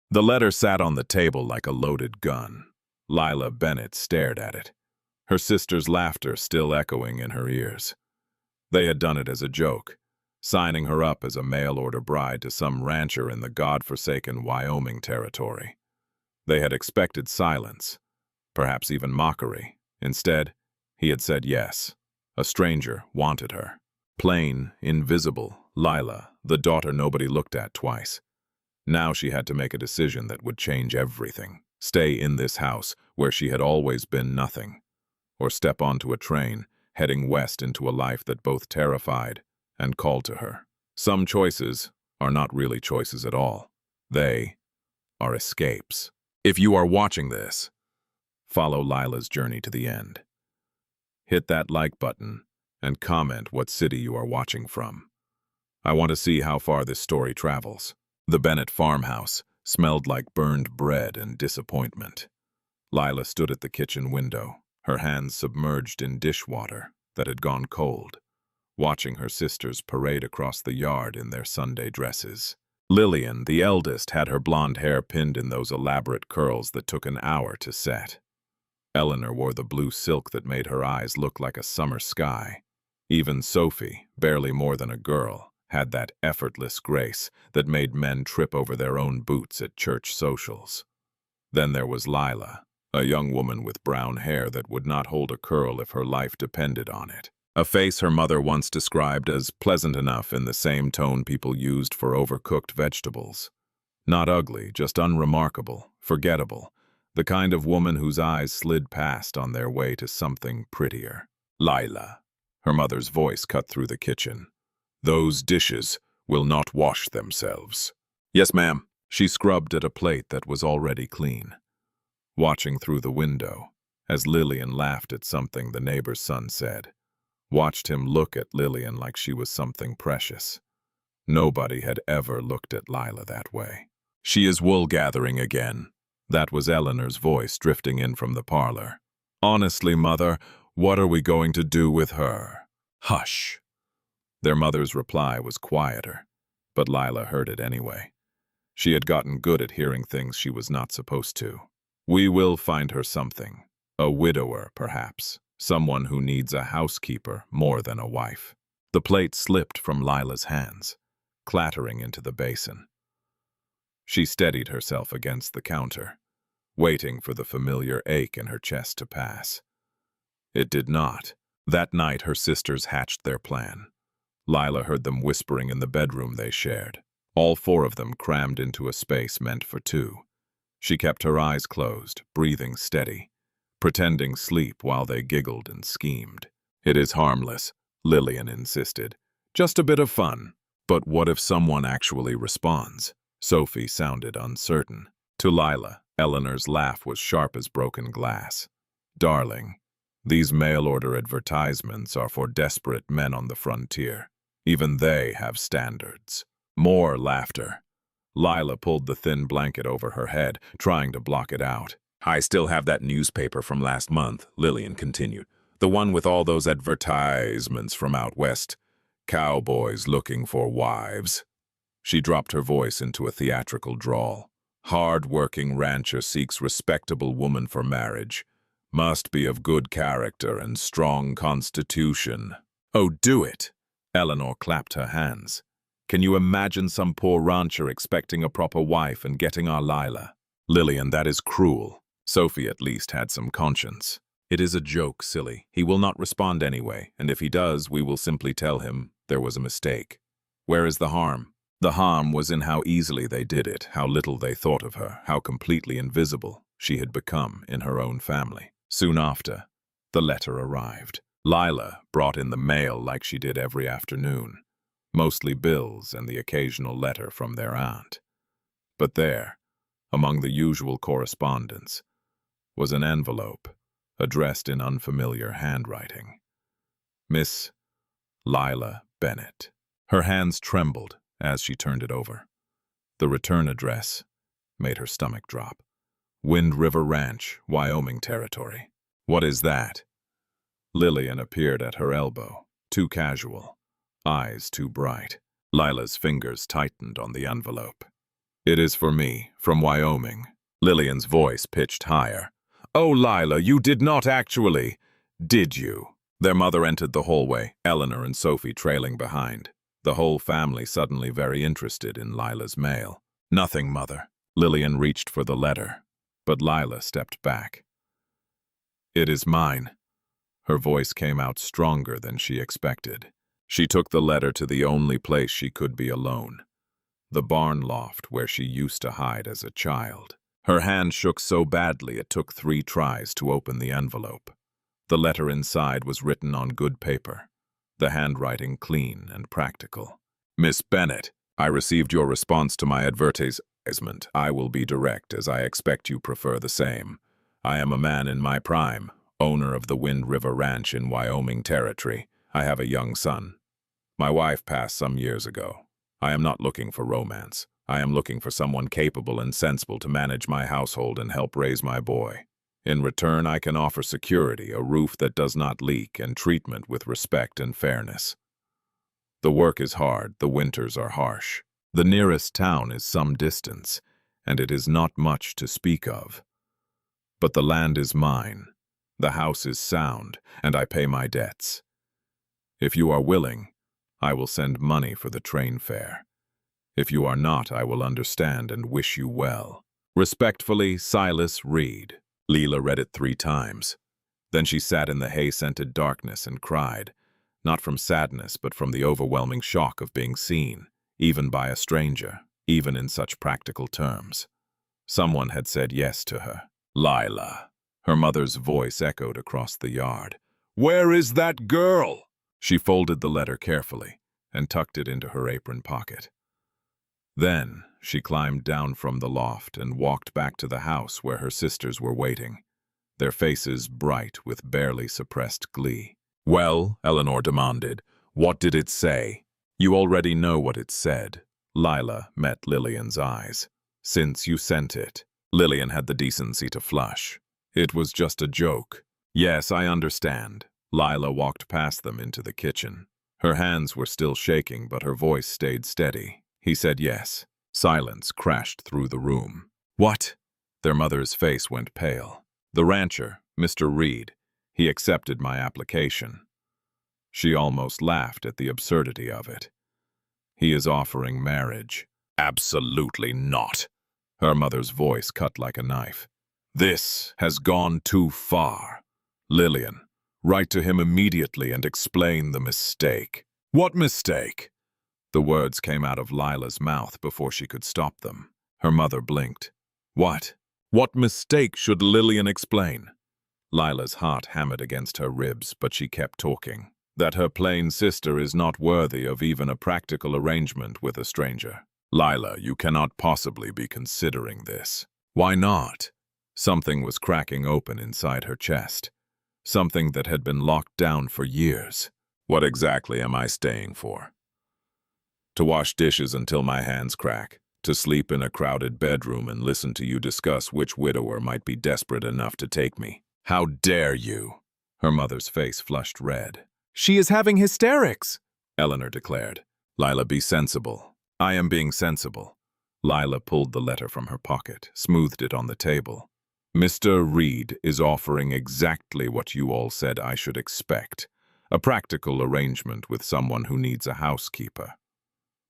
The letter sat on the table like a loaded gun. Lila Bennett stared at it, her sister's laughter still echoing in her ears. They had done it as a joke, signing her up as a mail-order bride to some rancher in the godforsaken Wyoming territory. They had expected silence, perhaps even mockery. Instead, he had said yes. A stranger wanted her. Plain, invisible, Lila, the daughter nobody looked at twice. Now she had to make a decision that would change everything. Stay in this house, where she had always been nothing. Or step onto a train, heading west into a life that both terrified and called to her. Some choices are not really choices at all. They are escapes. If you are watching this, follow Lila's journey to the end. Hit that like button and comment what city you are watching from. I want to see how far this story travels. The Bennett farmhouse smelled like burned bread and disappointment. Lila stood at the kitchen window, her hands submerged in dishwater that had gone cold, watching her sisters parade across the yard in their Sunday dresses. Lillian, the eldest, had her blonde hair pinned in those elaborate curls that took an hour to set. Eleanor wore the blue silk that made her eyes look like a summer sky. Even Sophie, barely more than a girl, had that effortless grace that made men trip over their own boots at church socials. Then there was Lila, a young woman with brown hair that would not hold a curl if her life depended on it. A face her mother once described as pleasant enough in the same tone people used for overcooked vegetables. Not ugly, just unremarkable, forgettable, the kind of woman whose eyes slid past on their way to something prettier. Lila, her mother's voice cut through the kitchen. Those dishes will not wash themselves. Yes, ma'am. She scrubbed at a plate that was already clean, watching through the window as Lillian laughed at something the neighbor's son said. Watched him look at Lillian like she was something precious. Nobody had ever looked at Lila that way. She is wool gathering again. That was Eleanor's voice drifting in from the parlor. Honestly, Mother, what are we going to do with her? Hush. Their mother's reply was quieter, but Lila heard it anyway. She had gotten good at hearing things she was not supposed to. We will find her something. A widower, perhaps. Someone who needs a housekeeper more than a wife. The plate slipped from Lila's hands, clattering into the basin. She steadied herself against the counter, waiting for the familiar ache in her chest to pass. It did not. That night her sisters hatched their plan. Lila heard them whispering in the bedroom they shared, all four of them crammed into a space meant for two. She kept her eyes closed, breathing steady, pretending sleep while they giggled and schemed. It is harmless, Lillian insisted. Just a bit of fun. But what if someone actually responds? Sophie sounded uncertain. To Lila, Eleanor's laugh was sharp as broken glass. Darling, these mail-order advertisements are for desperate men on the frontier. Even they have standards. More laughter. Lila pulled the thin blanket over her head, trying to block it out. I still have that newspaper from last month, Lillian continued. The one with all those advertisements from out west. Cowboys looking for wives. She dropped her voice into a theatrical drawl. Hard-working rancher seeks respectable woman for marriage. Must be of good character and strong constitution. Oh, do it! Eleanor clapped her hands. Can you imagine some poor rancher expecting a proper wife and getting our Lila? Lillian, that is cruel. Sophie at least had some conscience. It is a joke, silly. He will not respond anyway, and if he does, we will simply tell him there was a mistake. Where is the harm? The harm was in how easily they did it, how little they thought of her, how completely invisible she had become in her own family. Soon after, the letter arrived. Lila brought in the mail like she did every afternoon, mostly bills and the occasional letter from their aunt. But there, among the usual correspondence, was an envelope addressed in unfamiliar handwriting. Miss Lila Bennett. Her hands trembled as she turned it over. The return address made her stomach drop. Wind River Ranch, Wyoming territory. What is that? Lillian appeared at her elbow, too casual, eyes too bright. Lila's fingers tightened on the envelope. It is for me, from Wyoming. Lillian's voice pitched higher. Oh, Lila, you did not actually, did you? Their mother entered the hallway, Eleanor and Sophie trailing behind. The whole family suddenly very interested in Lila's mail. Nothing, Mother. Lillian reached for the letter, but Lila stepped back. It is mine. Her voice came out stronger than she expected. She took the letter to the only place she could be alone, the barn loft where she used to hide as a child. Her hand shook so badly it took 3 tries to open the envelope. The letter inside was written on good paper, the handwriting clean and practical. Miss Bennet, I received your response to my advertisement. I will be direct, as I expect you prefer the same. I am a man in my prime, owner of the Wind River Ranch in Wyoming Territory. I have a young son. My wife passed some years ago. I am not looking for romance. I am looking for someone capable and sensible to manage my household and help raise my boy. In return, I can offer security, a roof that does not leak, and treatment with respect and fairness. The work is hard, the winters are harsh. The nearest town is some distance, and it is not much to speak of. But the land is mine, the house is sound, and I pay my debts. If you are willing, I will send money for the train fare. If you are not, I will understand and wish you well. Respectfully, Silas Reed. Leela read it 3 times. Then she sat in the hay-scented darkness and cried, not from sadness but from the overwhelming shock of being seen, even by a stranger, even in such practical terms. Someone had said yes to her. Lila. Her mother's voice echoed across the yard. Where is that girl? She folded the letter carefully and tucked it into her apron pocket. Then she climbed down from the loft and walked back to the house where her sisters were waiting, their faces bright with barely suppressed glee. Well, Eleanor demanded, what did it say? You already know what it said. Lila met Lillian's eyes. Since you sent it. Lillian had the decency to flush. It was just a joke. Yes, I understand. Lila walked past them into the kitchen. Her hands were still shaking, but her voice stayed steady. He said yes. Silence crashed through the room. What? Their mother's face went pale. The rancher, Mr. Reed, he accepted my application. She almost laughed at the absurdity of it. He is offering marriage. Absolutely not. Her mother's voice cut like a knife. This has gone too far. Lillian, write to him immediately and explain the mistake. What mistake? The words came out of Lila's mouth before she could stop them. Her mother blinked. What? What mistake should Lillian explain? Lila's heart hammered against her ribs, but she kept talking. That her plain sister is not worthy of even a practical arrangement with a stranger. Lila, you cannot possibly be considering this. Why not? Something was cracking open inside her chest. Something that had been locked down for years. What exactly am I staying for? To wash dishes until my hands crack, to sleep in a crowded bedroom and listen to you discuss which widower might be desperate enough to take me. How dare you? Her mother's face flushed red. She is having hysterics, Eleanor declared. Lila, be sensible. I am being sensible. Lila pulled the letter from her pocket, smoothed it on the table. Mr. Reed is offering exactly what you all said I should expect. A practical arrangement with someone who needs a housekeeper.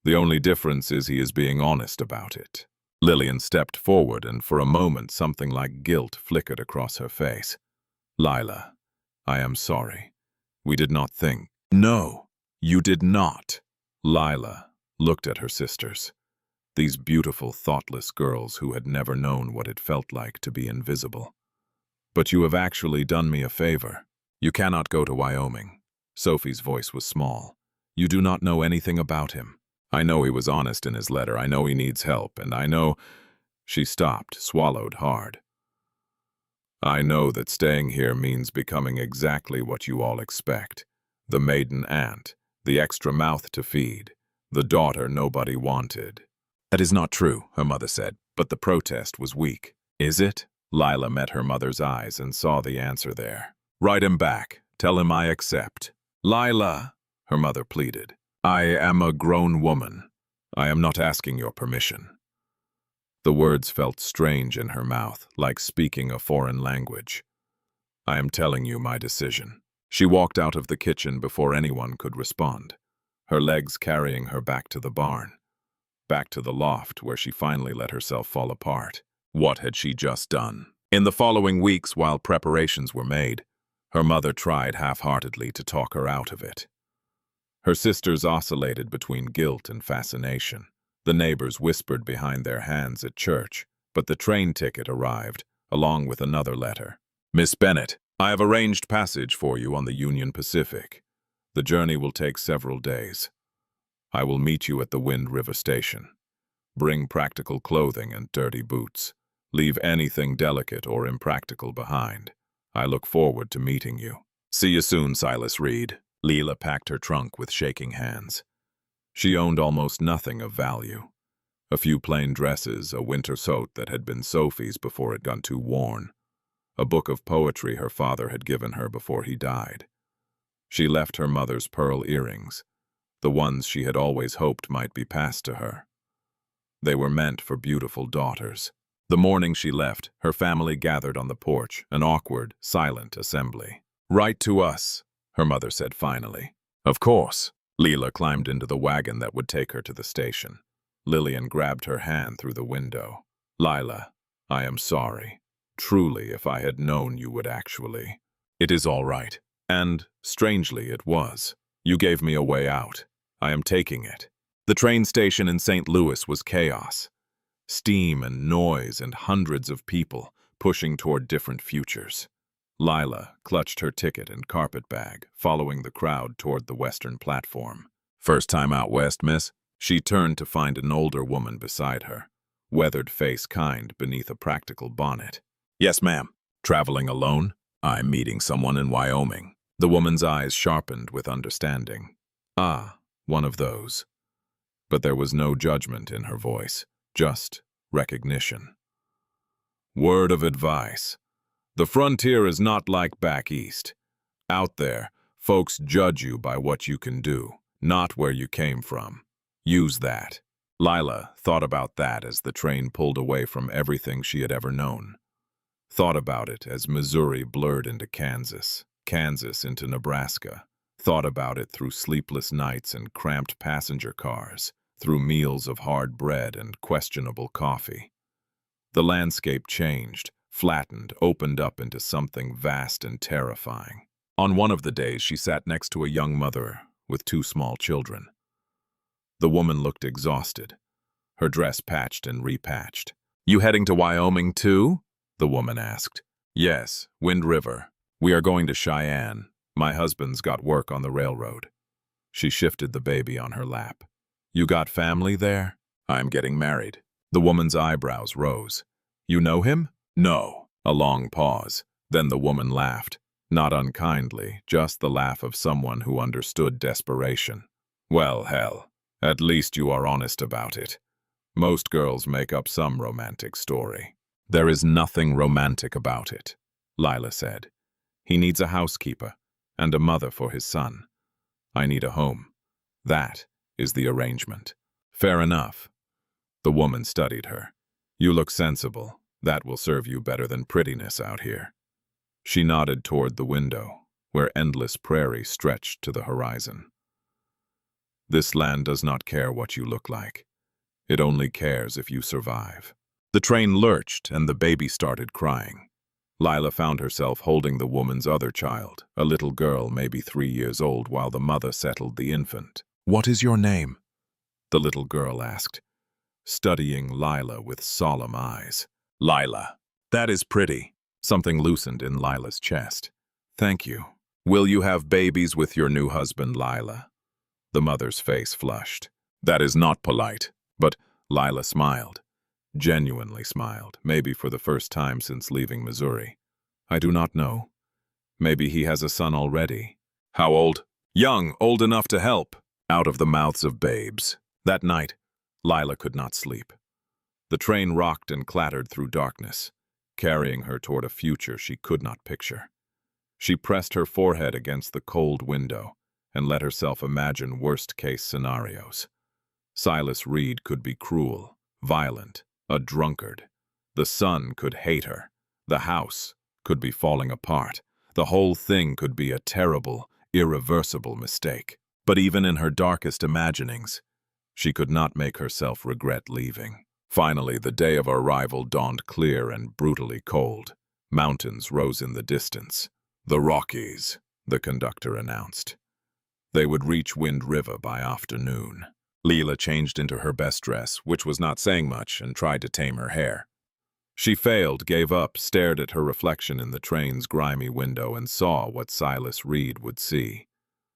The only difference is he is being honest about it. Lillian stepped forward, and for a moment something like guilt flickered across her face. Lila, I am sorry. We did not think. No, you did not. Lila looked at her sisters. These beautiful, thoughtless girls who had never known what it felt like to be invisible. But you have actually done me a favor. You cannot go to Wyoming. Sophie's voice was small. You do not know anything about him. I know he was honest in his letter. I know he needs help, and I know... She stopped, swallowed hard. I know that staying here means becoming exactly what you all expect. The maiden aunt, the extra mouth to feed, the daughter nobody wanted. That is not true, her mother said, but the protest was weak. Is it? Lila met her mother's eyes and saw the answer there. Write him back. Tell him I accept. Lila, her mother pleaded. I am a grown woman. I am not asking your permission. The words felt strange in her mouth, like speaking a foreign language. I am telling you my decision. She walked out of the kitchen before anyone could respond, her legs carrying her back to the barn, back to the loft where she finally let herself fall apart. What had she just done? In the following weeks, while preparations were made, her mother tried half-heartedly to talk her out of it. Her sisters oscillated between guilt and fascination. The neighbors whispered behind their hands at church, but the train ticket arrived, along with another letter. Miss Bennett, I have arranged passage for you on the Union Pacific. The journey will take several days. I will meet you at the Wind River Station. Bring practical clothing and dirty boots. Leave anything delicate or impractical behind. I look forward to meeting you. See you soon, Silas Reed. Leela packed her trunk with shaking hands. She owned almost nothing of value. A few plain dresses, a winter coat that had been Sophie's before it got too worn, a book of poetry her father had given her before he died. She left her mother's pearl earrings, the ones she had always hoped might be passed to her. They were meant for beautiful daughters. The morning she left, her family gathered on the porch, an awkward, silent assembly. Write to us, her mother said finally. Of course. Leela climbed into the wagon that would take her to the station. Lillian grabbed her hand through the window. Lila, I am sorry. Truly, if I had known you would actually. It is all right. And, strangely, it was. You gave me a way out. I am taking it. The train station in St. Louis was chaos. Steam and noise and hundreds of people pushing toward different futures. Lila clutched her ticket and carpet bag, following the crowd toward the western platform. First time out west, miss? She turned to find an older woman beside her, weathered face kind beneath a practical bonnet. Yes, ma'am. Traveling alone? I'm meeting someone in Wyoming. The woman's eyes sharpened with understanding. Ah, one of those. But there was no judgment in her voice, just recognition. Word of advice. The frontier is not like back east. Out there, folks judge you by what you can do, not where you came from. Use that. Lila thought about that as the train pulled away from everything she had ever known. Thought about it as Missouri blurred into Kansas, Kansas into Nebraska. Thought about it through sleepless nights and cramped passenger cars, through meals of hard bread and questionable coffee. The landscape changed, flattened, opened up into something vast and terrifying. On one of the days, she sat next to a young mother with 2 small children. The woman looked exhausted, her dress patched and repatched. You heading to Wyoming too? The woman asked. Yes, Wind River. We are going to Cheyenne. My husband's got work on the railroad. She shifted the baby on her lap. You got family there? I'm getting married. The woman's eyebrows rose. You know him? No. A long pause. Then the woman laughed. Not unkindly, just the laugh of someone who understood desperation. Well, hell, at least you are honest about it. Most girls make up some romantic story. There is nothing romantic about it, Lila said. He needs a housekeeper and a mother for his son. I need a home. That is the arrangement. Fair enough. The woman studied her. You look sensible. That will serve you better than prettiness out here. She nodded toward the window, where endless prairie stretched to the horizon. This land does not care what you look like. It only cares if you survive. The train lurched and the baby started crying. Lila found herself holding the woman's other child, a little girl maybe 3 years old, while the mother settled the infant. What is your name? The little girl asked, studying Lila with solemn eyes. Lila. That is pretty. Something loosened in Lila's chest. Thank you. Will you have babies with your new husband, Lila? The mother's face flushed. That is not polite. But Lila smiled. Genuinely smiled, maybe for the first time since leaving Missouri. I do not know. Maybe he has a son already. How old? Young, old enough to help. Out of the mouths of babes. That night, Lila could not sleep. The train rocked and clattered through darkness, carrying her toward a future she could not picture. She pressed her forehead against the cold window and let herself imagine worst-case scenarios. Silas Reed could be cruel, violent, a drunkard. The son could hate her. The house could be falling apart. The whole thing could be a terrible, irreversible mistake. But even in her darkest imaginings, she could not make herself regret leaving. Finally, the day of arrival dawned clear and brutally cold. Mountains rose in the distance. "The Rockies," the conductor announced. They would reach Wind River by afternoon. Leela changed into her best dress, which was not saying much, and tried to tame her hair. She failed, gave up, stared at her reflection in the train's grimy window, and saw what Silas Reed would see.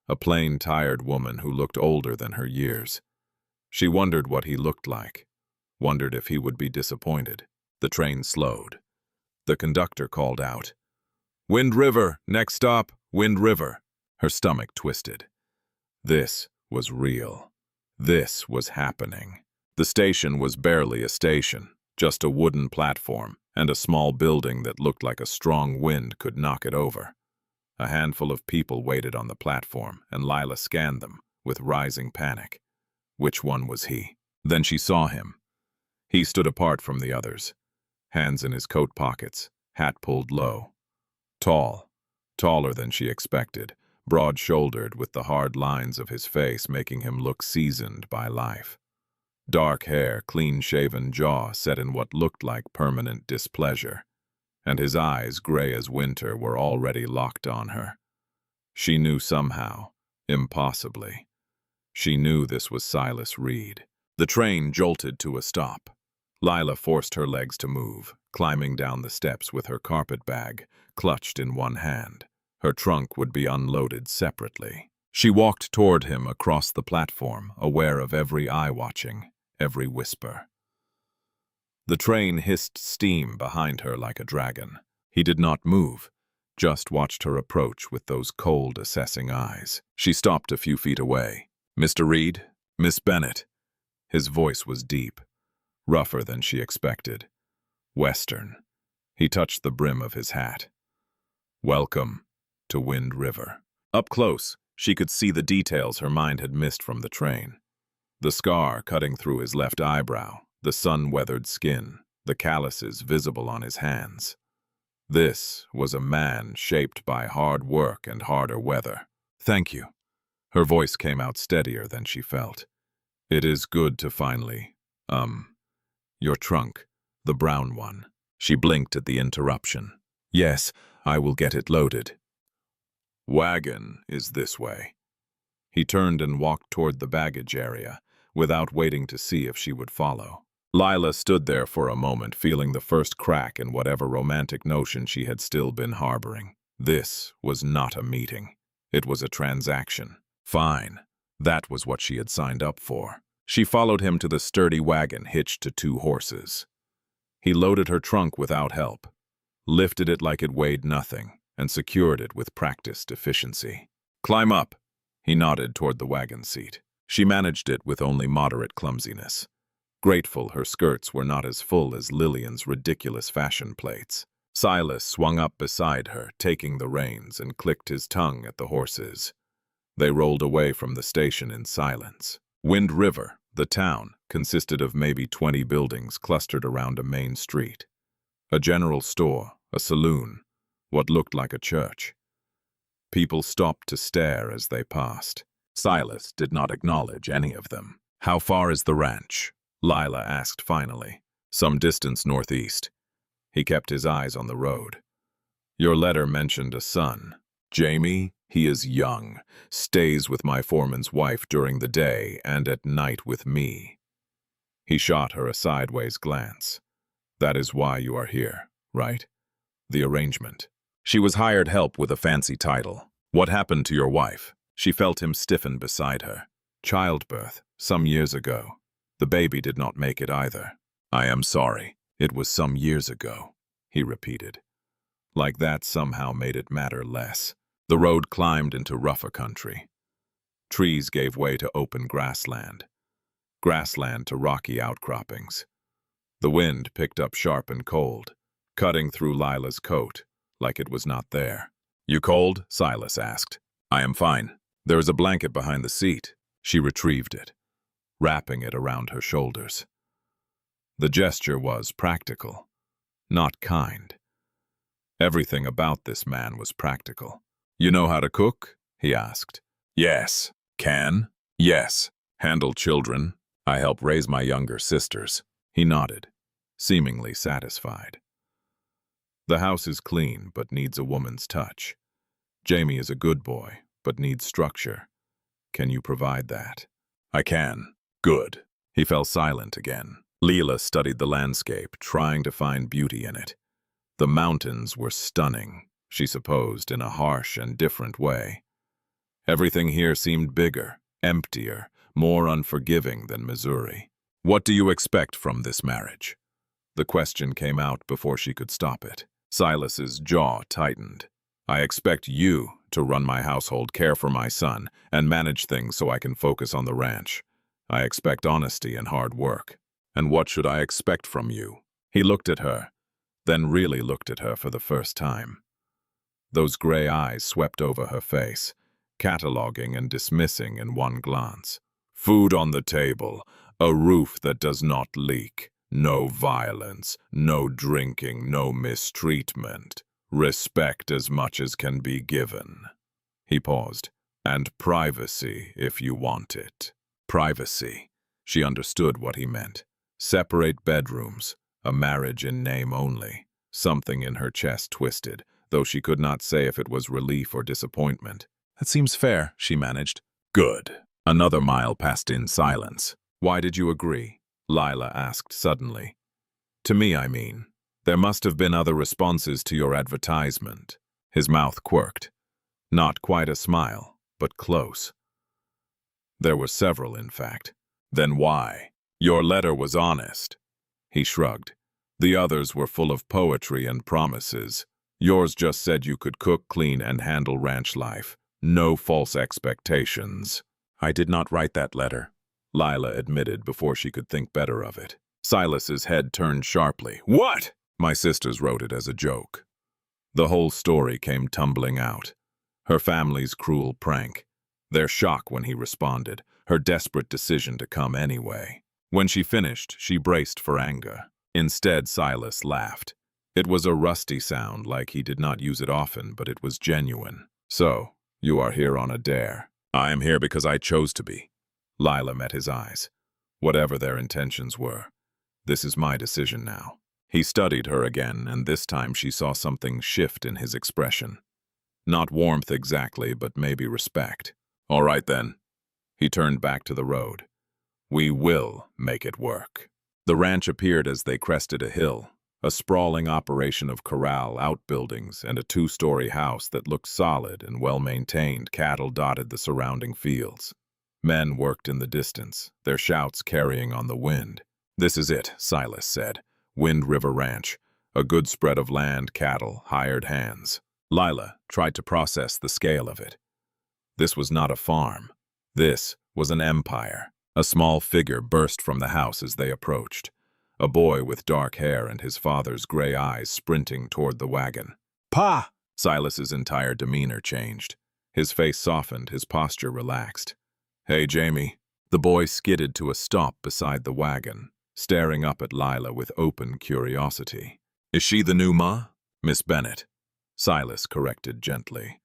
A plain, tired woman who looked older than her years. She wondered what he looked like, wondered if he would be disappointed. The train slowed. The conductor called out, "Wind River, next stop, Wind River." Her stomach twisted. This was real. This was happening. The station was barely a station, just a wooden platform and a small building that looked like a strong wind could knock it over. A handful of people waited on the platform, and Lila scanned them with rising panic. Which one was he? Then she saw him. He stood apart from the others, hands in his coat pockets, hat pulled low. Tall, taller than she expected, broad-shouldered with the hard lines of his face making him look seasoned by life. Dark hair, clean-shaven jaw set in what looked like permanent displeasure, and his eyes, gray as winter, were already locked on her. She knew somehow, impossibly. She knew this was Silas Reed. The train jolted to a stop. Lila forced her legs to move, climbing down the steps with her carpet bag clutched in one hand. Her trunk would be unloaded separately. She walked toward him across the platform, aware of every eye watching, every whisper. The train hissed steam behind her like a dragon. He did not move, just watched her approach with those cold, assessing eyes. She stopped a few feet away. "Mr. Reed? Miss Bennett?" His voice was deep, rougher than she expected. Western. He touched the brim of his hat. "Welcome to Wind River." Up close, she could see the details her mind had missed from the train. The scar cutting through his left eyebrow, the sun-weathered skin, the calluses visible on his hands. This was a man shaped by hard work and harder weather. "Thank you." Her voice came out steadier than she felt. "It is good to finally, your trunk, the brown one." She blinked at the interruption. "Yes, I will get it loaded." "Wagon is this way." He turned and walked toward the baggage area, without waiting to see if she would follow. Lila stood there for a moment, feeling the first crack in whatever romantic notion she had still been harboring. This was not a meeting. It was a transaction. Fine. That was what she had signed up for. She followed him to the sturdy wagon hitched to 2 horses. He loaded her trunk without help, lifted it like it weighed nothing, and secured it with practiced efficiency. "Climb up." He nodded toward the wagon seat. She managed it with only moderate clumsiness. Grateful her skirts were not as full as Lillian's ridiculous fashion plates. Silas swung up beside her, taking the reins, and clicked his tongue at the horses. They rolled away from the station in silence. Wind River, the town, consisted of maybe 20 buildings clustered around a main street. A general store, a saloon, what looked like a church. People stopped to stare as they passed. Silas did not acknowledge any of them. "How far is the ranch?" Lila asked finally. "Some distance northeast." He kept his eyes on the road. "Your letter mentioned a son. Jamie, he is young, stays with my foreman's wife during the day and at night with me." He shot her a sideways glance. "That is why you are here, right? The arrangement." She was hired help with a fancy title. "What happened to your wife?" She felt him stiffen beside her. "Childbirth, some years ago. The baby did not make it either." "I am sorry. It was some years ago," he repeated. Like that somehow made it matter less. The road climbed into rougher country. Trees gave way to open grassland. Grassland to rocky outcroppings. The wind picked up sharp and cold, cutting through Lila's coat like it was not there. "You cold?" Silas asked. "I am fine. There is a blanket behind the seat." She retrieved it, wrapping it around her shoulders. The gesture was practical, not kind. Everything about this man was practical. "You know how to cook?" he asked. "Yes." "Can?" "Yes." "Handle children?" "I help raise my younger sisters." He nodded, seemingly satisfied. "The house is clean, but needs a woman's touch. Jamie is a good boy, but needs structure. Can you provide that?" "I can." "Good." He fell silent again. Leela studied the landscape, trying to find beauty in it. The mountains were stunning, she supposed, in a harsh and different way. Everything here seemed bigger, emptier, more unforgiving than Missouri. "What do you expect from this marriage?" The question came out before she could stop it. Silas's jaw tightened. "I expect you to run my household, care for my son, and manage things so I can focus on the ranch. I expect honesty and hard work. And what should I expect from you?" He looked at her, then really looked at her for the first time. Those gray eyes swept over her face, cataloging and dismissing in one glance. "Food on the table, a roof that does not leak, no violence, no drinking, no mistreatment, respect as much as can be given." He paused. "And privacy if you want it." Privacy. She understood what he meant. Separate bedrooms, a marriage in name only. Something in her chest twisted, though she could not say if it was relief or disappointment. "That seems fair," she managed. "Good." Another mile passed in silence. "Why did you agree?" Lila asked suddenly. "To me, I mean. There must have been other responses to your advertisement." His mouth quirked. Not quite a smile, but close. "There were several, in fact." "Then why?" "Your letter was honest." He shrugged. "The others were full of poetry and promises. Yours just said you could cook, clean, and handle ranch life. No false expectations." "I did not write that letter," Lila admitted before she could think better of it. Silas's head turned sharply. "What?" "My sisters wrote it as a joke." The whole story came tumbling out. Her family's cruel prank, their shock when he responded, her desperate decision to come anyway. When she finished, she braced for anger. Instead, Silas laughed. It was a rusty sound, like he did not use it often, but it was genuine. "So, you are here on a dare." "I am here because I chose to be." Lila met his eyes. "Whatever their intentions were, this is my decision now." He studied her again, and this time she saw something shift in his expression. Not warmth exactly, but maybe respect. "All right then." He turned back to the road. "We will make it work." The ranch appeared as they crested a hill, a sprawling operation of corral, outbuildings, and a two-story house that looked solid and well-maintained. Cattle dotted the surrounding fields. Men worked in the distance, their shouts carrying on the wind. "This is it," Silas said. "Wind River Ranch. A good spread of land, cattle, hired hands." Lila tried to process the scale of it. This was not a farm. This was an empire. A small figure burst from the house as they approached. A boy with dark hair and his father's gray eyes sprinting toward the wagon. "Pa!" Silas's entire demeanor changed. His face softened, his posture relaxed. "Hey, Jamie." The boy skidded to a stop beside the wagon, staring up at Lila with open curiosity. "Is she the new ma?" "Miss Bennett," Silas corrected gently.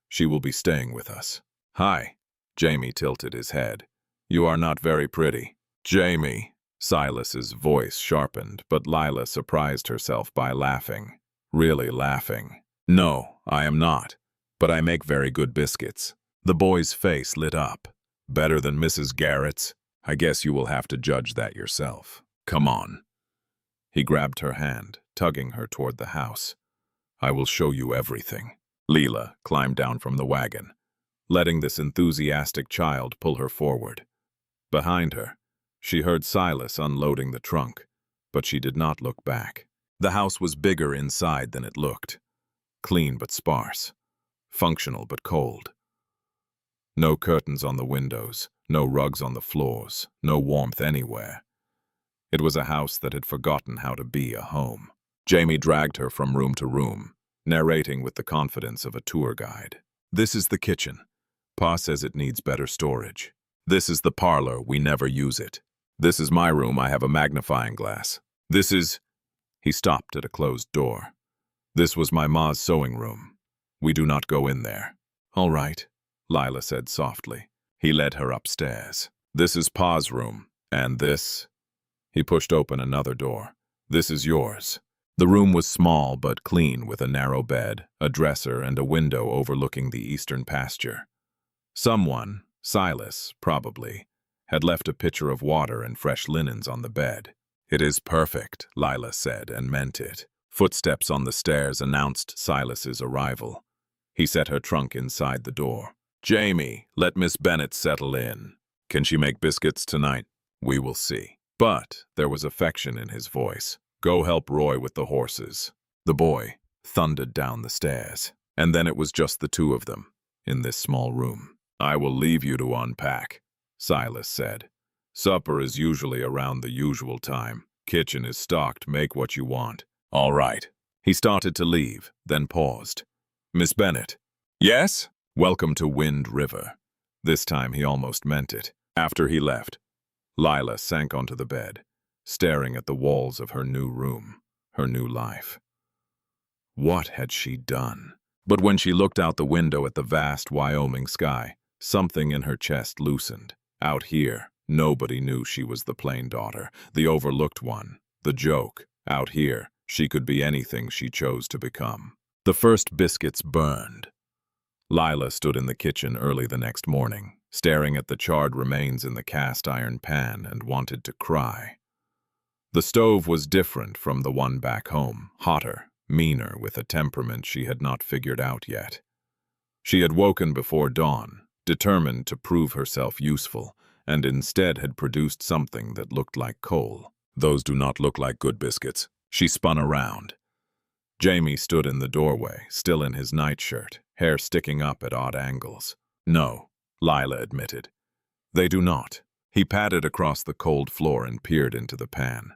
"She will be staying with us." "Hi." Jamie tilted his head. "You are not very pretty." "Jamie." Silas's voice sharpened, but Lila surprised herself by laughing. Really laughing. "No, I am not. But I make very good biscuits." The boy's face lit up. "Better than Mrs. Garrett's? I guess you will have to judge that yourself. Come on." He grabbed her hand, tugging her toward the house. "I will show you everything." Leela climbed down from the wagon, letting this enthusiastic child pull her forward. Behind her, she heard Silas unloading the trunk, but she did not look back. The house was bigger inside than it looked. Clean but sparse. Functional but cold. No curtains on the windows, no rugs on the floors, no warmth anywhere. It was a house that had forgotten how to be a home. Jamie dragged her from room to room, narrating with the confidence of a tour guide. "This is the kitchen. Pa says it needs better storage. This is the parlor, we never use it. This is my room, I have a magnifying glass. This is... He stopped at a closed door. This was my ma's sewing room. We do not go in there. All right, Lila said softly. He led her upstairs. This is Pa's room, and this... He pushed open another door. This is yours. The room was small but clean, with a narrow bed, a dresser, and a window overlooking the eastern pasture. Someone, Silas, probably, had left a pitcher of water and fresh linens on the bed. It is perfect, Lila said, and meant it. Footsteps on the stairs announced Silas's arrival. He set her trunk inside the door. Jamie, let Miss Bennett settle in. Can she make biscuits tonight? We will see. But there was affection in his voice. Go help Roy with the horses. The boy thundered down the stairs. And then it was just the two of them, in this small room. I will leave you to unpack, Silas said. Supper is usually around the usual time. Kitchen is stocked, make what you want. All right. He started to leave, then paused. Miss Bennett. Yes? Welcome to Wind River. This time he almost meant it. After he left, Lila sank onto the bed, staring at the walls of her new room, her new life. What had she done? But when she looked out the window at the vast Wyoming sky, something in her chest loosened. Out here, nobody knew she was the plain daughter, the overlooked one, the joke. Out here, she could be anything she chose to become. The first biscuits burned. Lila stood in the kitchen early the next morning, staring at the charred remains in the cast-iron pan, and wanted to cry. The stove was different from the one back home, hotter, meaner, with a temperament she had not figured out yet. She had woken before dawn, determined to prove herself useful, and instead had produced something that looked like coal. Those do not look like good biscuits. She spun around. Jamie stood in the doorway, still in his nightshirt, hair sticking up at odd angles. No, Lila admitted. They do not. He padded across the cold floor and peered into the pan.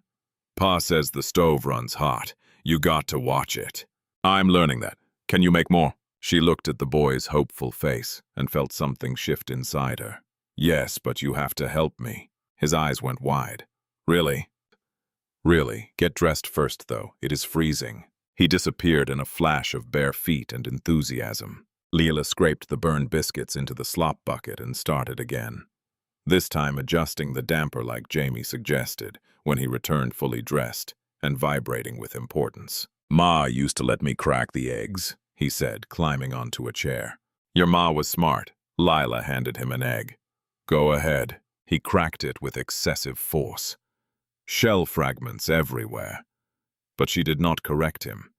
Pa says the stove runs hot. You got to watch it. I'm learning that. Can you make more? She looked at the boy's hopeful face and felt something shift inside her. Yes, but you have to help me. His eyes went wide. Really? Really. Get dressed first, though. It is freezing. He disappeared in a flash of bare feet and enthusiasm. Lila scraped the burned biscuits into the slop bucket and started again. This time adjusting the damper like Jamie suggested, when he returned fully dressed and vibrating with importance. Ma used to let me crack the eggs, he said, climbing onto a chair. Your ma was smart. Lila handed him an egg. Go ahead. He cracked it with excessive force. Shell fragments everywhere. But she did not correct him,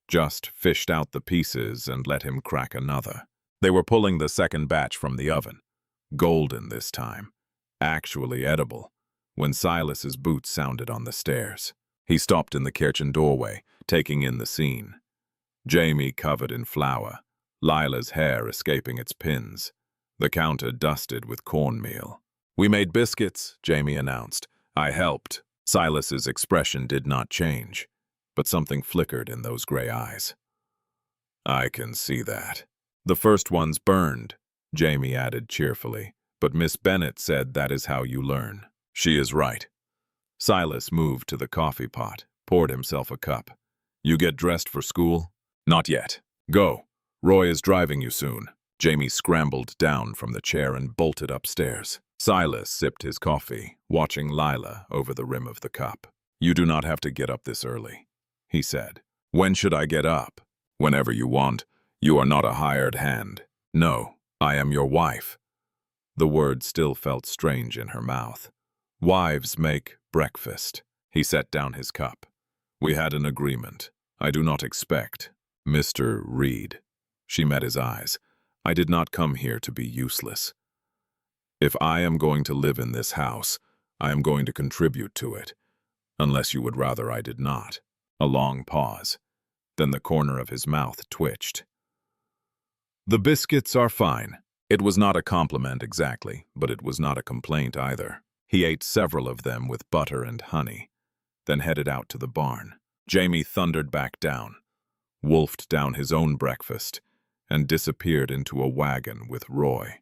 just fished out the pieces and let him crack another. They were pulling the second batch from the oven. Golden this time, actually edible, when Silas's boots sounded on the stairs. He stopped in the kitchen doorway, taking in the scene. Jamie covered in flour, Lila's hair escaping its pins, the counter dusted with cornmeal. We made biscuits, Jamie announced. I helped. Silas's expression did not change, but something flickered in those gray eyes. I can see that. The first one's burned, Jamie added cheerfully, but Miss Bennett said that is how you learn. She is right. Silas moved to the coffee pot, poured himself a cup. You get dressed for school? Not yet. Go. Roy is driving you soon. Jamie scrambled down from the chair and bolted upstairs. Silas sipped his coffee, watching Lila over the rim of the cup. You do not have to get up this early, he said. When should I get up? Whenever you want. You are not a hired hand. No, I am your wife. The word still felt strange in her mouth. Wives make breakfast. He set down his cup. We had an agreement. I do not expect. Mr. Reed. She met his eyes. I did not come here to be useless. If I am going to live in this house, I am going to contribute to it, unless you would rather I did not. A long pause. Then the corner of his mouth twitched. The biscuits are fine. It was not a compliment exactly, but it was not a complaint either. He ate several of them with butter and honey, then headed out to the barn. Jamie thundered back down, wolfed down his own breakfast, and disappeared into a wagon with Roy,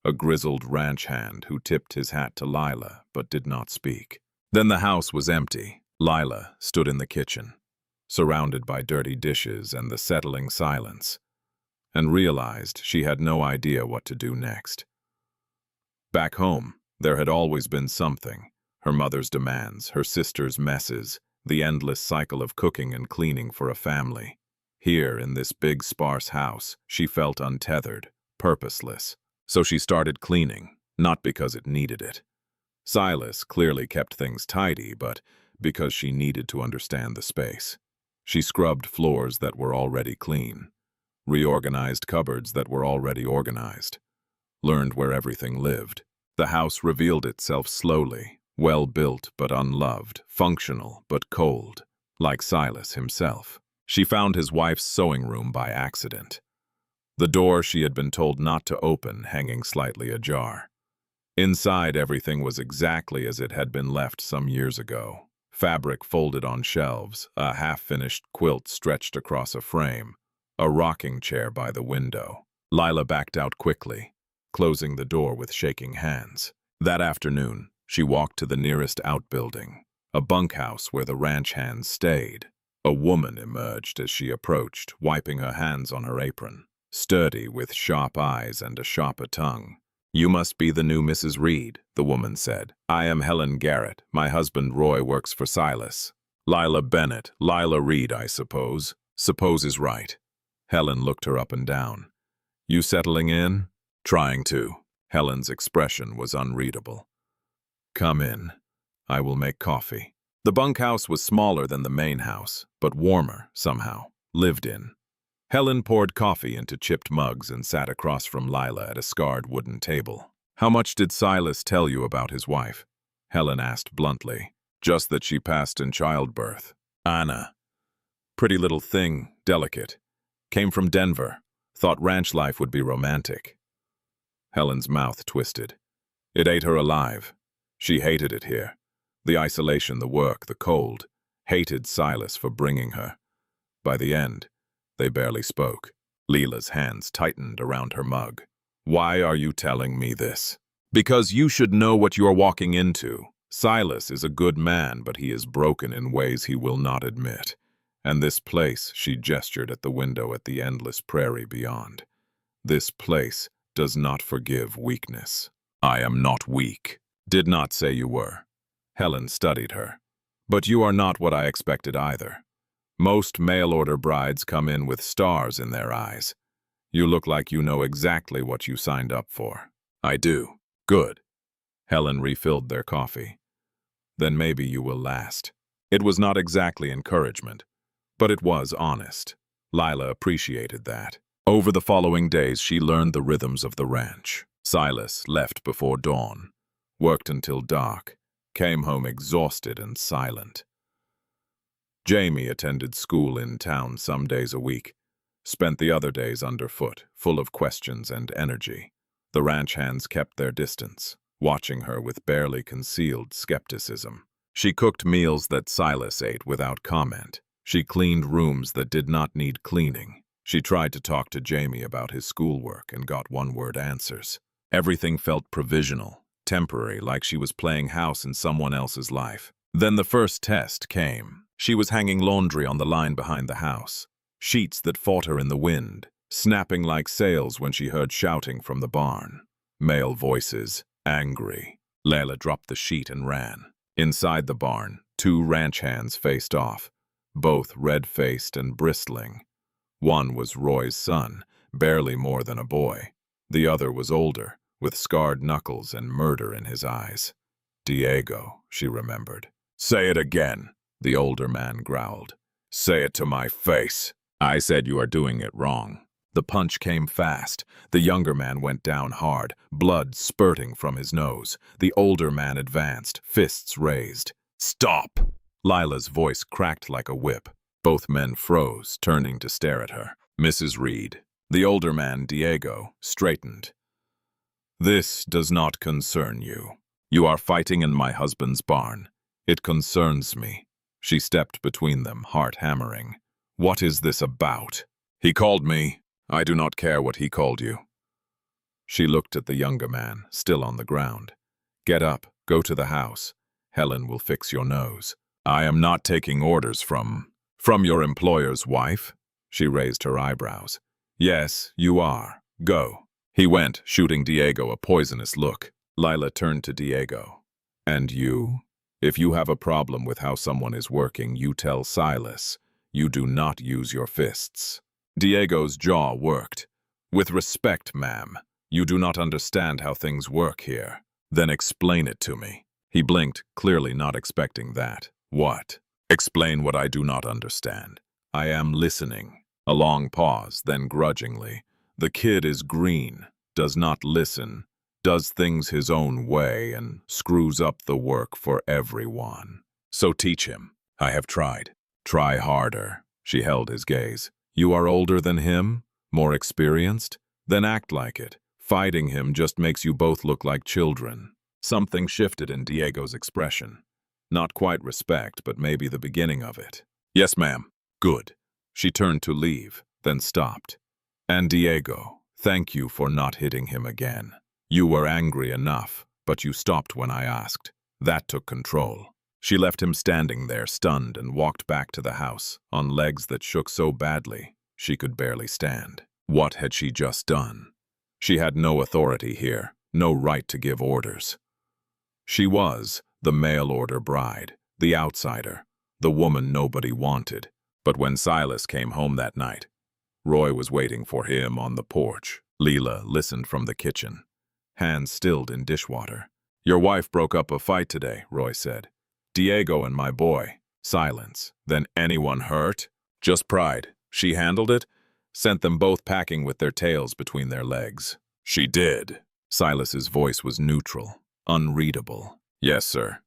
a grizzled ranch hand who tipped his hat to Lila but did not speak. Then the house was empty. Lila stood in the kitchen, surrounded by dirty dishes and the settling silence, and realized she had no idea what to do next. Back home, there had always been something: her mother's demands, her sister's messes, the endless cycle of cooking and cleaning for a family. Here, in this big, sparse house, she felt untethered, purposeless. So she started cleaning, not because it needed it. Silas clearly kept things tidy, but because she needed to understand the space. She scrubbed floors that were already clean, reorganized cupboards that were already organized, learned where everything lived. The house revealed itself slowly, well-built but unloved, functional but cold, like Silas himself. She found his wife's sewing room by accident, the door she had been told not to open hanging slightly ajar. Inside, everything was exactly as it had been left some years ago. Fabric folded on shelves, a half-finished quilt stretched across a frame, a rocking chair by the window. Lila backed out quickly, closing the door with shaking hands. That afternoon, she walked to the nearest outbuilding, a bunkhouse where the ranch hands stayed. A woman emerged as she approached, wiping her hands on her apron, sturdy with sharp eyes and a sharper tongue. "You must be the new Mrs. Reed," the woman said. "I am Helen Garrett. My husband Roy works for Silas." "Lila Bennett. Lila Reed, I suppose." "Suppose is right." Helen looked her up and down. "You settling in?" "Trying to." Helen's expression was unreadable. "Come in. I will make coffee." The bunkhouse was smaller than the main house, but warmer, somehow, lived in. Helen poured coffee into chipped mugs and sat across from Lila at a scarred wooden table. "How much did Silas tell you about his wife?" Helen asked bluntly. "Just that she passed in childbirth." "Anna. Pretty little thing, delicate. Came from Denver. Thought ranch life would be romantic." Helen's mouth twisted. It ate her alive. She hated it here. The isolation, the work, the cold. Hated Silas for bringing her. By the end, they barely spoke. Lila's hands tightened around her mug. "Why are you telling me this?" "Because you should know what you are walking into. Silas is a good man, but he is broken in ways he will not admit. And this place," she gestured at the window at the endless prairie beyond, "this place does not forgive weakness." "I am not weak." "Did not say you were." Helen studied her. "But you are not what I expected either. Most mail-order brides come in with stars in their eyes. You look like you know exactly what you signed up for." "I do." "Good." Helen refilled their coffee. "Then maybe you will last." It was not exactly encouragement, but it was honest. Lila appreciated that. Over the following days, she learned the rhythms of the ranch. Silas left before dawn, worked until dark, came home exhausted and silent. Jamie attended school in town some days a week, spent the other days underfoot, full of questions and energy. The ranch hands kept their distance, watching her with barely concealed skepticism. She cooked meals that Silas ate without comment. She cleaned rooms that did not need cleaning. She tried to talk to Jamie about his schoolwork and got one-word answers. Everything felt provisional, temporary, like she was playing house in someone else's life. Then the first test came. She was hanging laundry on the line behind the house, sheets that fought her in the wind, snapping like sails when she heard shouting from the barn. Male voices, angry. Layla dropped the sheet and ran. Inside the barn, two ranch hands faced off, both red-faced and bristling. One was Roy's son, barely more than a boy. The other was older, with scarred knuckles and murder in his eyes. "Diego," she remembered. "Say it again," the older man growled. "Say it to my face." "I said you are doing it wrong." The punch came fast. The younger man went down hard, blood spurting from his nose. The older man advanced, fists raised. "Stop!" Lila's voice cracked like a whip. Both men froze, turning to stare at her. "Mrs. Reed." The older man, Diego, straightened. "This does not concern you. You are fighting in my husband's barn. It concerns me." She stepped between them, heart hammering. "What is this about?" "He called me. I do not care what he called you." She looked at the younger man, still on the ground. "Get up, go to the house. Helen will fix your nose." I am not taking orders from your employer's wife? She raised her eyebrows. Yes, you are. Go. He went, shooting Diego a poisonous look. Lila turned to Diego. And you? If you have a problem with how someone is working, you tell Silas. You do not use your fists. Diego's jaw worked. With respect, ma'am. You do not understand how things work here. Then explain it to me. He blinked, clearly not expecting that. What? Explain what I do not understand. I am listening. A long pause, then grudgingly. The kid is green, does not listen, does things his own way, and screws up the work for everyone. So teach him. I have tried. Try harder. She held his gaze. You are older than him? More experienced? Then act like it. Fighting him just makes you both look like children. Something shifted in Diego's expression. Not quite respect, but maybe the beginning of it. Yes, ma'am. Good. She turned to leave, then stopped. And Diego, thank you for not hitting him again. You were angry enough, but you stopped when I asked. That took control. She left him standing there, stunned, and walked back to the house, on legs that shook so badly she could barely stand. What had she just done? She had no authority here, no right to give orders. She was the mail-order bride, the outsider, the woman nobody wanted. But when Silas came home that night, Roy was waiting for him on the porch. Leela listened from the kitchen, hands stilled in dishwater. Your wife broke up a fight today, Roy said. Diego and my boy. Silence. Then anyone hurt? Just pride. She handled it, sent them both packing with their tails between their legs. She did. Silas's voice was neutral, unreadable. Yes, sir.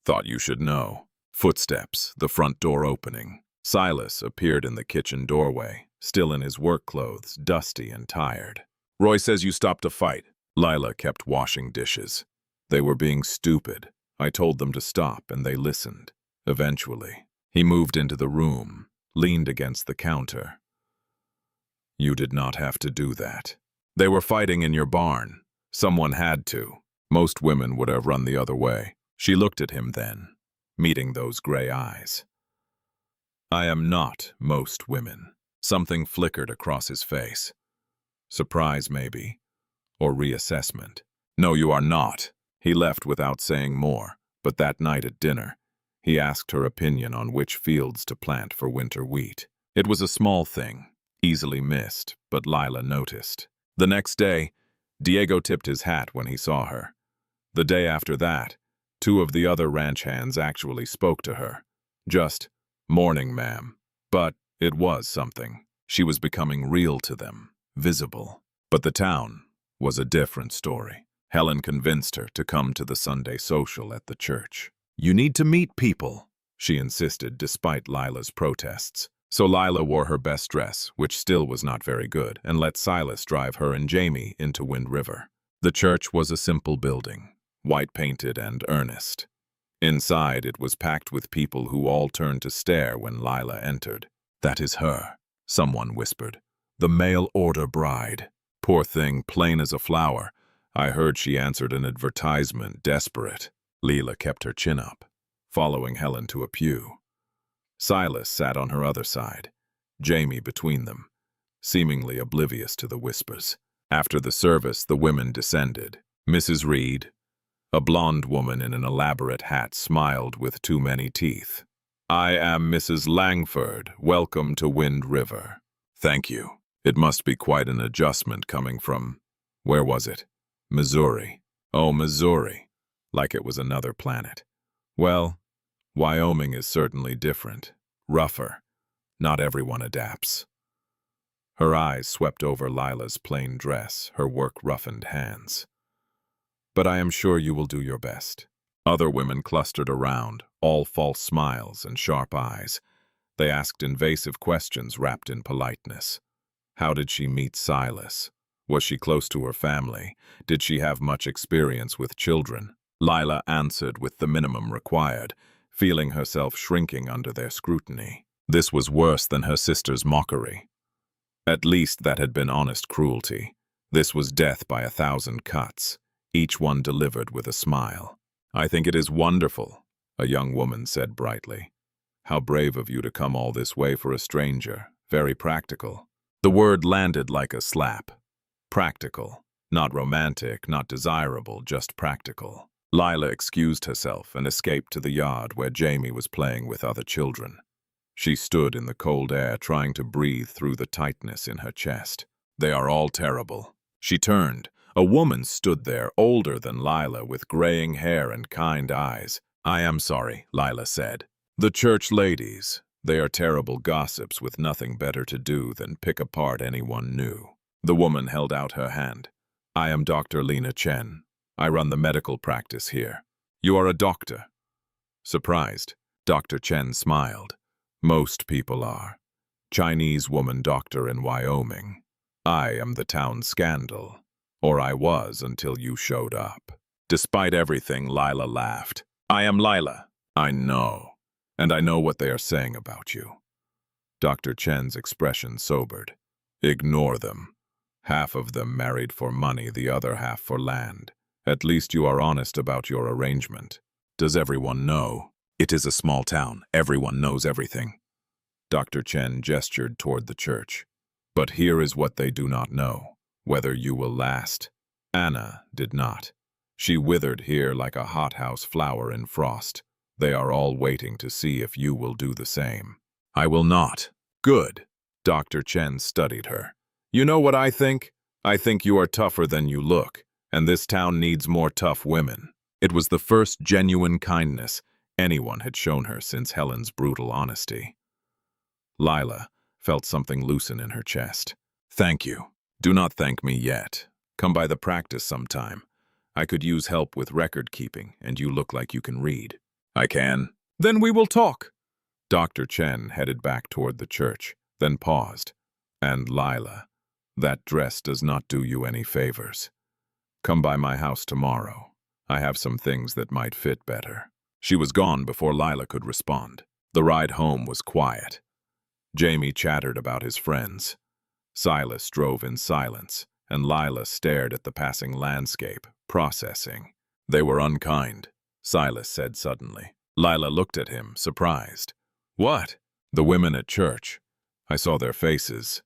Thought you should know. Footsteps, the front door opening. Silas appeared in the kitchen doorway, still in his work clothes, dusty and tired. Roy says you stopped a fight. Lila kept washing dishes. They were being stupid. I told them to stop, and they listened. Eventually, he moved into the room, leaned against the counter. You did not have to do that. They were fighting in your barn. Someone had to. Most women would have run the other way. She looked at him then, meeting those gray eyes. I am not most women. Something flickered across his face. Surprise, maybe. Or reassessment. No, you are not. He left without saying more, but that night at dinner, he asked her opinion on which fields to plant for winter wheat. It was a small thing, easily missed, but Lila noticed. The next day, Diego tipped his hat when he saw her. The day after that, two of the other ranch hands actually spoke to her. Just, morning, ma'am. But it was something. She was becoming real to them, visible. But the town was a different story. Helen convinced her to come to the Sunday social at the church. You need to meet people, she insisted despite Lila's protests. So Lila wore her best dress, which still was not very good, and let Silas drive her and Jamie into Wind River. The church was a simple building, white-painted and earnest. Inside, it was packed with people who all turned to stare when Lila entered. That is her, someone whispered. The mail-order bride. Poor thing, plain as a flower. I heard she answered an advertisement, desperate. Leela kept her chin up, following Helen to a pew. Silas sat on her other side, Jamie between them, seemingly oblivious to the whispers. After the service, the women descended. Mrs. Reed, a blonde woman in an elaborate hat, smiled with too many teeth. I am Mrs. Langford. Welcome to Wind River. Thank you. It must be quite an adjustment coming from, where was it? Missouri. Oh, Missouri. Like it was another planet. Well, Wyoming is certainly different, rougher. Not everyone adapts. Her eyes swept over Lila's plain dress, her work-roughened hands. But I am sure you will do your best. Other women clustered around, all false smiles and sharp eyes. They asked invasive questions wrapped in politeness. How did she meet Silas? Was she close to her family? Did she have much experience with children? Lila answered with the minimum required, feeling herself shrinking under their scrutiny. This was worse than her sister's mockery. At least that had been honest cruelty. This was death by 1,000 cuts, each one delivered with a smile. I think it is wonderful. a young woman said brightly. How brave of you to come all this way for a stranger. Very practical. The word landed like a slap. Practical. Not romantic, not desirable, just practical. Lila excused herself and escaped to the yard where Jamie was playing with other children. She stood in the cold air, trying to breathe through the tightness in her chest. They are all terrible. She turned. A woman stood there, older than Lila, with graying hair and kind eyes. I am sorry, Lila said. The church ladies. They are terrible gossips with nothing better to do than pick apart anyone new. The woman held out her hand. I am Dr. Lena Chen. I run the medical practice here. You are a doctor. Surprised, Dr. Chen smiled. Most people are. Chinese woman doctor in Wyoming. I am the town scandal. Or I was until you showed up. Despite everything, Lila laughed. I am Lila. I know. And I know what they are saying about you. Dr. Chen's expression sobered. Ignore them. Half of them married for money, the other half for land. At least you are honest about your arrangement. Does everyone know? It is a small town. Everyone knows everything. Dr. Chen gestured toward the church. But here is what they do not know. Whether you will last. Anna did not. She withered here like a hothouse flower in frost. They are all waiting to see if you will do the same. I will not. Good. Dr. Chen studied her. You know what I think? I think you are tougher than you look, and this town needs more tough women. It was the first genuine kindness anyone had shown her since Helen's brutal honesty. Lila felt something loosen in her chest. Thank you. Do not thank me yet. Come by the practice sometime. I could use help with record keeping, and you look like you can read. I can. Then we will talk. Dr. Chen headed back toward the church, then paused. And Lila, that dress does not do you any favors. Come by my house tomorrow. I have some things that might fit better. She was gone before Lila could respond. The ride home was quiet. Jamie chattered about his friends. Silas drove in silence, and Lila stared at the passing landscape, processing. They were unkind, Silas said suddenly. Lila looked at him, surprised. What? The women at church. I saw their faces.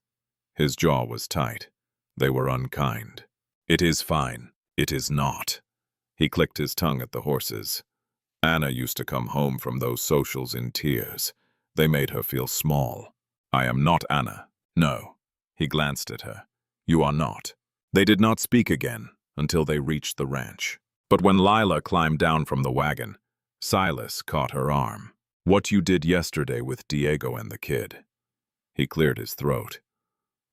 His jaw was tight. They were unkind. It is fine. It is not. He clicked his tongue at the horses. Anna used to come home from those socials in tears. They made her feel small. I am not Anna. No. He glanced at her. You are not. They did not speak again until they reached the ranch. But when Lila climbed down from the wagon, Silas caught her arm. What you did yesterday with Diego and the kid. He cleared his throat.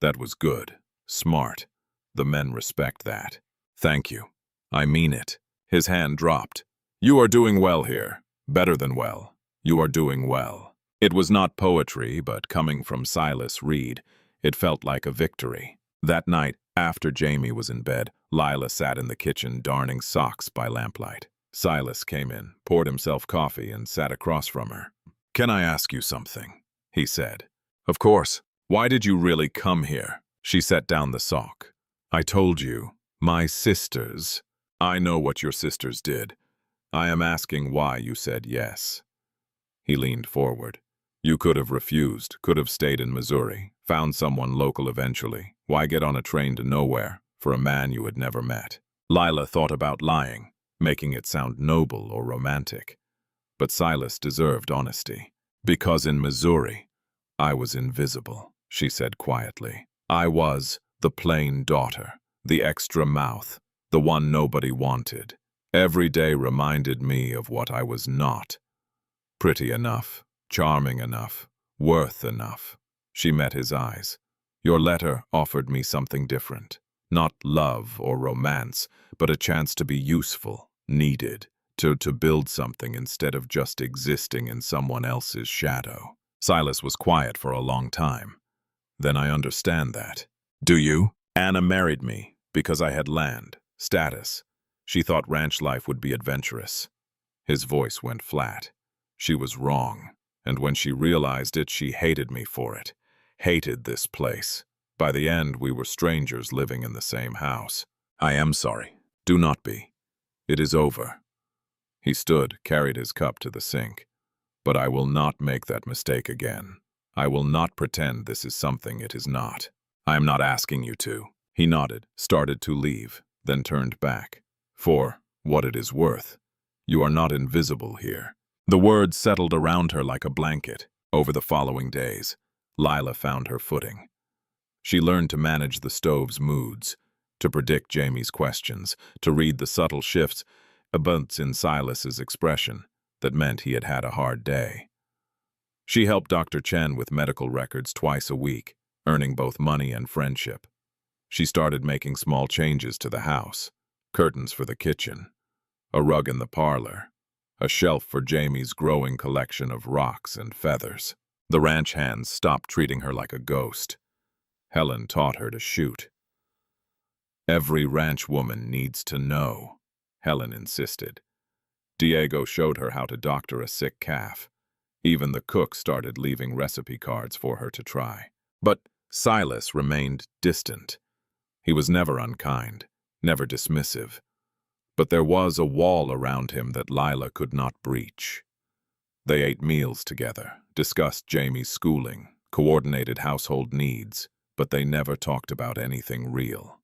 That was good. Smart. The men respect that. Thank you. I mean it. His hand dropped. You are doing well here. Better than well. You are doing well. It was not poetry, but coming from Silas Reed, it felt like a victory. That night, after Jamie was in bed, Lila sat in the kitchen darning socks by lamplight. Silas came in, poured himself coffee, and sat across from her. Can I ask you something? He said. Of course. Why did you really come here? She set down the sock. I told you. My sisters. I know what your sisters did. I am asking why you said yes. He leaned forward. You could have refused, could have stayed in Missouri, found someone local eventually. Why get on a train to nowhere for a man you had never met? Lila thought about lying, making it sound noble or romantic. But Silas deserved honesty. Because in Missouri, I was invisible, she said quietly. I was the plain daughter, the extra mouth, the one nobody wanted. Every day reminded me of what I was not. Pretty enough, charming enough, worth enough. She met his eyes. Your letter offered me something different. Not love or romance, but a chance to be useful, needed, to build something instead of just existing in someone else's shadow. Silas was quiet for a long time. Then I understand that. Do you? Anna married me because I had land, status. She thought ranch life would be adventurous. His voice went flat. She was wrong, and when she realized it, she hated me for it. Hated this place. By the end, we were strangers living in the same house. I am sorry. Do not be. It is over. He stood, carried his cup to the sink. But I will not make that mistake again. I will not pretend this is something it is not. I am not asking you to. He nodded, started to leave, then turned back. For what it is worth, you are not invisible here. The words settled around her like a blanket. Over the following days, Lila found her footing. She learned to manage the stove's moods, to predict Jamie's questions, to read the subtle shifts in Silas's expression that meant he had had a hard day. She helped Dr. Chen with medical records twice a week, earning both money and friendship. She started making small changes to the house: curtains for the kitchen, a rug in the parlor, a shelf for Jamie's growing collection of rocks and feathers. The ranch hands stopped treating her like a ghost. Helen taught her to shoot. Every ranch woman needs to know, Helen insisted. Diego showed her how to doctor a sick calf. Even the cook started leaving recipe cards for her to try. But Silas remained distant. He was never unkind, never dismissive. But there was a wall around him that Lila could not breach. They ate meals together, discussed Jamie's schooling, coordinated household needs, but they never talked about anything real.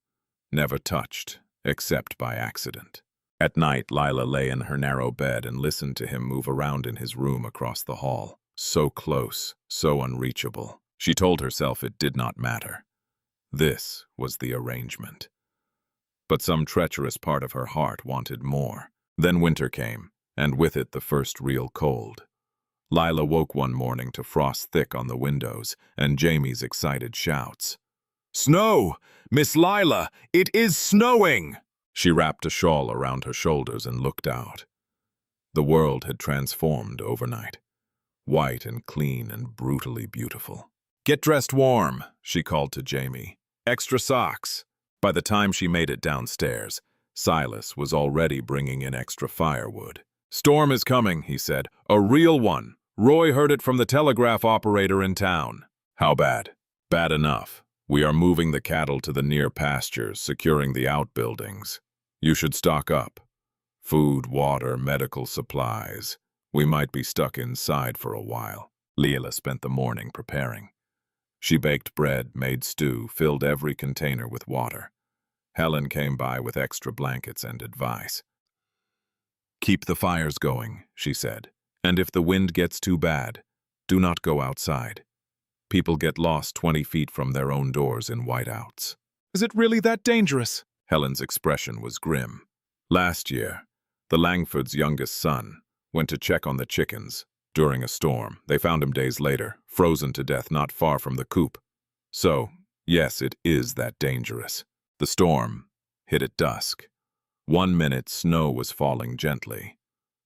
Never touched, except by accident. At night, Lila lay in her narrow bed and listened to him move around in his room across the hall. So close, so unreachable. She told herself it did not matter. This was the arrangement. But some treacherous part of her heart wanted more. Then winter came, and with it the first real cold. Lila woke one morning to frost thick on the windows and Jamie's excited shouts. "Snow! Miss Lila, it is snowing!" She wrapped a shawl around her shoulders and looked out. The world had transformed overnight. White and clean and brutally beautiful. "Get dressed warm," she called to Jamie. "Extra socks." By the time she made it downstairs, Silas was already bringing in extra firewood. "Storm is coming," he said. "A real one. Roy heard it from the telegraph operator in town." "How bad?" "Bad enough. We are moving the cattle to the near pastures, securing the outbuildings. You should stock up. Food, water, medical supplies. We might be stuck inside for a while." Leila spent the morning preparing. She baked bread, made stew, filled every container with water. Helen came by with extra blankets and advice. "Keep the fires going," she said. "And if the wind gets too bad, do not go outside. People get lost 20 feet from their own doors in whiteouts." "Is it really that dangerous?" Helen's expression was grim. Last year, the Langfords' youngest son went to check on the chickens. During a storm, they found him days later, frozen to death not far from the coop. So, yes, it is that dangerous. The storm hit at dusk. 1 minute, snow was falling gently.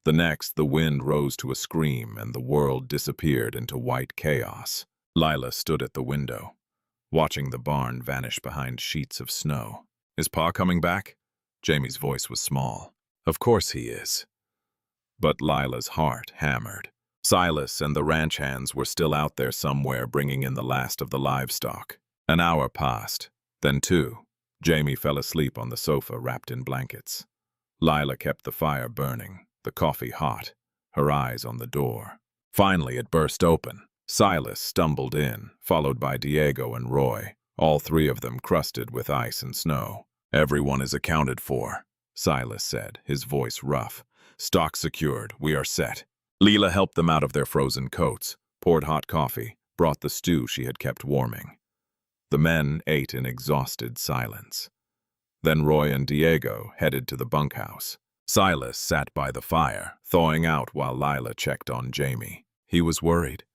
The next, the wind rose to a scream and the world disappeared into white chaos. Lila stood at the window, watching the barn vanish behind sheets of snow. "Is Pa coming back?" Jamie's voice was small. "Of course he is." But Lila's heart hammered. Silas and the ranch hands were still out there somewhere bringing in the last of the livestock. An hour passed, then 2. Jamie fell asleep on the sofa wrapped in blankets. Lila kept the fire burning, the coffee hot, her eyes on the door. Finally it burst open. Silas stumbled in, followed by Diego and Roy, all 3 of them crusted with ice and snow. "Everyone is accounted for," Silas said, his voice rough. "Stock secured, we are set." Leila helped them out of their frozen coats, poured hot coffee, brought the stew she had kept warming. The men ate in exhausted silence. Then Roy and Diego headed to the bunkhouse. Silas sat by the fire, thawing out while Lila checked on Jamie. "He was worried,"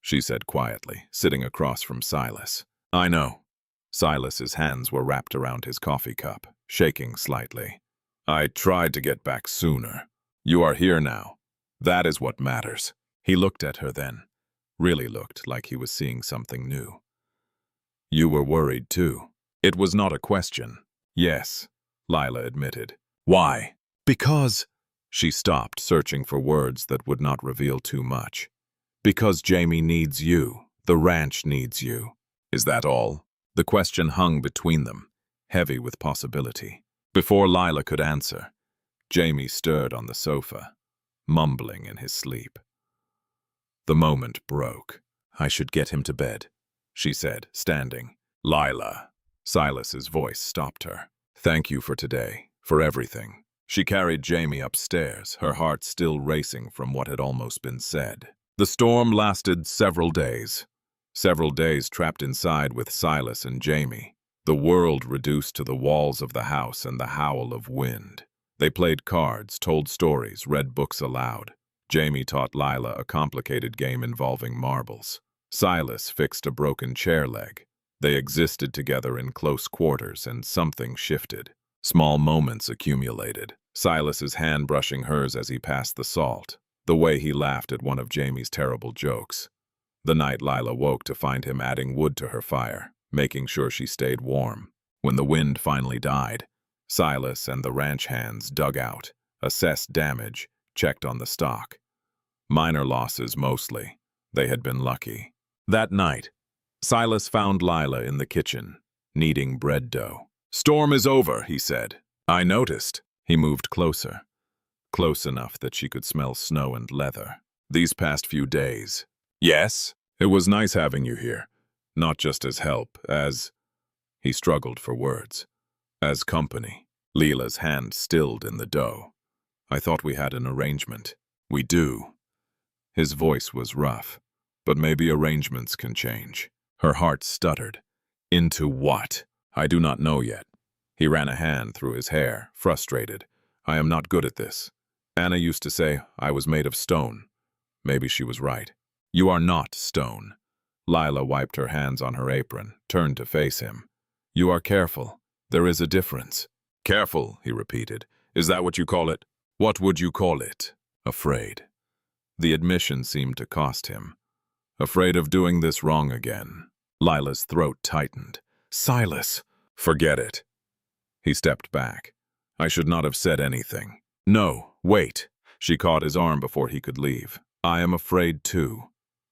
she said quietly, sitting across from Silas. "I know." Silas's hands were wrapped around his coffee cup, shaking slightly. "I tried to get back sooner. You are here now. That is what matters." He looked at her then, really looked like he was seeing something new. "You were worried too." It was not a question. "Yes," Lila admitted. "Why?" "Because—" She stopped, searching for words that would not reveal too much. "Because Jamie needs you. The ranch needs you." "Is that all?" The question hung between them, heavy with possibility. Before Lila could answer, Jamie stirred on the sofa, mumbling in his sleep. The moment broke. "I should get him to bed," she said, standing. "Lila." Silas's voice stopped her. "Thank you for today, for everything." She carried Jamie upstairs, her heart still racing from what had almost been said. The storm lasted several days. Several days trapped inside with Silas and Jamie. The world reduced to the walls of the house and the howl of wind. They played cards, told stories, read books aloud. Jamie taught Lila a complicated game involving marbles. Silas fixed a broken chair leg. They existed together in close quarters, and something shifted. Small moments accumulated. Silas's hand brushing hers as he passed the salt. The way he laughed at one of Jamie's terrible jokes. The night Lila woke to find him adding wood to her fire, making sure she stayed warm. When the wind finally died, Silas and the ranch hands dug out, assessed damage, checked on the stock. Minor losses mostly. They had been lucky. That night, Silas found Lila in the kitchen, kneading bread dough. "Storm is over," he said. "I noticed." He moved closer. Close enough that she could smell snow and leather. "These past few days." "Yes? It was nice having you here. Not just as help, as—" He struggled for words. "As company." Lila's hand stilled in the dough. "I thought we had an arrangement." "We do." His voice was rough. "But maybe arrangements can change." Her heart stuttered. "Into what?" "I do not know yet." He ran a hand through his hair, frustrated. "I am not good at this. Anna used to say I was made of stone. Maybe she was right." "You are not stone." Lila wiped her hands on her apron, turned to face him. "You are careful. There is a difference." "Careful," he repeated. "Is that what you call it?" "What would you call it?" "Afraid." The admission seemed to cost him. "Afraid of doing this wrong again." Lila's throat tightened. "Silas!" "Forget it." He stepped back. "I should not have said anything." "No, wait." She caught his arm before he could leave. "I am afraid too."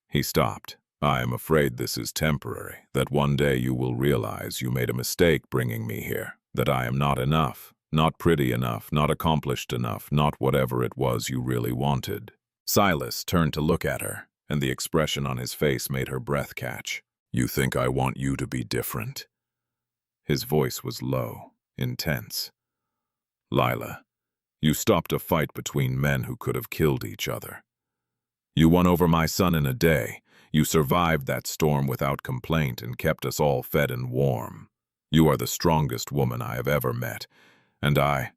He stopped. "I am afraid this is temporary, that one day you will realize you made a mistake bringing me here, that I am not enough, not pretty enough, not accomplished enough, not whatever it was you really wanted." Silas turned to look at her, and the expression on his face made her breath catch. "You think I want you to be different?" His voice was low, intense. "Lila, you stopped a fight between men who could have killed each other. You won over my son in a day. You survived that storm without complaint and kept us all fed and warm. You are the strongest woman I have ever met, and I—"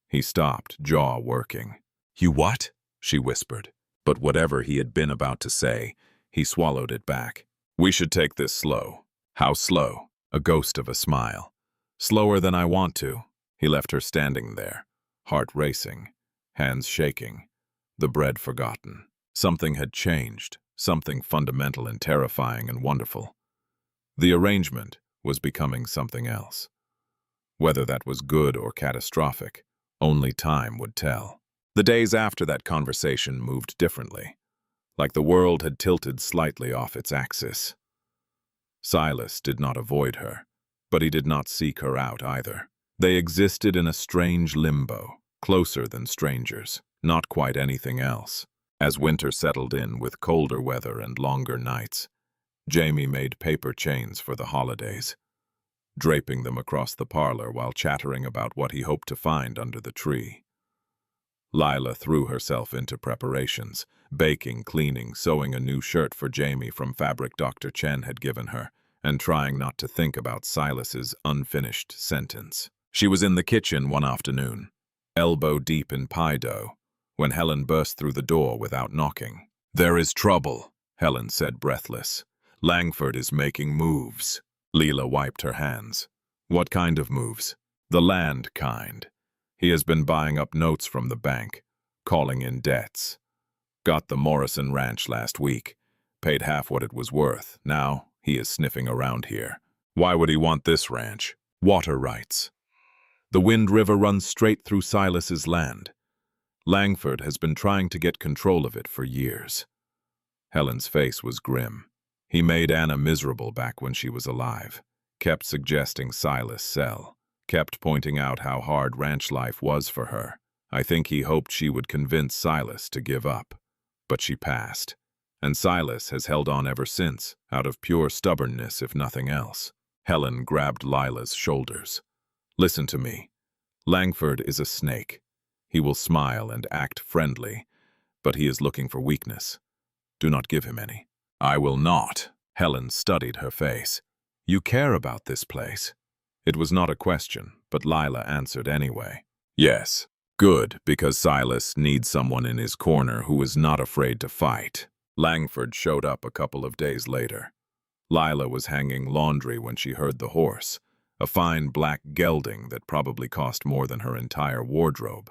He stopped, jaw working. "You what?" she whispered. But whatever he had been about to say, he swallowed it back. "We should take this slow." "How slow?" A ghost of a smile. "Slower than I want to." He left her standing there, heart racing, hands shaking, the bread forgotten. Something had changed, something fundamental and terrifying and wonderful. The arrangement was becoming something else. Whether that was good or catastrophic, only time would tell. The days after that conversation moved differently, like the world had tilted slightly off its axis. Silas did not avoid her, but he did not seek her out either. They existed in a strange limbo, closer than strangers, not quite anything else. As winter settled in with colder weather and longer nights, Jamie made paper chains for the holidays, draping them across the parlor while chattering about what he hoped to find under the tree. Lila threw herself into preparations, baking, cleaning, sewing a new shirt for Jamie from fabric Dr. Chen had given her, and trying not to think about Silas's unfinished sentence. She was in the kitchen one afternoon, elbow deep in pie dough, when Helen burst through the door without knocking. "There is trouble," Helen said, breathless. "Langford is making moves." Lila wiped her hands. "What kind of moves?" "The land kind. He has been buying up notes from the bank, calling in debts. Got the Morrison Ranch last week. Paid half what it was worth. Now he is sniffing around here." "Why would he want this ranch?" "Water rights. The Wind River runs straight through Silas's land. Langford has been trying to get control of it for years." Helen's face was grim. He made Anna miserable back when she was alive. Kept suggesting Silas sell. Kept pointing out how hard ranch life was for her. I think he hoped she would convince Silas to give up. But she passed, and Silas has held on ever since, out of pure stubbornness if nothing else. Helen grabbed Lila's shoulders. Listen to me. Langford is a snake. He will smile and act friendly, but he is looking for weakness. Do not give him any. I will not. Helen studied her face. You care about this place. It was not a question, but Lila answered anyway. Yes. Good, because Silas needs someone in his corner who is not afraid to fight. Langford showed up a couple of days later. Lila was hanging laundry when she heard the horse, a fine black gelding that probably cost more than her entire wardrobe.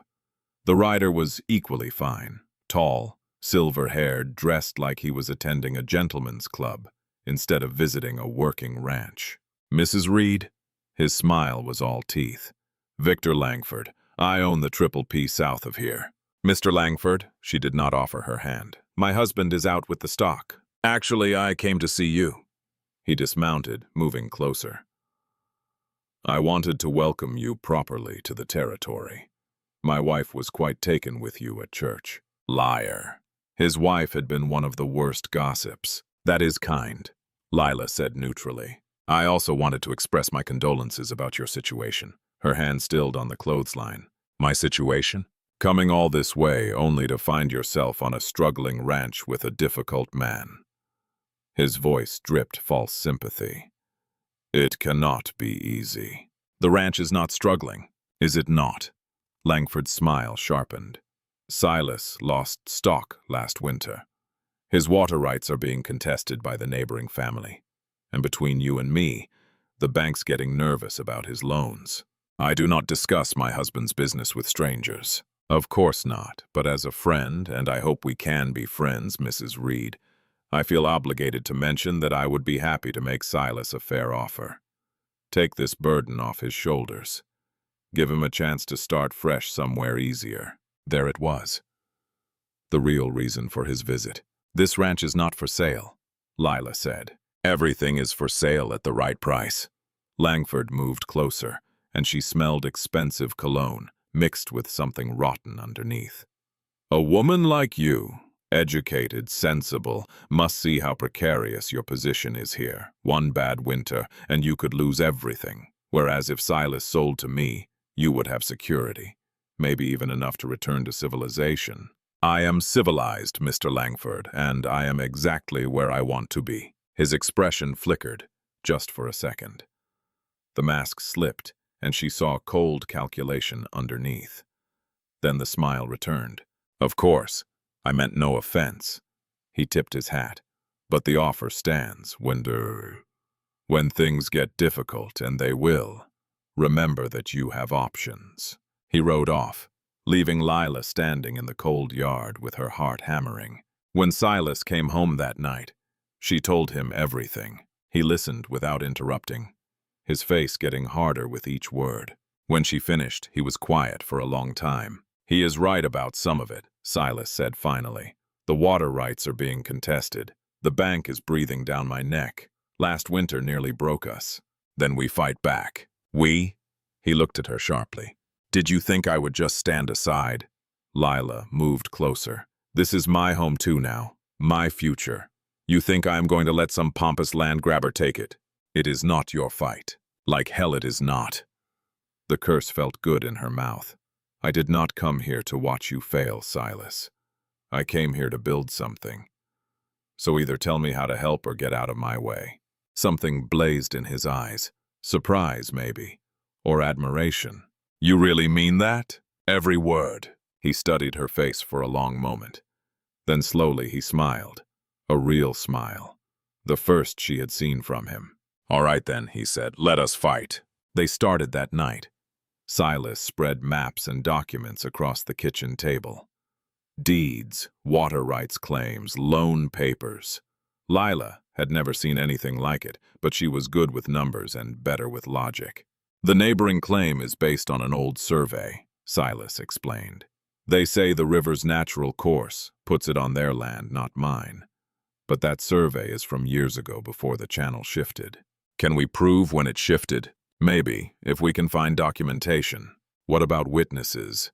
The rider was equally fine, tall, silver-haired, dressed like he was attending a gentleman's club instead of visiting a working ranch. Mrs. Reed? His smile was all teeth. Victor Langford. I own the Triple P south of here. Mr. Langford, she did not offer her hand. My husband is out with the stock. Actually, I came to see you. He dismounted, moving closer. I wanted to welcome you properly to the territory. My wife was quite taken with you at church. Liar. His wife had been one of the worst gossips. That is kind, Lila said neutrally. I also wanted to express my condolences about your situation. Her hand stilled on the clothesline. My situation? Coming all this way only to find yourself on a struggling ranch with a difficult man. His voice dripped false sympathy. It cannot be easy. The ranch is not struggling, is it not? Langford's smile sharpened. Silas lost stock last winter. His water rights are being contested by the neighboring family. And between you and me, the bank's getting nervous about his loans. I do not discuss my husband's business with strangers. Of course not, but as a friend, and I hope we can be friends, Mrs. Reed, I feel obligated to mention that I would be happy to make Silas a fair offer. Take this burden off his shoulders. Give him a chance to start fresh somewhere easier. There it was. The real reason for his visit. This ranch is not for sale, Lila said. Everything is for sale at the right price. Langford moved closer, and she smelled expensive cologne, mixed with something rotten underneath. A woman like you, educated, sensible, must see how precarious your position is here. One bad winter, and you could lose everything. Whereas if Silas sold to me, you would have security. Maybe even enough to return to civilization. I am civilized, Mr. Langford, and I am exactly where I want to be. His expression flickered, just for a second. The mask slipped, and she saw cold calculation underneath. Then the smile returned. Of course, I meant no offense. He tipped his hat. But the offer stands when things get difficult, and they will. Remember that you have options. He rode off, leaving Lila standing in the cold yard with her heart hammering. When Silas came home that night, she told him everything. He listened without interrupting, his face getting harder with each word. When she finished, he was quiet for a long time. He is right about some of it, Silas said finally. The water rights are being contested. The bank is breathing down my neck. Last winter nearly broke us. Then we fight back. We? He looked at her sharply. Did you think I would just stand aside? Lila moved closer. This is my home too now. My future. You think I am going to let some pompous land grabber take it? It is not your fight. Like hell it is not. The curse felt good in her mouth. I did not come here to watch you fail, Silas. I came here to build something. So either tell me how to help or get out of my way. Something blazed in his eyes. Surprise, maybe. Or admiration. You really mean that? Every word. He studied her face for a long moment. Then slowly he smiled. A real smile. The first she had seen from him. All right then, he said, let us fight. They started that night. Silas spread maps and documents across the kitchen table. Deeds, water rights claims, loan papers. Lila had never seen anything like it, but she was good with numbers and better with logic. The neighboring claim is based on an old survey, Silas explained. They say the river's natural course puts it on their land, not mine. But that survey is from years ago before the channel shifted. Can we prove when it shifted? Maybe, if we can find documentation. What about witnesses?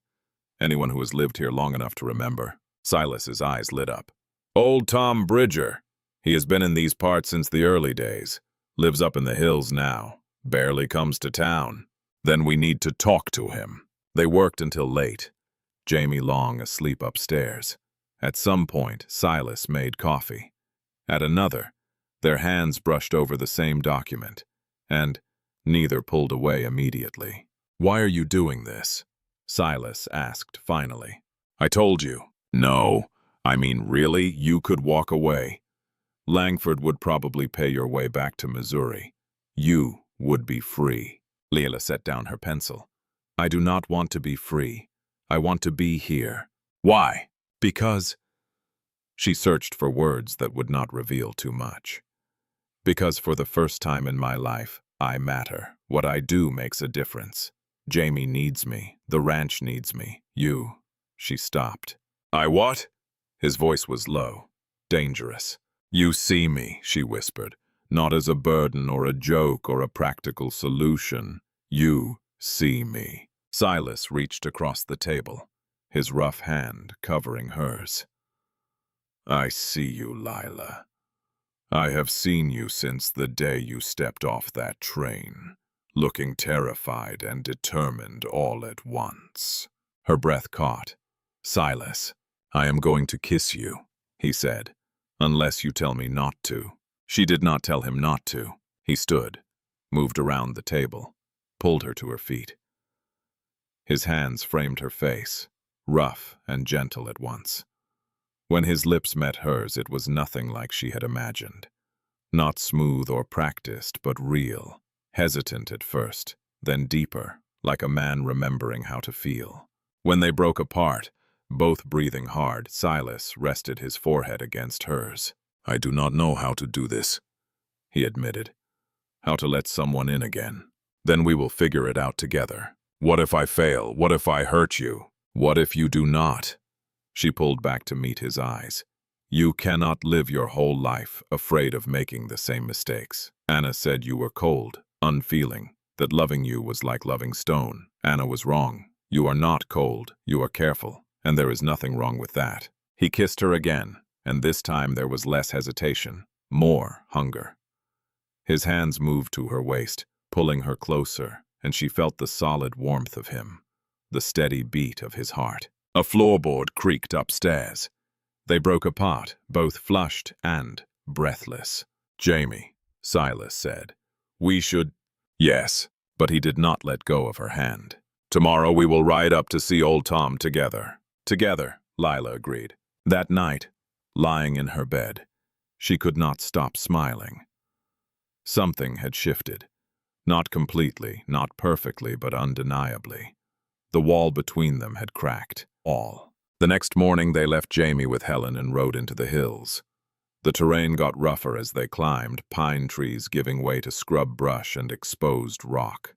Anyone who has lived here long enough to remember. Silas's eyes lit up. Old Tom Bridger. He has been in these parts since the early days. Lives up in the hills now. Barely comes to town. Then we need to talk to him. They worked until late. Jamie Long asleep upstairs. At some point, Silas made coffee. At another, their hands brushed over the same document, and neither pulled away immediately. Why are you doing this? Silas asked finally. I told you. No, I mean really, you could walk away. Langford would probably pay your way back to Missouri. You would be free. Leila set down her pencil. I do not want to be free. I want to be here. Why? Because... She searched for words that would not reveal too much. Because for the first time in my life, I matter. What I do makes a difference. Jamie needs me. The ranch needs me. You. She stopped. I what? His voice was low, dangerous. You see me, she whispered, not as a burden or a joke or a practical solution. You see me. Silas reached across the table, his rough hand covering hers. I see you, Lila. I have seen you since the day you stepped off that train, looking terrified and determined all at once. Her breath caught. Silas, I am going to kiss you, he said, unless you tell me not to. She did not tell him not to. He stood, moved around the table, pulled her to her feet. His hands framed her face, rough and gentle at once. When his lips met hers, it was nothing like she had imagined. Not smooth or practiced, but real, hesitant at first, then deeper, like a man remembering how to feel. When they broke apart, both breathing hard, Silas rested his forehead against hers. I do not know how to do this, he admitted. How to let someone in again. Then we will figure it out together. What if I fail? What if I hurt you? What if you do not? She pulled back to meet his eyes. You cannot live your whole life afraid of making the same mistakes. Anna said you were cold, unfeeling, that loving you was like loving stone. Anna was wrong. You are not cold, you are careful, and there is nothing wrong with that. He kissed her again, and this time there was less hesitation, more hunger. His hands moved to her waist, pulling her closer, and she felt the solid warmth of him, the steady beat of his heart. A floorboard creaked upstairs. They broke apart, both flushed and breathless. Jamie, Silas said, we should... Yes, but he did not let go of her hand. Tomorrow we will ride up to see old Tom together. Together, Lila agreed. That night, lying in her bed, she could not stop smiling. Something had shifted. Not completely, not perfectly, but undeniably. The wall between them had cracked. All. The next morning they left Jamie with Helen and rode into the hills. The terrain got rougher as they climbed, pine trees giving way to scrub brush and exposed rock.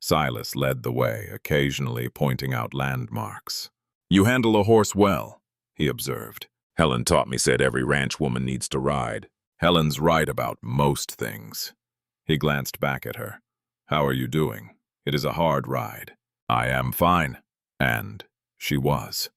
Silas led the way, occasionally pointing out landmarks. You handle a horse well, he observed. Helen taught me, said every ranch woman needs to ride. Helen's right about most things. He glanced back at her. How are you doing? It is a hard ride. I am fine. And she was.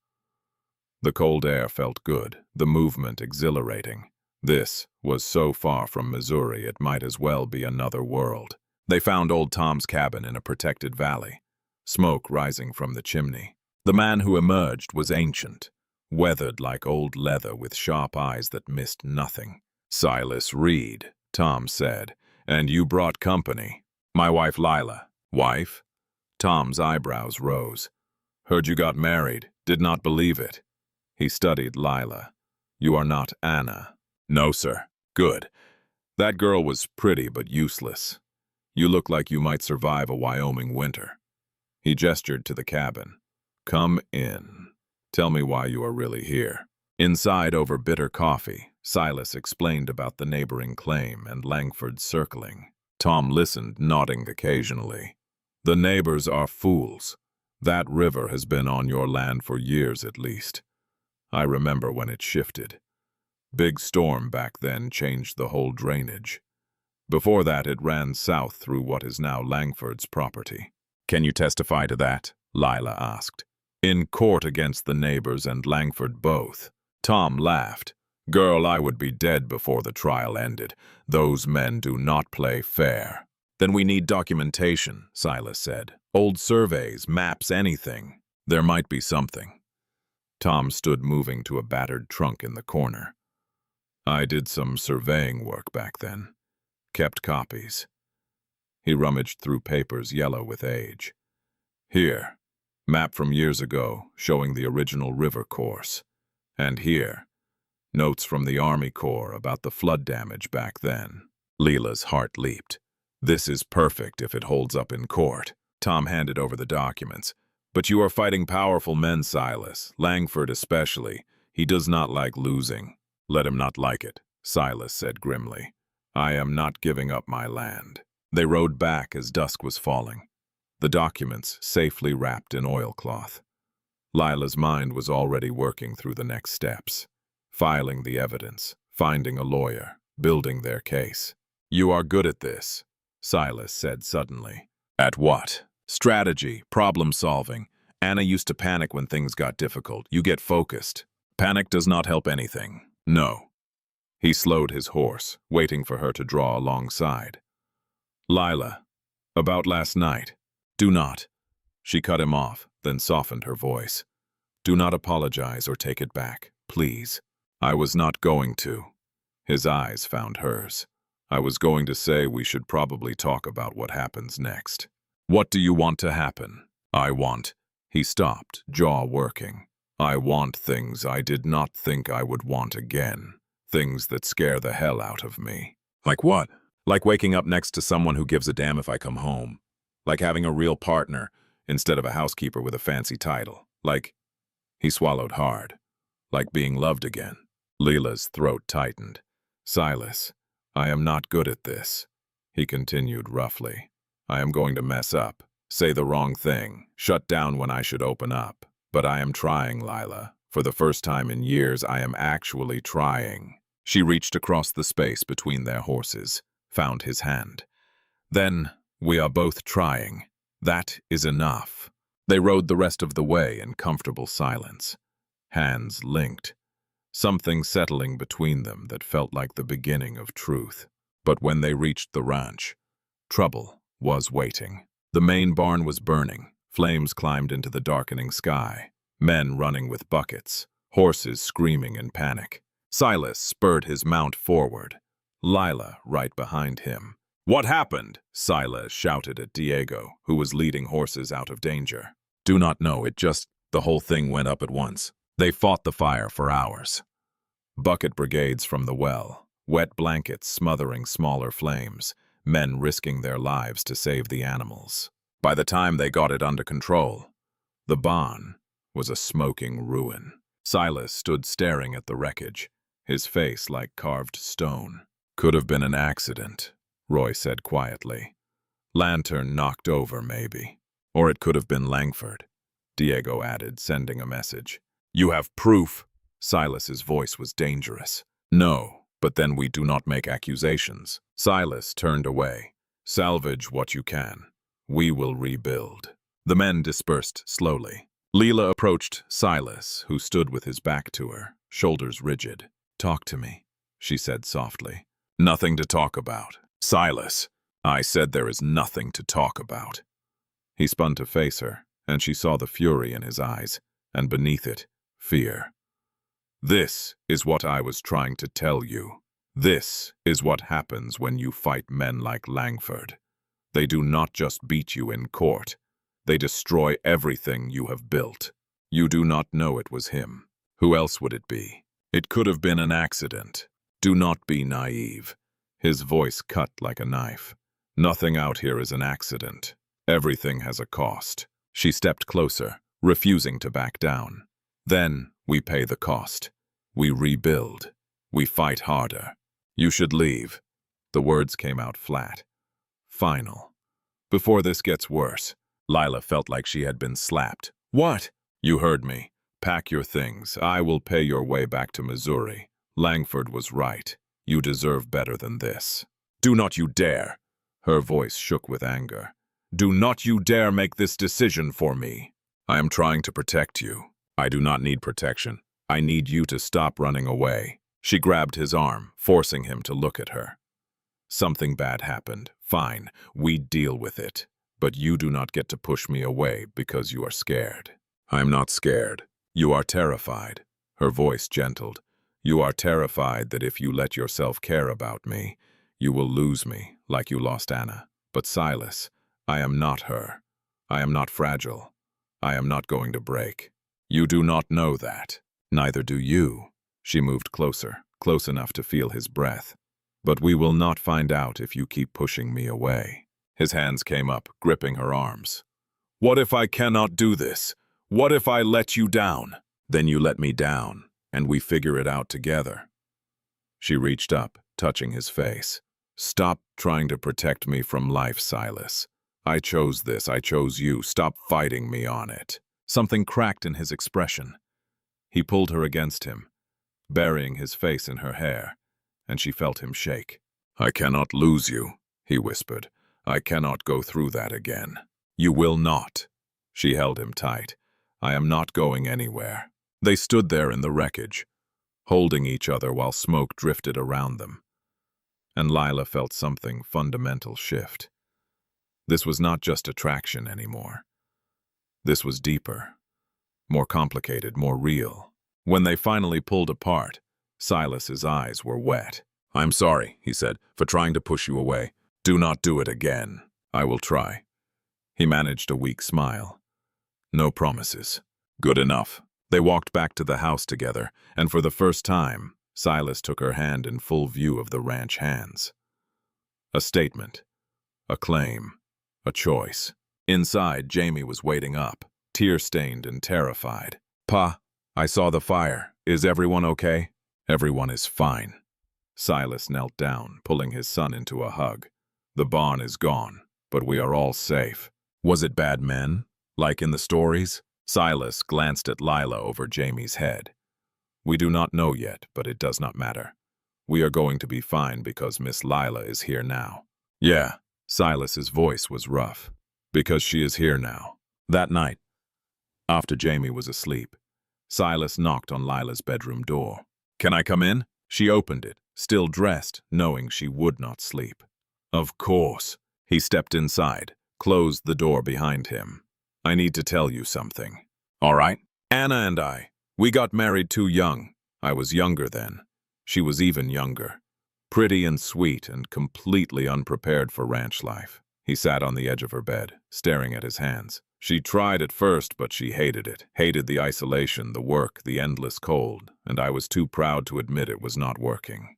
The cold air felt good, the movement exhilarating. This was so far from Missouri it might as well be another world. They found old Tom's cabin in a protected valley, smoke rising from the chimney. The man who emerged was ancient, weathered like old leather with sharp eyes that missed nothing. Silas Reed, Tom said, and you brought company. My wife Lila. Wife? Tom's eyebrows rose. Heard you got married. Did not believe it. He studied Lila. You are not Anna. No, sir. Good. That girl was pretty but useless. You look like you might survive a Wyoming winter. He gestured to the cabin. Come in. Tell me why you are really here. Inside, over bitter coffee, Silas explained about the neighboring claim and Langford's circling. Tom listened, nodding occasionally. The neighbors are fools. That river has been on your land for years at least. I remember when it shifted. Big storm back then changed the whole drainage. Before that, it ran south through what is now Langford's property. Can you testify to that? Lila asked. In court against the neighbors and Langford both. Tom laughed. Girl, I would be dead before the trial ended. Those men do not play fair. Then we need documentation, Silas said. Old surveys, maps, anything. There might be something. Tom stood moving to a battered trunk in the corner. I did some surveying work back then. Kept copies. He rummaged through papers yellow with age. Here, map from years ago showing the original river course. And here, notes from the Army Corps about the flood damage back then. Leela's heart leaped. This is perfect if it holds up in court. Tom handed over the documents. But you are fighting powerful men, Silas, Langford especially. He does not like losing. Let him not like it, Silas said grimly. I am not giving up my land. They rode back as dusk was falling, the documents safely wrapped in oilcloth. Lila's mind was already working through the next steps, filing the evidence, finding a lawyer, building their case. You are good at this, Silas said suddenly. At what? Strategy, problem solving. Anna used to panic when things got difficult. You get focused. Panic does not help anything. No. He slowed his horse, waiting for her to draw alongside. Lila, about last night. Do not. She cut him off, then softened her voice. Do not apologize or take it back, please. I was not going to. His eyes found hers. I was going to say we should probably talk about what happens next. What do you want to happen? I want. He stopped, jaw working. I want things I did not think I would want again. Things that scare the hell out of me. Like what? Like waking up next to someone who gives a damn if I come home. Like having a real partner instead of a housekeeper with a fancy title. Like, he swallowed hard. Like being loved again. Leela's throat tightened. Silas, I am not good at this. He continued roughly. I am going to mess up, say the wrong thing, shut down when I should open up. But I am trying, Lila. For the first time in years, I am actually trying. She reached across the space between their horses, found his hand. Then, we are both trying. That is enough. They rode the rest of the way in comfortable silence. Hands linked. Something settling between them that felt like the beginning of truth. But when they reached the ranch, trouble was waiting. The main barn was burning. Flames climbed into the darkening sky. Men running with buckets. Horses screaming in panic. Silas spurred his mount forward. Lila right behind him. What happened? Silas shouted at Diego, who was leading horses out of danger. Do not know, the whole thing went up at once. They fought the fire for hours. Bucket brigades from the well, wet blankets smothering smaller flames, men risking their lives to save the animals. By the time they got it under control, the barn was a smoking ruin. Silas stood staring at the wreckage, his face like carved stone. Could have been an accident, Roy said quietly. Lantern knocked over, maybe. Or it could have been Langford, Diego added, sending a message. You have proof? Silas's voice was dangerous. No, but then we do not make accusations. Silas turned away. Salvage what you can. We will rebuild. The men dispersed slowly. Leela approached Silas, who stood with his back to her, shoulders rigid. Talk to me, she said softly. Nothing to talk about. Silas, I said there is nothing to talk about. He spun to face her, and she saw the fury in his eyes, and beneath it, fear. This is what I was trying to tell you. This is what happens when you fight men like Langford. They do not just beat you in court. They destroy everything you have built. You do not know it was him. Who else would it be? It could have been an accident. Do not be naive. His voice cut like a knife. Nothing out here is an accident. Everything has a cost. She stepped closer, refusing to back down. Then we pay the cost. We rebuild. We fight harder. You should leave. The words came out flat. Final. Before this gets worse. Lila felt like she had been slapped. What? You heard me. Pack your things. I will pay your way back to Missouri. Langford was right. You deserve better than this. Do not you dare. Her voice shook with anger. Do not you dare make this decision for me. I am trying to protect you. I do not need protection. I need you to stop running away. She grabbed his arm, forcing him to look at her. Something bad happened. Fine, we deal with it. But you do not get to push me away because you are scared. I am not scared. You are terrified. Her voice gentled. You are terrified that if you let yourself care about me, you will lose me, like you lost Anna. But Silas, I am not her. I am not fragile. I am not going to break. You do not know that. Neither do you. She moved closer, close enough to feel his breath. But we will not find out if you keep pushing me away. His hands came up, gripping her arms. What if I cannot do this? What if I let you down? Then you let me down, and we figure it out together. She reached up, touching his face. Stop trying to protect me from life, Silas. I chose this, I chose you. Stop fighting me on it. Something cracked in his expression. He pulled her against him, burying his face in her hair, and she felt him shake. I cannot lose you, he whispered. I cannot go through that again. You will not. She held him tight. I am not going anywhere. They stood there in the wreckage, holding each other while smoke drifted around them. And Lila felt something fundamental shift. This was not just attraction anymore. This was deeper, more complicated, more real. When they finally pulled apart, Silas's eyes were wet. I'm sorry, he said, for trying to push you away. Do not do it again. I will try. He managed a weak smile. No promises. Good enough. They walked back to the house together, and for the first time, Silas took her hand in full view of the ranch hands. A statement. A claim. A choice. Inside, Jamie was waiting up, tear-stained and terrified. Pa, I saw the fire. Is everyone okay? Everyone is fine. Silas knelt down, pulling his son into a hug. The barn is gone, but we are all safe. Was it bad men, like in the stories? Silas glanced at Lila over Jamie's head. We do not know yet, but it does not matter. We are going to be fine because Miss Lila is here now. Yeah, Silas's voice was rough. Because she is here now. That night, after Jamie was asleep, Silas knocked on Lila's bedroom door. Can I come in? She opened it, still dressed, knowing she would not sleep. Of course. He stepped inside, closed the door behind him. I need to tell you something. All right? Anna and I, we got married too young. I was younger then. She was even younger. Pretty and sweet and completely unprepared for ranch life. He sat on the edge of her bed, staring at his hands. She tried at first, but she hated it. Hated the isolation, the work, the endless cold, and I was too proud to admit it was not working.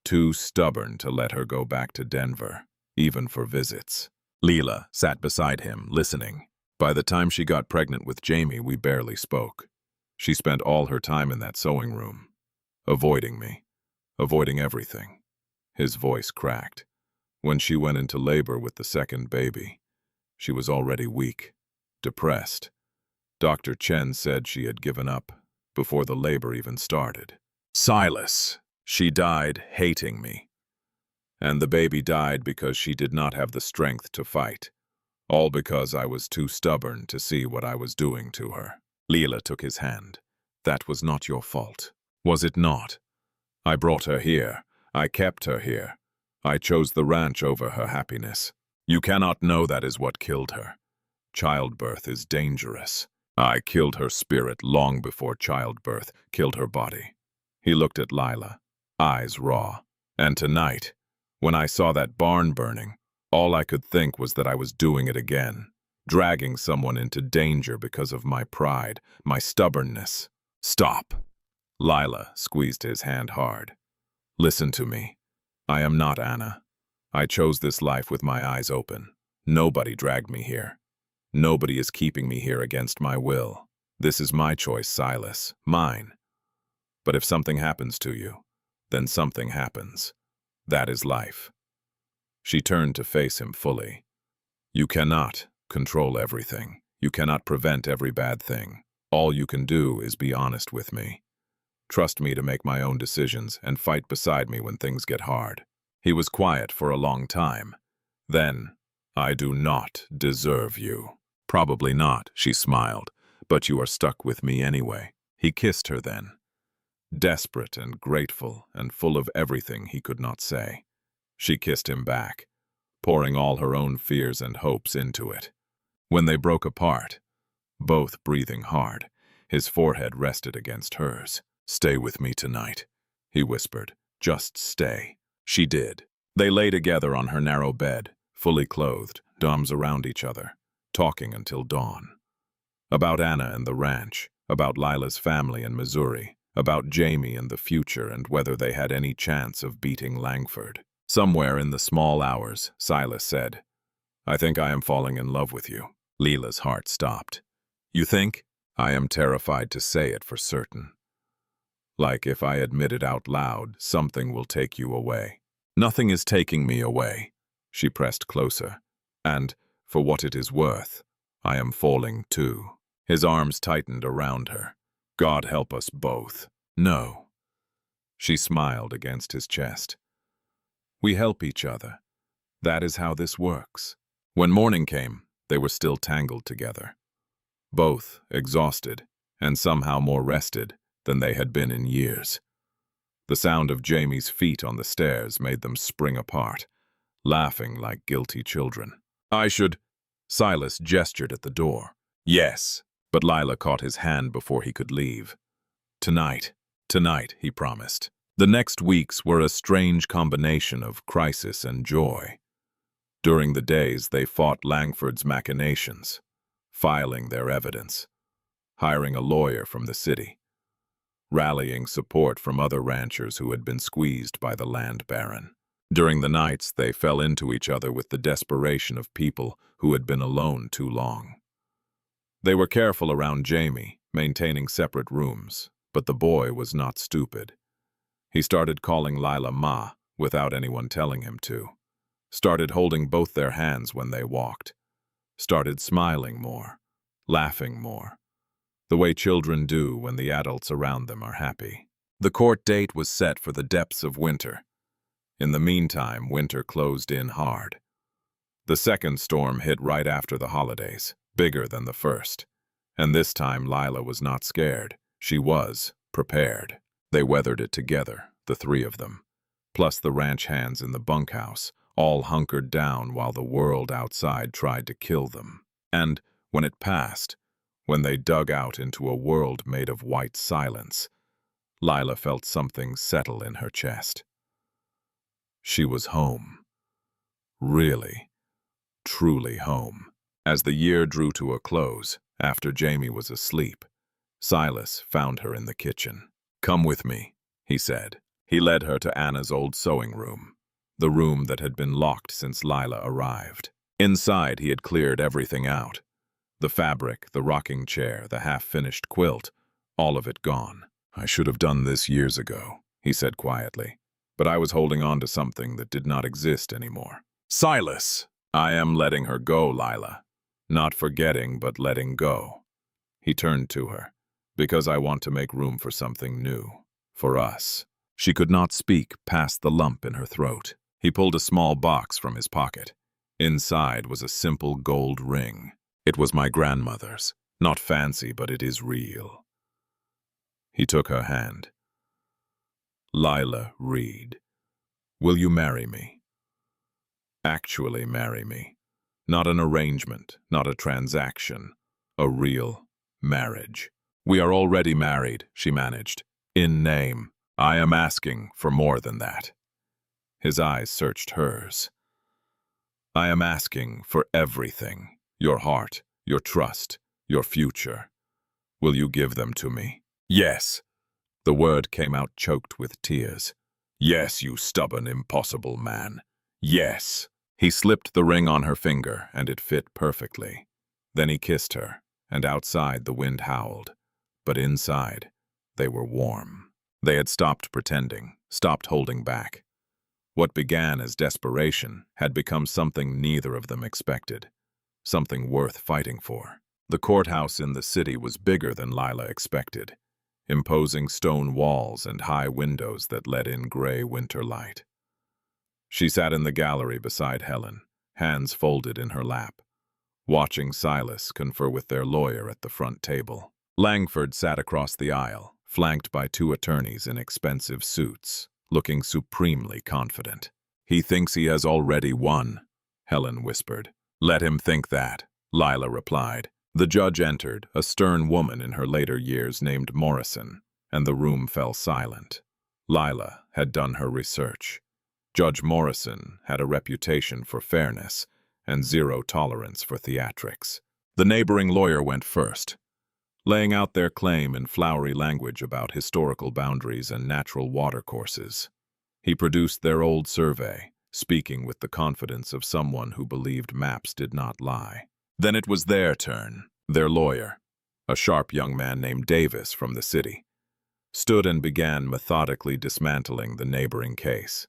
Too stubborn to let her go back to Denver, even for visits. Leela sat beside him, listening. By the time she got pregnant with Jamie, we barely spoke. She spent all her time in that sewing room, avoiding me, avoiding everything. His voice cracked. When she went into labor with the second baby, she was already weak, depressed. Dr. Chen said she had given up before the labor even started. Silas! She died hating me. And the baby died because she did not have the strength to fight. All because I was too stubborn to see what I was doing to her. Leela took his hand. That was not your fault. Was it not? I brought her here. I kept her here. I chose the ranch over her happiness. You cannot know that is what killed her. Childbirth is dangerous. I killed her spirit long before childbirth killed her body. He looked at Lila, eyes raw. And tonight, when I saw that barn burning, all I could think was that I was doing it again, dragging someone into danger because of my pride, my stubbornness. Stop. Lila squeezed his hand hard. Listen to me. I am not Anna. I chose this life with my eyes open. Nobody dragged me here. Nobody is keeping me here against my will. This is my choice, Silas. Mine. But if something happens to you, then something happens. That is life. She turned to face him fully. You cannot control everything. You cannot prevent every bad thing. All you can do is be honest with me. Trust me to make my own decisions and fight beside me when things get hard. He was quiet for a long time. Then, I do not deserve you. Probably not, she smiled. But you are stuck with me anyway. He kissed her then, desperate and grateful and full of everything he could not say. She kissed him back, pouring all her own fears and hopes into it. When they broke apart, both breathing hard, his forehead rested against hers. "Stay with me tonight," he whispered. "Just stay." She did. They lay together on her narrow bed, fully clothed, arms around each other, talking until dawn. About Anna and the ranch, about Lila's family in Missouri, about Jamie and the future and whether they had any chance of beating Langford. Somewhere in the small hours, Silas said, "I think I am falling in love with you." Lila's heart stopped. "You think?" "I am terrified to say it for certain. Like if I admit it out loud, something will take you away." "Nothing is taking me away." She pressed closer. "And, for what it is worth, I am falling too." His arms tightened around her. "God help us both." "No." She smiled against his chest. "We help each other. That is how this works." When morning came, they were still tangled together. Both exhausted, and somehow more rested than they had been in years. The sound of Jamie's feet on the stairs made them spring apart, laughing like guilty children. "I should—" Silas gestured at the door. "Yes," but Lila caught his hand before he could leave. Tonight, he promised. The next weeks were a strange combination of crisis and joy. During the days, they fought Langford's machinations, filing their evidence, hiring a lawyer from the city, rallying support from other ranchers who had been squeezed by the land baron. During the nights, they fell into each other with the desperation of people who had been alone too long. They were careful around Jamie, maintaining separate rooms, but the boy was not stupid. He started calling Lila Ma without anyone telling him to, started holding both their hands when they walked, started smiling more, laughing more, the way children do when the adults around them are happy. The court date was set for the depths of winter. In the meantime, winter closed in hard. The second storm hit right after the holidays, bigger than the first. And this time Lila was not scared. She was prepared. They weathered it together, the three of them, plus the ranch hands in the bunkhouse, all hunkered down while the world outside tried to kill them. And when it passed, when they dug out into a world made of white silence, Lila felt something settle in her chest. She was home. Really, truly home. As the year drew to a close, after Jamie was asleep, Silas found her in the kitchen. "Come with me," he said. He led her to Anna's old sewing room, the room that had been locked since Lila arrived. Inside, he had cleared everything out. The fabric, the rocking chair, the half-finished quilt, all of it gone. "I should have done this years ago," he said quietly, "but I was holding on to something that did not exist anymore." "Silas!" "I am letting her go, Lila. Not forgetting, but letting go." He turned to her. "Because I want to make room for something new. For us." She could not speak past the lump in her throat. He pulled a small box from his pocket. Inside was a simple gold ring. "It was my grandmother's. Not fancy, but it is real." He took her hand. "Lila Reed, will you marry me? Actually marry me. Not an arrangement, not a transaction. A real marriage." "We are already married," she managed. "In name. I am asking for more than that." His eyes searched hers. "I am asking for everything. Your heart, your trust, your future. Will you give them to me?" "Yes." The word came out choked with tears. "Yes, you stubborn, impossible man. Yes." He slipped the ring on her finger, and it fit perfectly. Then he kissed her, and outside the wind howled. But inside, they were warm. They had stopped pretending, stopped holding back. What began as desperation had become something neither of them expected, something worth fighting for. The courthouse in the city was bigger than Lila expected, imposing stone walls and high windows that let in gray winter light. She sat in the gallery beside Helen, hands folded in her lap, watching Silas confer with their lawyer at the front table. Langford sat across the aisle, flanked by two attorneys in expensive suits, looking supremely confident. "He thinks he has already won," Helen whispered. "Let him think that," Lila replied. The judge entered, a stern woman in her later years named Morrison, and the room fell silent. Lila had done her research. Judge Morrison had a reputation for fairness and zero tolerance for theatrics. The neighboring lawyer went first, laying out their claim in flowery language about historical boundaries and natural watercourses. He produced their old survey, speaking with the confidence of someone who believed maps did not lie. Then it was their turn. Their lawyer, a sharp young man named Davis from the city, stood and began methodically dismantling the neighboring case.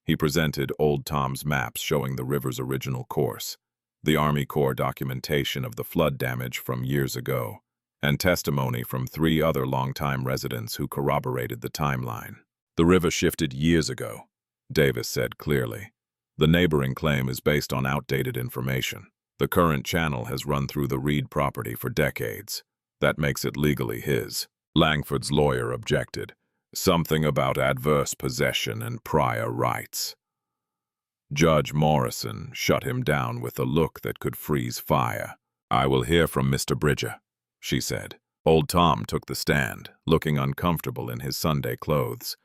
He presented Old Tom's maps showing the river's original course, the Army Corps documentation of the flood damage from years ago, and testimony from 3 other longtime residents who corroborated the timeline. "The river shifted years ago," Davis said clearly. "The neighboring claim is based on outdated information. The current channel has run through the Reed property for decades. That makes it legally his." Langford's lawyer objected. "Something about adverse possession and prior rights." Judge Morrison shut him down with a look that could freeze fire. "I will hear from Mr. Bridger," she said. Old Tom took the stand, looking uncomfortable in his Sunday clothes,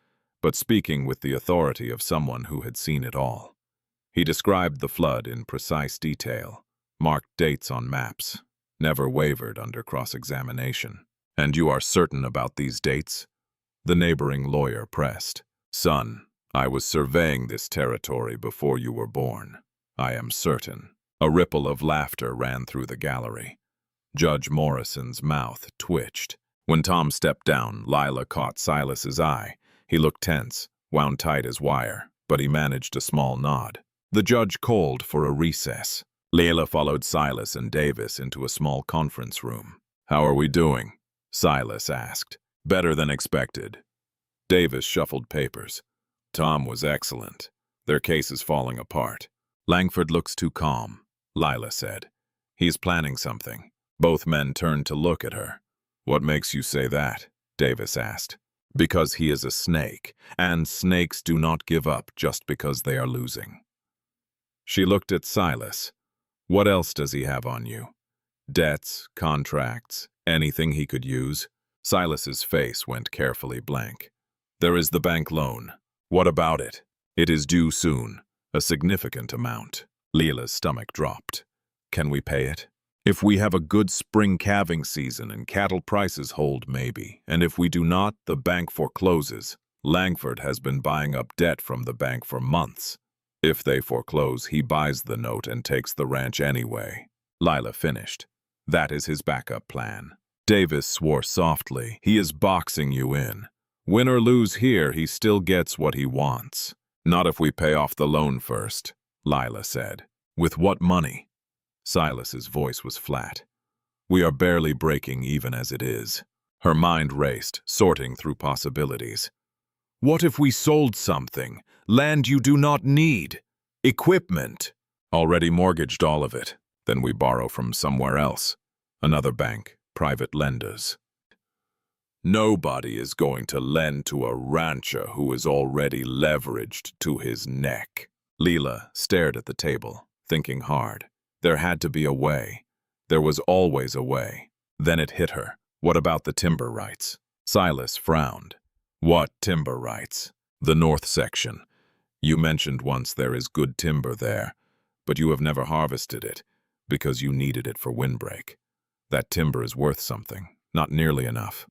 but speaking with the authority of someone who had seen it all. He described the flood in precise detail, marked dates on maps, never wavered under cross-examination. "And you are certain about these dates?" The neighboring lawyer pressed. "Son, I was surveying this territory before you were born. I am certain." A ripple of laughter ran through the gallery. Judge Morrison's mouth twitched. When Tom stepped down, Lila caught Silas's eye. He looked tense, wound tight as wire, but he managed a small nod. The judge called for a recess. Lila followed Silas and Davis into a small conference room. "How are we doing?" Silas asked. "Better than expected." Davis shuffled papers. "Tom was excellent. Their case is falling apart." "Langford looks too calm," Lila said. "He's planning something." Both men turned to look at her. "What makes you say that?" Davis asked. "Because he is a snake, and snakes do not give up just because they are losing." She looked at Silas. "What else does he have on you? Debts, contracts, anything he could use?" Silas's face went carefully blank. "There is the bank loan. What about it?" "It is due soon, a significant amount." Lila's stomach dropped. "Can we pay it?" "If we have a good spring calving season and cattle prices hold, maybe. And if we do not, the bank forecloses. Langford has been buying up debt from the bank for months. If they foreclose, he buys the note and takes the ranch anyway." Lila finished. "That is his backup plan." Davis swore softly. "He is boxing you in. Win or lose here, he still gets what he wants." "Not if we pay off the loan first," Lila said. "With what money?" Silas's voice was flat. "We are barely breaking even as it is." Her mind raced, sorting through possibilities. "What if we sold something? Land you do not need? Equipment?" "Already mortgaged all of it. Then we borrow from somewhere else. Another bank, private lenders." "Nobody is going to lend to a rancher who is already leveraged to his neck." Lila stared at the table, thinking hard. There had to be a way. There was always a way. Then it hit her. What about the timber rights? Silas frowned. "What timber rights?" "The north section. You mentioned once there is good timber there, but you have never harvested it because you needed it for windbreak. That timber is worth something, not nearly enough.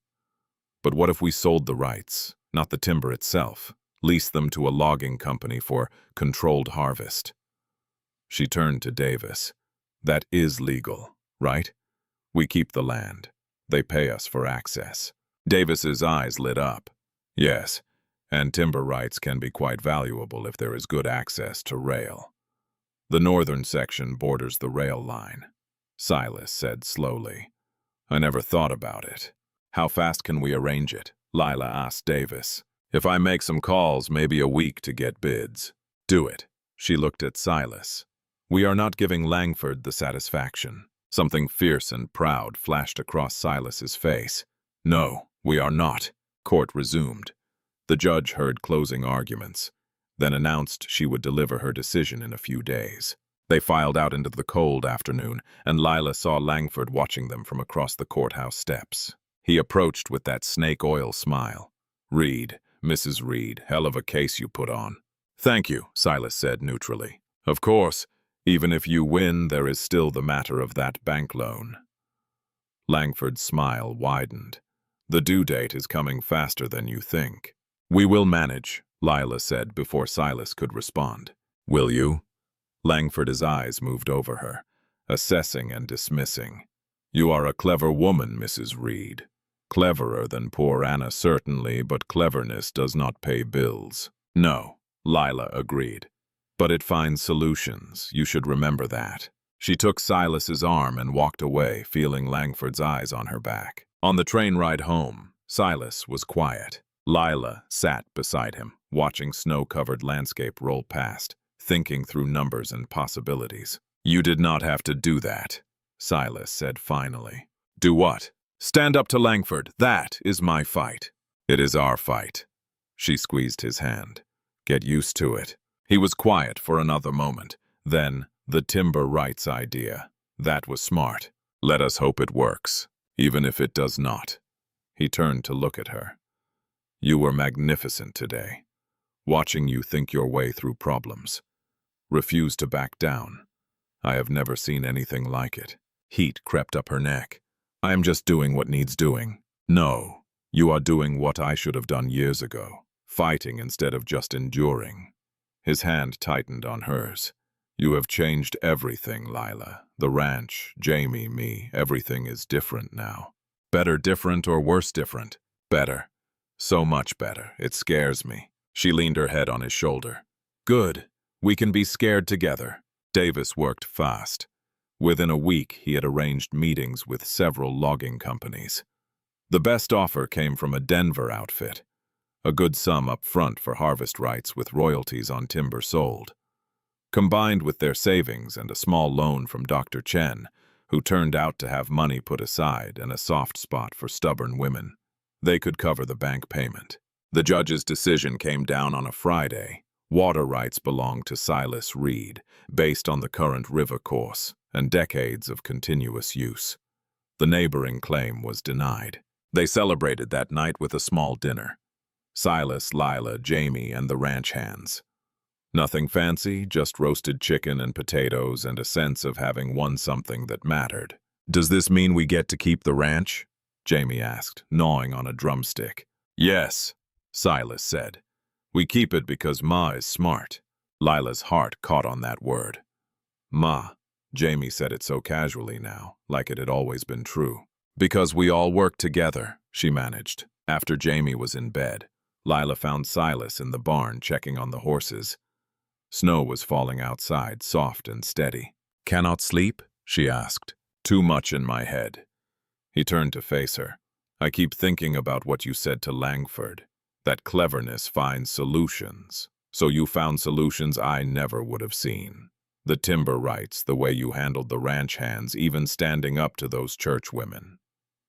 But what if we sold the rights, not the timber itself, leased them to a logging company for controlled harvest?" She turned to Davis. "That is legal, right? We keep the land. They pay us for access." Davis's eyes lit up. "Yes, and timber rights can be quite valuable if there is good access to rail. The northern section borders the rail line," Silas said slowly. "I never thought about it." "How fast can we arrange it?" Lila asked Davis. "If I make some calls, maybe a week to get bids." "Do it." She looked at Silas. "We are not giving Langford the satisfaction. Something fierce and proud flashed across Silas's face. "No, we are not," court resumed. The judge heard closing arguments, then announced she would deliver her decision in a few days. They filed out into the cold afternoon, and Lila saw Langford watching them from across the courthouse steps. He approached with that snake oil smile. "Reed, Mrs. Reed, hell of a case you put on." "Thank you," Silas said neutrally. "Of course, even if you win, there is still the matter of that bank loan." Langford's smile widened. "The due date is coming faster than you think." "We will manage," Lila said before Silas could respond. "Will you?" Langford's eyes moved over her, assessing and dismissing. "You are a clever woman, Mrs. Reed. Cleverer than poor Anna, certainly, but cleverness does not pay bills." "No," Lila agreed. "But it finds solutions. You should remember that." She took Silas's arm and walked away, feeling Langford's eyes on her back. On the train ride home, Silas was quiet. Lila sat beside him, watching snow-covered landscape roll past, thinking through numbers and possibilities. "You did not have to do that," Silas said finally. "Do what?" "Stand up to Langford. That is my fight." "It is our fight." She squeezed his hand. "Get used to it." He was quiet for another moment. Then, the timber rights idea. That was smart. "Let us hope it works, even if it does not." He turned to look at her. "You were magnificent today. Watching you think your way through problems. Refuse to back down. I have never seen anything like it." Heat crept up her neck. "I am just doing what needs doing." "No, you are doing what I should have done years ago. Fighting instead of just enduring." His hand tightened on hers. "You have changed everything, Lila. The ranch, Jamie, me, everything is different now." "Better different or worse different?" "Better. So much better. It scares me." She leaned her head on his shoulder. "Good. We can be scared together." Davis worked fast. Within a week, he had arranged meetings with several logging companies. The best offer came from a Denver outfit. A good sum up front for harvest rights with royalties on timber sold. Combined with their savings and a small loan from Dr. Chen, who turned out to have money put aside and a soft spot for stubborn women, they could cover the bank payment. The judge's decision came down on a Friday. Water rights belonged to Silas Reed, based on the current river course and decades of continuous use. The neighboring claim was denied. They celebrated that night with a small dinner. Silas, Lila, Jamie, and the ranch hands. Nothing fancy, just roasted chicken and potatoes and a sense of having won something that mattered. "Does this mean we get to keep the ranch?" Jamie asked, gnawing on a drumstick. "Yes," Silas said. "We keep it because Ma is smart." Lila's heart caught on that word. Ma. Jamie said it so casually now, like it had always been true. "Because we all work together," she managed. After Jamie was in bed, Lila found Silas in the barn checking on the horses. Snow was falling outside, soft and steady. "Cannot sleep?" she asked. "Too much in my head." He turned to face her. "I keep thinking about what you said to Langford, that cleverness finds solutions. So you found solutions I never would have seen. The timber rights, the way you handled the ranch hands, even standing up to those church women."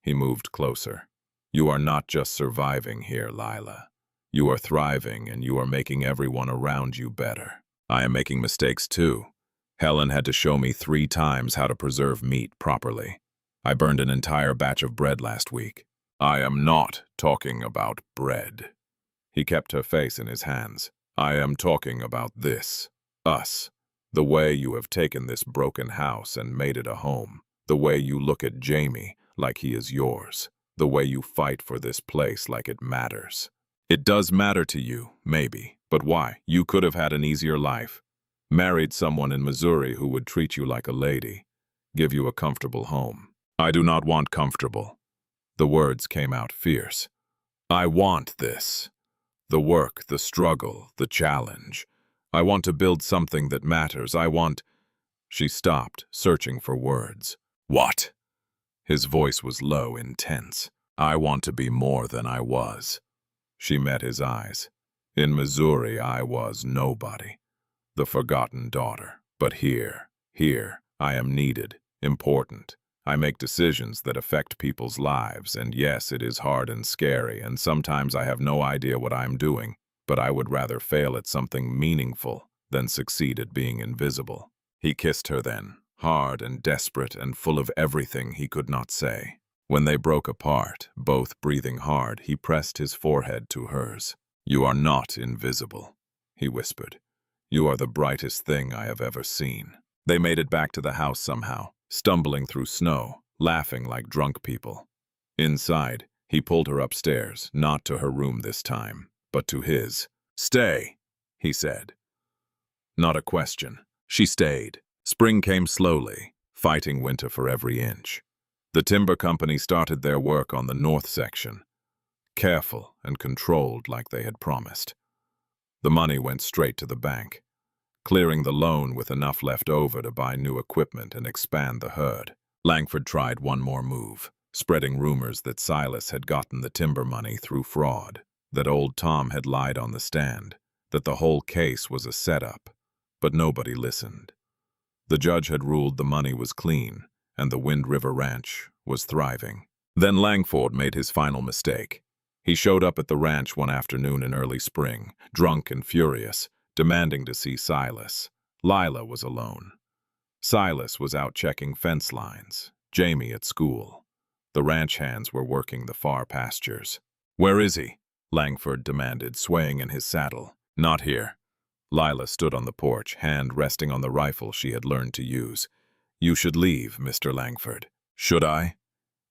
He moved closer. "You are not just surviving here, Lila. You are thriving, and you are making everyone around you better. I am making mistakes too. Helen had to show me 3 times how to preserve meat properly. I burned an entire batch of bread last week. I am not talking about bread." He kept her face in his hands. "I am talking about this. Us. The way you have taken this broken house and made it a home. The way you look at Jamie like he is yours. The way you fight for this place like it matters. It does matter to you, maybe, but why? You could have had an easier life. Married someone in Missouri who would treat you like a lady. Give you a comfortable home." "I do not want comfortable." The words came out fierce. "I want this. The work, the struggle, the challenge. I want to build something that matters. I want—" She stopped, searching for words. "What?" His voice was low, intense. "I want to be more than I was." She met his eyes. "In Missouri, I was nobody. The forgotten daughter. But here, I am needed. Important. I make decisions that affect people's lives, and yes, it is hard and scary, and sometimes I have no idea what I'm doing, but I would rather fail at something meaningful than succeed at being invisible. He kissed her then, hard and desperate and full of everything he could not say. When they broke apart, both breathing hard, he pressed his forehead to hers. "You are not invisible," he whispered. "You are the brightest thing I have ever seen." They made it back to the house somehow, stumbling through snow, laughing like drunk people. Inside, he pulled her upstairs, not to her room this time, but to his. "Stay," he said. Not a question. She stayed. Spring came slowly, fighting winter for every inch. The timber company started their work on the north section, careful and controlled like they had promised. The money went straight to the bank, clearing the loan with enough left over to buy new equipment and expand the herd. Langford tried one more move, spreading rumors that Silas had gotten the timber money through fraud, that old Tom had lied on the stand, that the whole case was a setup, but nobody listened. The judge had ruled the money was clean, and the Wind River Ranch was thriving. Then Langford made his final mistake. He showed up at the ranch one afternoon in early spring, drunk and furious, demanding to see Silas. Lila was alone. Silas was out checking fence lines, Jamie at school. The ranch hands were working the far pastures. "Where is he?" Langford demanded, swaying in his saddle. "Not here." Lila stood on the porch, hand resting on the rifle she had learned to use. "You should leave, Mr. Langford." "Should I?"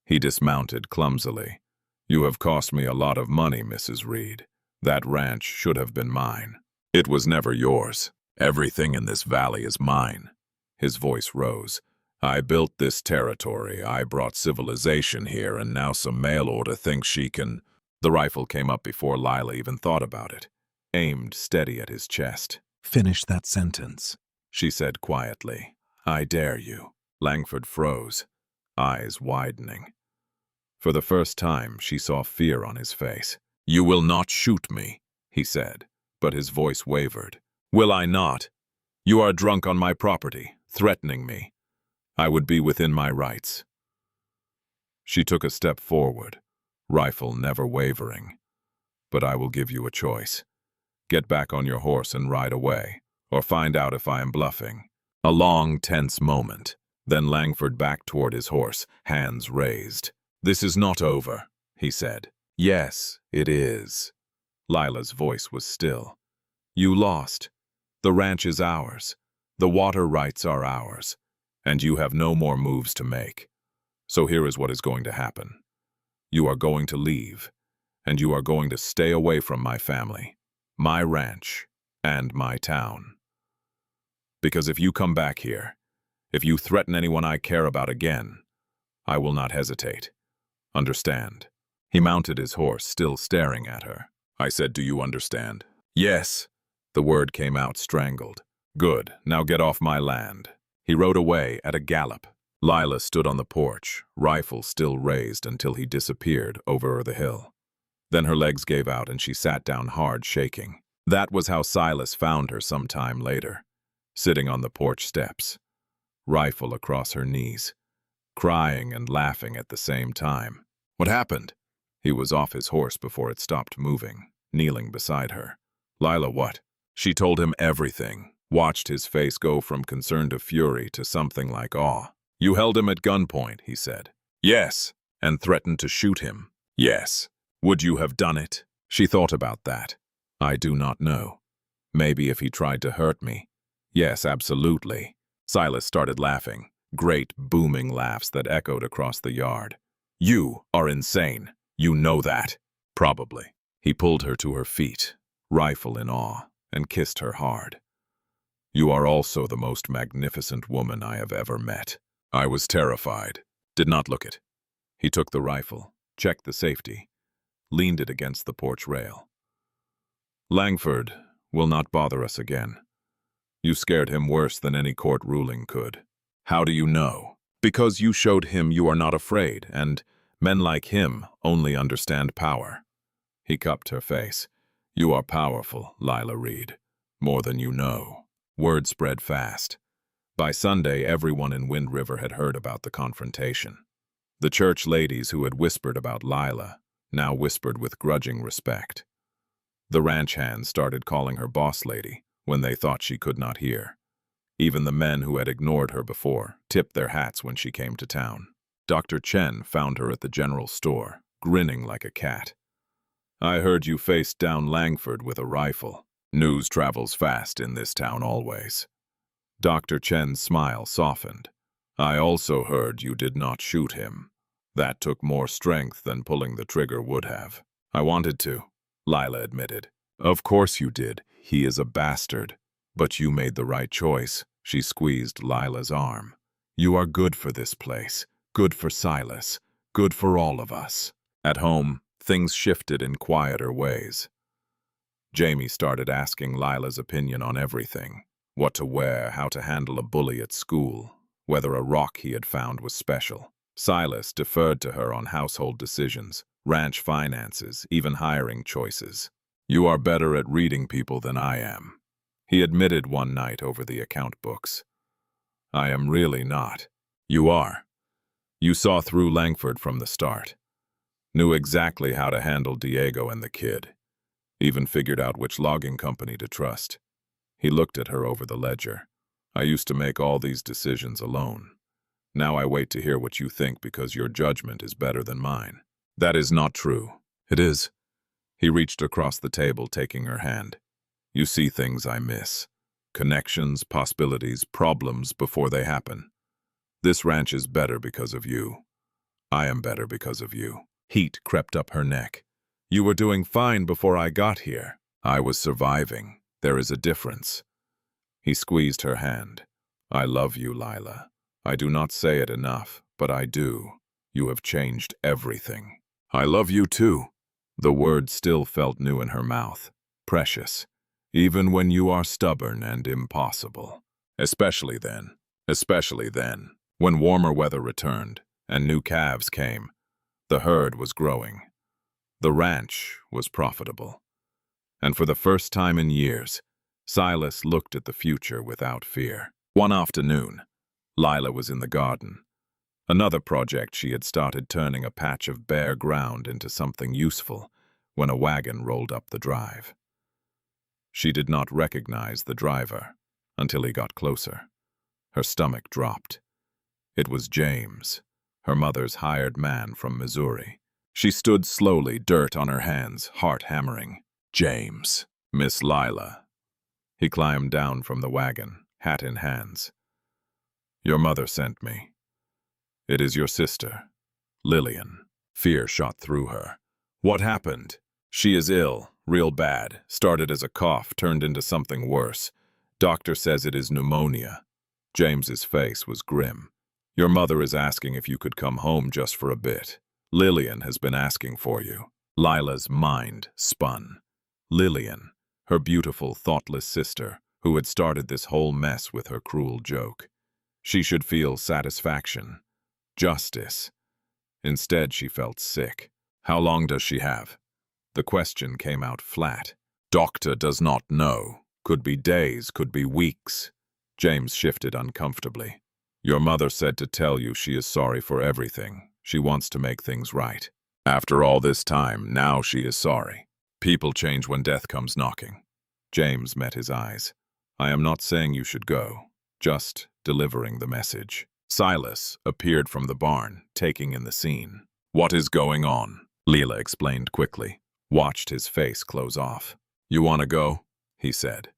He dismounted clumsily. "You have cost me a lot of money, Mrs. Reed. That ranch should have been mine." "It was never yours. Everything in this valley is mine." His voice rose. "I built this territory. I brought civilization here, and now some mail order thinks she can—" The rifle came up before Lila even thought about it, aimed steady at his chest. "Finish that sentence," she said quietly. "I dare you." Langford froze, eyes widening. For the first time, she saw fear on his face. "You will not shoot me," he said, but his voice wavered. "Will I not? You are drunk on my property, threatening me. I would be within my rights." She took a step forward, rifle never wavering. "But I will give you a choice. Get back on your horse and ride away, or find out if I am bluffing." A long, tense moment. Then Langford backed toward his horse, hands raised. "This is not over," he said. "Yes, it is." Lila's voice was still. "You lost. The ranch is ours. The water rights are ours. And you have no more moves to make. So here is what is going to happen. You are going to leave, and you are going to stay away from my family, my ranch, and my town. Because if you come back here, if you threaten anyone I care about again, I will not hesitate. Understand?" He mounted his horse, still staring at her. I said, "Do you understand?" "Yes." The word came out strangled. "Good, now get off my land." He rode away at a gallop. Lila stood on the porch, rifle still raised until he disappeared over the hill. Then her legs gave out and she sat down hard, shaking. That was how Silas found her some time later, sitting on the porch steps, rifle across her knees, crying and laughing at the same time. "What happened?" He was off his horse before it stopped moving, kneeling beside her. "Lila, what?" She told him everything, watched his face go from concern to fury to something like awe. "You held him at gunpoint," he said. "Yes." "And threatened to shoot him." "Yes." "Would you have done it?" She thought about that. "I do not know. Maybe if he tried to hurt me." "Yes, absolutely." Silas started laughing, great booming laughs that echoed across the yard. "You are insane. You know that." "Probably." He pulled her to her feet, rifle in awe, and kissed her hard. "You are also the most magnificent woman I have ever met." I was terrified. Did not look it. He took the rifle, checked the safety, leaned it against the porch rail. "Langford will not bother us again. You scared him worse than any court ruling could." "How do you know?" "Because you showed him you are not afraid, and men like him only understand power." He cupped her face. "You are powerful, Lila Reed. More than you know." Word spread fast. By Sunday, everyone in Wind River had heard about the confrontation. The church ladies who had whispered about Lila now whispered with grudging respect. The ranch hands started calling her boss lady when they thought she could not hear. Even the men who had ignored her before tipped their hats when she came to town. Dr. Chen found her at the general store, grinning like a cat. "I heard you faced down Langford with a rifle. News travels fast in this town always." Dr. Chen's smile softened. "I also heard you did not shoot him. That took more strength than pulling the trigger would have." "I wanted to," Lila admitted. "Of course you did. He is a bastard. But you made the right choice." She squeezed Lila's arm. "You are good for this place, good for Silas, good for all of us." At home, things shifted in quieter ways. Jamie started asking Lila's opinion on everything: what to wear, how to handle a bully at school, whether a rock he had found was special. Silas deferred to her on household decisions, ranch finances, even hiring choices. "You are better at reading people than I am," he admitted one night over the account books. "I am really not." "You are. You saw through Langford from the start. Knew exactly how to handle Diego and the kid. Even figured out which logging company to trust." He looked at her over the ledger. "I used to make all these decisions alone. Now I wait to hear what you think because your judgment is better than mine." "That is not true." "It is." He reached across the table, taking her hand. "You see things I miss. Connections, possibilities, problems before they happen. This ranch is better because of you. I am better because of you." Heat crept up her neck. "You were doing fine before I got here." "I was surviving. There is a difference." He squeezed her hand. "I love you, Lila. I do not say it enough, but I do. You have changed everything." "I love you too." The word still felt new in her mouth. Precious. "Even when you are stubborn and impossible." Especially then. Especially then. When warmer weather returned and new calves came, the herd was growing. The ranch was profitable. And for the first time in years, Silas looked at the future without fear. One afternoon, Lila was in the garden. Another project she had started, turning a patch of bare ground into something useful, when a wagon rolled up the drive. She did not recognize the driver until he got closer. Her stomach dropped. It was James, her mother's hired man from Missouri. She stood slowly, dirt on her hands, heart hammering. "James." "Miss Lila." He climbed down from the wagon, hat in hands. "Your mother sent me. It is your sister, Lillian." Fear shot through her. "What happened?" "She is ill, real bad. Started as a cough, turned into something worse. Doctor says it is pneumonia." James's face was grim. "Your mother is asking if you could come home just for a bit. Lillian has been asking for you." Lila's mind spun. Lillian, her beautiful, thoughtless sister, who had started this whole mess with her cruel joke. She should feel satisfaction, justice. Instead, she felt sick. "How long does she have?" The question came out flat. "Doctor does not know. Could be days, could be weeks." James shifted uncomfortably. "Your mother said to tell you she is sorry for everything. She wants to make things right. After all this time, now she is sorry. People change when death comes knocking." James met his eyes. "I am not saying you should go, just delivering the message." Silas appeared from the barn, taking in the scene. "What is going on?" Lila explained quickly, watched his face close off. "You want to go?" he said.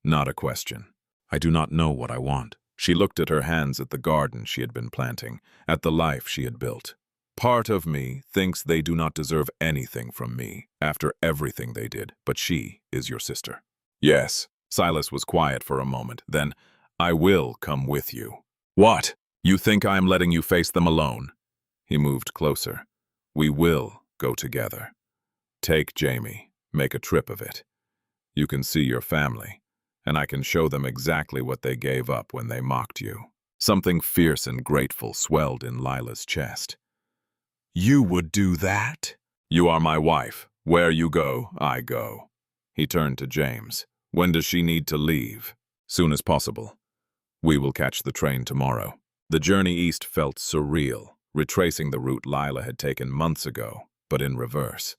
Not a question. "I do not know what I want." She looked at her hands, at the garden she had been planting, at the life she had built. "Part of me thinks they do not deserve anything from me after everything they did, but she is your sister." "Yes." Silas was quiet for a moment. Then, "I will come with you." "What? You think I am letting you face them alone?" He moved closer. "We will go together. Take Jamie. Make a trip of it. You can see your family, and I can show them exactly what they gave up when they mocked you." Something fierce and grateful swelled in Lila's chest. "You would do that?" "You are my wife. Where you go, I go." He turned to James. "When does she need to leave?" "Soon as possible. We will catch the train tomorrow. The journey east felt surreal, retracing the route Lila had taken months ago, but in reverse.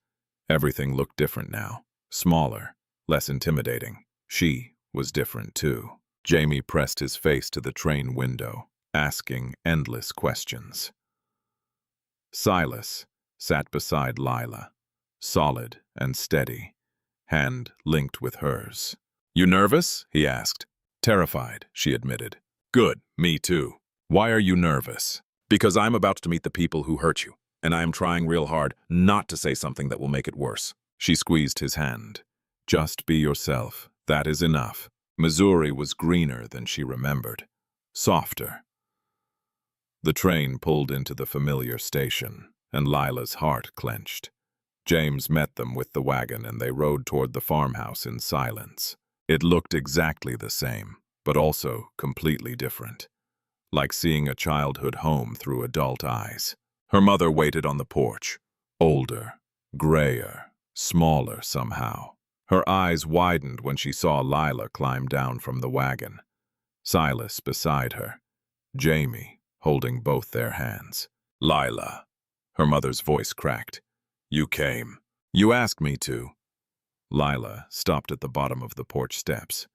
Everything looked different now. Smaller, less intimidating. She was different too. Jamie pressed his face to the train window, asking endless questions. Silas sat beside Lila, solid and steady, hand linked with hers. "You nervous?" he asked. "Terrified," she admitted. "Good, me too. Why are you nervous?" "Because I'm about to meet the people who hurt you, and I am trying real hard not to say something that will make it worse." She squeezed his hand. "Just be yourself. That is enough." Missouri was greener than she remembered, softer. The train pulled into the familiar station, and Lila's heart clenched. James met them with the wagon, and they rode toward the farmhouse in silence. It looked exactly the same, but also completely different, like seeing a childhood home through adult eyes. Her mother waited on the porch, older, grayer, smaller somehow. Her eyes widened when she saw Lila climb down from the wagon. Silas beside her, Jamie holding both their hands. "Lila," her mother's voice cracked. "You came. You asked me to." Lila stopped at the bottom of the porch steps,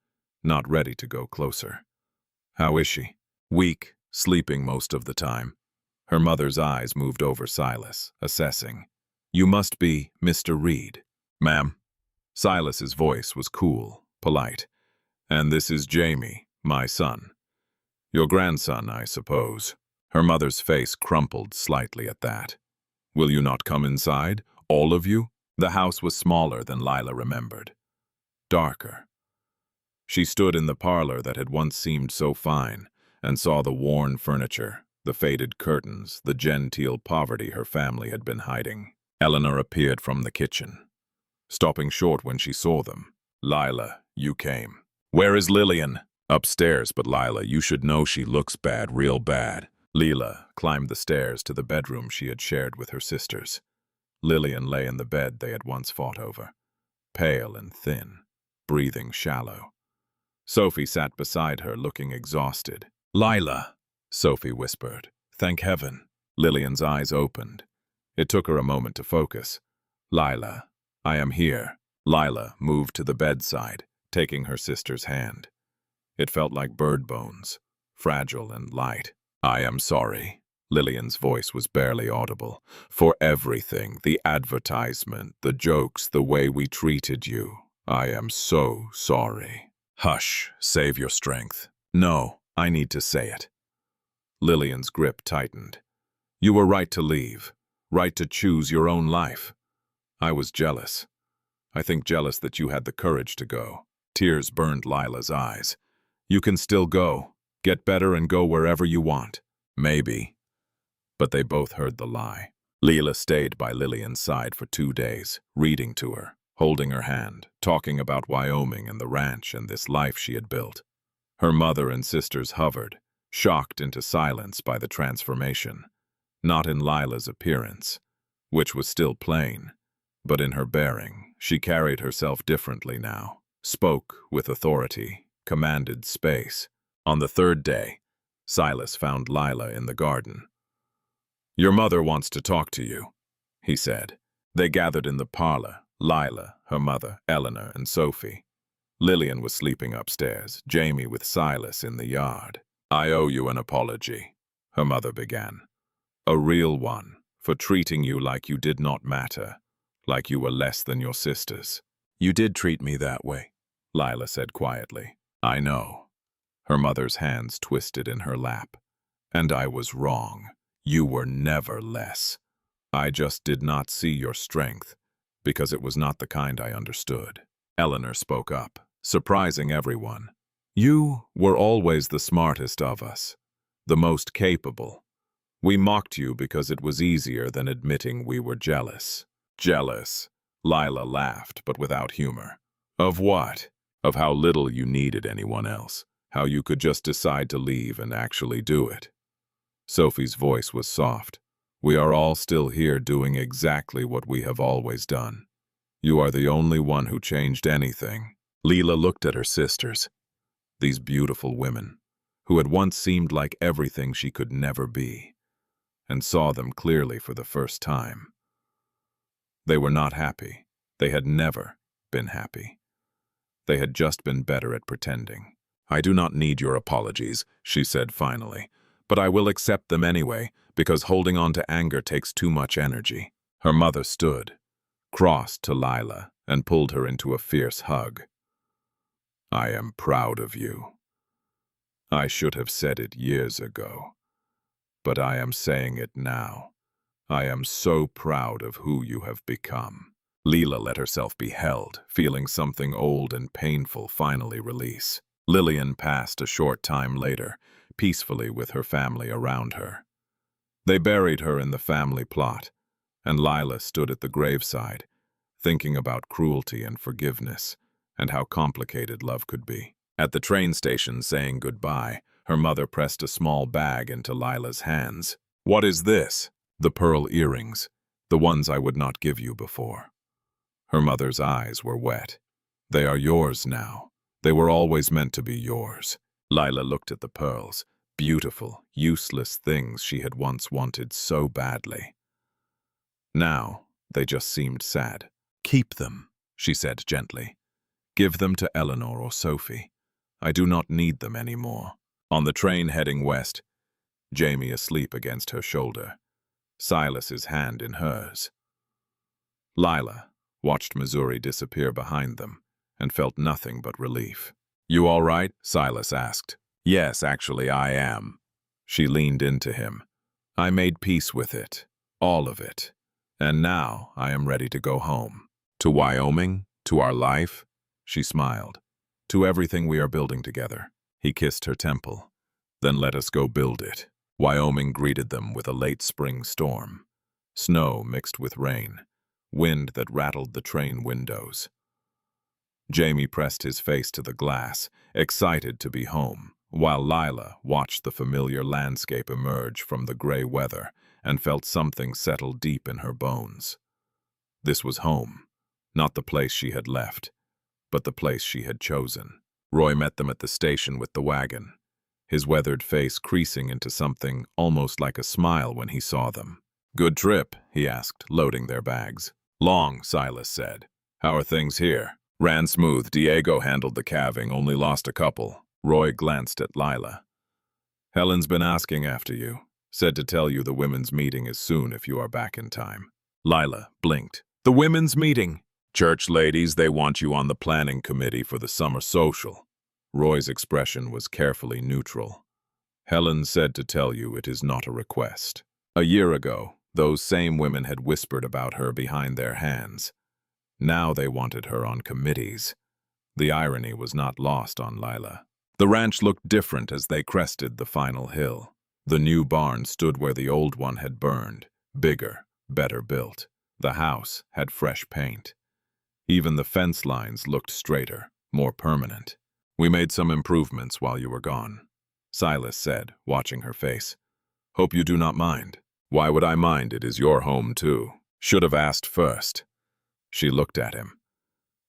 not ready to go closer. "How is she?" "Weak, sleeping most of the time." Her mother's eyes moved over Silas, assessing. "You must be Mr. Reed." "Ma'am." Silas's voice was cool, polite. "And this is Jamie, my son. Your grandson, I suppose." Her mother's face crumpled slightly at that. "Will you not come inside, all of you?" The house was smaller than Lila remembered. Darker. She stood in the parlor that had once seemed so fine, and saw the worn furniture, the faded curtains, the genteel poverty her family had been hiding. Eleanor appeared from the kitchen, stopping short when she saw them. "Lila, you came." "Where is Lillian?" "Upstairs, but Lila, you should know she looks bad, real bad." Lila climbed the stairs to the bedroom she had shared with her sisters. Lillian lay in the bed they had once fought over, pale and thin, breathing shallow. Sophie sat beside her, looking exhausted. "Lila," Sophie whispered. "Thank heaven." Lillian's eyes opened. It took her a moment to focus. "Lila, I am here." Lila moved to the bedside, taking her sister's hand. It felt like bird bones, fragile and light. "I am sorry." Lillian's voice was barely audible. "For everything, the advertisement, the jokes, the way we treated you. I am so sorry." "Hush, save your strength." "No, I need to say it." Lillian's grip tightened. "You were right to leave, right to choose your own life. I was jealous. I think jealous that you had the courage to go." Tears burned Lila's eyes. "You can still go, get better and go wherever you want." "Maybe." But they both heard the lie. Lila stayed by Lillian's side for 2 days, reading to her, holding her hand, talking about Wyoming and the ranch and this life she had built. Her mother and sisters hovered, shocked into silence by the transformation, not in Lila's appearance, which was still plain, but in her bearing. She carried herself differently now, spoke with authority, commanded space. On the 3rd day, Silas found Lila in the garden. "Your mother wants to talk to you," he said. They gathered in the parlor, Lila, her mother, Eleanor, and Sophie. Lillian was sleeping upstairs, Jamie with Silas in the yard. "I owe you an apology," her mother began. "A real one, for treating you like you did not matter, like you were less than your sisters." "You did treat me that way," Lila said quietly. "I know." Her mother's hands twisted in her lap. "And I was wrong. You were never less. I just did not see your strength, because it was not the kind I understood." Eleanor spoke up, surprising everyone. "You were always the smartest of us, the most capable. We mocked you because it was easier than admitting we were jealous." "Jealous?" Lila laughed, but without humor. "Of what? Of how little you needed anyone else, how you could just decide to leave and actually do it." Sophie's voice was soft. "We are all still here doing exactly what we have always done. You are the only one who changed anything." Lila looked at her sisters, these beautiful women, who had once seemed like everything she could never be, and saw them clearly for the first time. They were not happy. They had never been happy. They had just been better at pretending. "I do not need your apologies," she said finally, "but I will accept them anyway, because holding on to anger takes too much energy." Her mother stood, crossed to Lila, and pulled her into a fierce hug. "I am proud of you. I should have said it years ago, but I am saying it now. I am so proud of who you have become." Leela let herself be held, feeling something old and painful finally release. Lillian passed a short time later, peacefully with her family around her. They buried her in the family plot, and Lila stood at the graveside, thinking about cruelty and forgiveness, and how complicated love could be. At the train station, saying goodbye, her mother pressed a small bag into Lila's hands. "What is this?" "The pearl earrings, the ones I would not give you before." Her mother's eyes were wet. "They are yours now. They were always meant to be yours." Lila looked at the pearls, beautiful, useless things she had once wanted so badly. Now, they just seemed sad. "Keep them," she said gently. "Give them to Eleanor or Sophie. I do not need them anymore." On the train heading west, Jamie asleep against her shoulder, Silas's hand in hers. Lila watched Missouri disappear behind them and felt nothing but relief. "You all right?" Silas asked. "Yes, actually I am." She leaned into him. "I made peace with it, all of it, and now I am ready to go home. To Wyoming, to our life," she smiled, "to everything we are building together." He kissed her temple. "Then let us go build it." Wyoming greeted them with a late spring storm. Snow mixed with rain, wind that rattled the train windows. Jamie pressed his face to the glass, excited to be home, while Lila watched the familiar landscape emerge from the gray weather and felt something settle deep in her bones. This was home, not the place she had left, but the place she had chosen. Roy met them at the station with the wagon, his weathered face creasing into something almost like a smile when he saw them. "Good trip?" he asked, loading their bags. "Long," Silas said. "How are things here?" "Ran smooth. Diego handled the calving, only lost a couple." Roy glanced at Lila. "Helen's been asking after you. Said to tell you the women's meeting is soon if you are back in time." Lila blinked. "The women's meeting?" "Church ladies, they want you on the planning committee for the summer social." Roy's expression was carefully neutral. "Helen said to tell you it is not a request." A year ago, those same women had whispered about her behind their hands. Now they wanted her on committees. The irony was not lost on Lila. The ranch looked different as they crested the final hill. The new barn stood where the old one had burned, bigger, better built. The house had fresh paint. Even the fence lines looked straighter, more permanent. "We made some improvements while you were gone," Silas said, watching her face. "Hope you do not mind." "Why would I mind? It is your home, too. Should have asked first." She looked at him.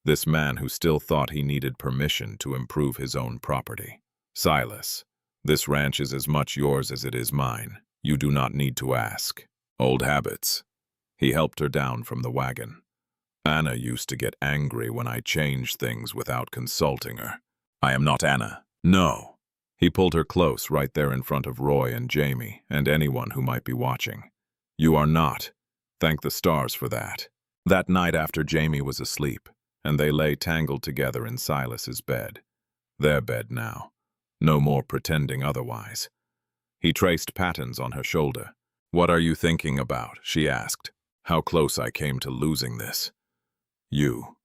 This man who still thought he needed permission to improve his own property. "Silas, this ranch is as much yours as it is mine. You do not need to ask." "Old habits." He helped her down from the wagon. "Anna used to get angry when I changed things without consulting her." "I am not Anna." "No." He pulled her close right there in front of Roy and Jamie and anyone who might be watching. "You are not. Thank the stars for that." That night after Jamie was asleep, and they lay tangled together in Silas's bed. Their bed now. No more pretending otherwise. He traced patterns on her shoulder. "What are you thinking about?" she asked. "How close I came to losing this. You.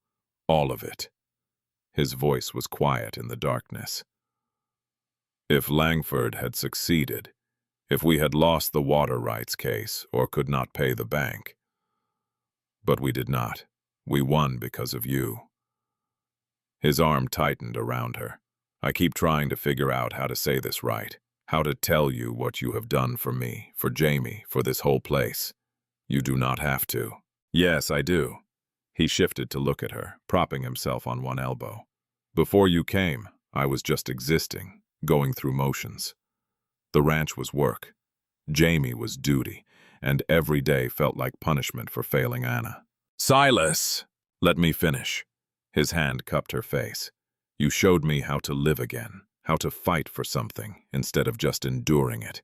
All of it." His voice was quiet in the darkness. "If Langford had succeeded, if we had lost the water rights case or could not pay the bank. But we did not. We won because of you." His arm tightened around her. "I keep trying to figure out how to say this right, how to tell you what you have done for me, for Jamie, for this whole place. You do not have to." "Yes, I do." He shifted to look at her, propping himself on one elbow. "Before you came, I was just existing, going through motions. The ranch was work. Jamie was duty, and every day felt like punishment for failing Anna. "Silas! Let me finish." His hand cupped her face. "You showed me how to live again, how to fight for something instead of just enduring it.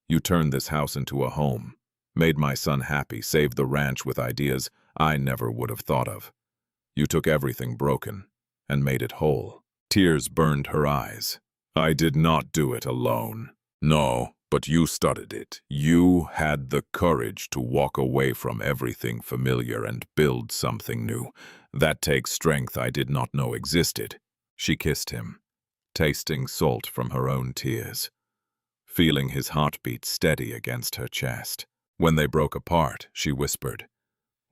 You turned this house into a home, made my son happy, saved the ranch with ideas I never would have thought of. You took everything broken and made it whole." Tears burned her eyes. "I did not do it alone. No, but you started it. You had the courage to walk away from everything familiar and build something new. That takes strength I did not know existed." She kissed him, tasting salt from her own tears, feeling his heartbeat steady against her chest. When they broke apart, she whispered,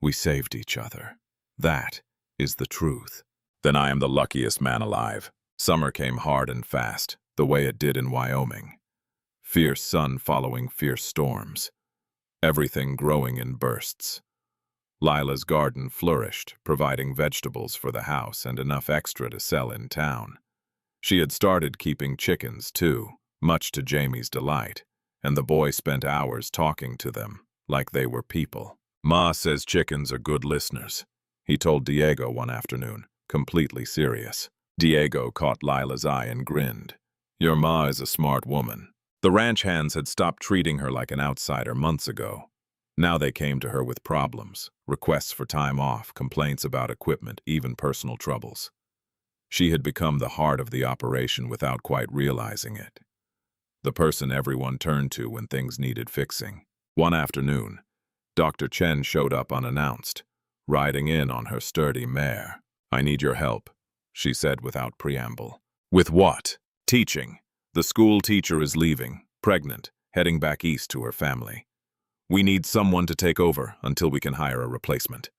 "We saved each other. That is the truth." "Then I am the luckiest man alive." Summer came hard and fast, the way it did in Wyoming. Fierce sun following fierce storms. Everything growing in bursts. Lila's garden flourished, providing vegetables for the house and enough extra to sell in town. She had started keeping chickens, too, much to Jamie's delight, and the boy spent hours talking to them, like they were people. "Ma says chickens are good listeners," he told Diego one afternoon, completely serious. Diego caught Lila's eye and grinned. "Your ma is a smart woman." The ranch hands had stopped treating her like an outsider months ago. Now they came to her with problems, requests for time off, complaints about equipment, even personal troubles. She had become the heart of the operation without quite realizing it. The person everyone turned to when things needed fixing. One afternoon, Dr. Chen showed up unannounced, riding in on her sturdy mare. "I need your help," she said without preamble. "With what?" "Teaching. The school teacher is leaving, pregnant, heading back east to her family. We need someone to take over until we can hire a replacement."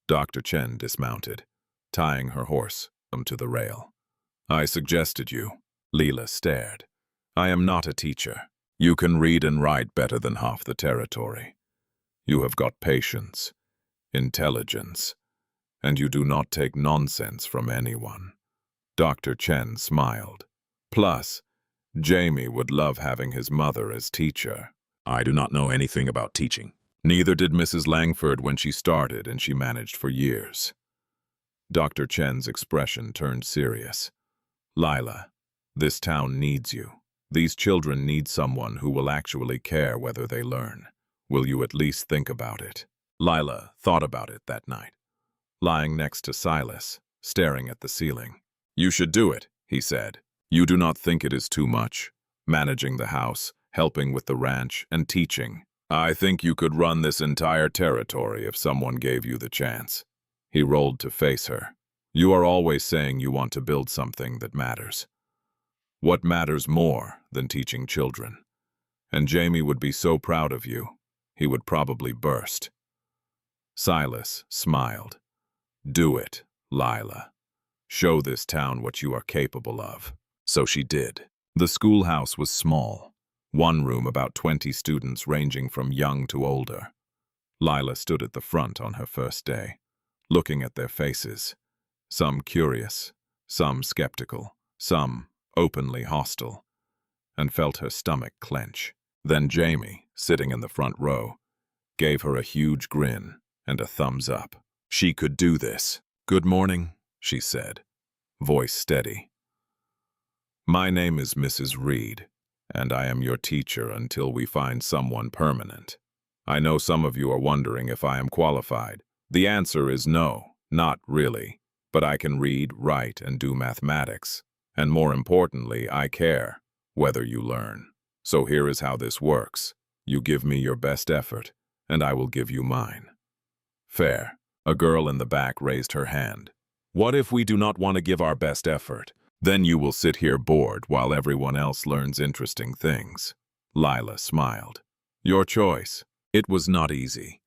Dr. Chen dismounted, tying her horse to the rail. "I suggested you." Leela stared. "I am not a teacher. You can read and write better than half the territory. You have got patience, intelligence, and you do not take nonsense from anyone." Dr. Chen smiled. "Plus, Jamie would love having his mother as teacher." "I do not know anything about teaching." "Neither did Mrs. Langford when she started, and she managed for years." Dr. Chen's expression turned serious. "Lila, this town needs you. These children need someone who will actually care whether they learn. Will you at least think about it?" Lila thought about it that night, lying next to Silas, staring at the ceiling. "You should do it," he said. "You do not think it is too much, managing the house, helping with the ranch, and teaching. I think you could run this entire territory if someone gave you the chance." He rolled to face her. "You are always saying you want to build something that matters. What matters more than teaching children? And Jamie would be so proud of you, he would probably burst." Silas smiled. "Do it, Lila. Show this town what you are capable of." So she did. The schoolhouse was small. One room, about 20 students ranging from young to older. Lila stood at the front on her first day, looking at their faces. Some curious, some skeptical, some openly hostile, and felt her stomach clench. Then Jamie, sitting in the front row, gave her a huge grin and a thumbs up. She could do this. "Good morning," she said, voice steady. "My name is Mrs. Reed, and I am your teacher until we find someone permanent. I know some of you are wondering if I am qualified. The answer is no, not really, but I can read, write, and do mathematics. And more importantly, I care whether you learn. So here is how this works. You give me your best effort, and I will give you mine." "Fair." A girl in the back raised her hand. "What if we do not want to give our best effort? Then you will sit here bored while everyone else learns interesting things." Lila smiled. "Your choice." It was not easy.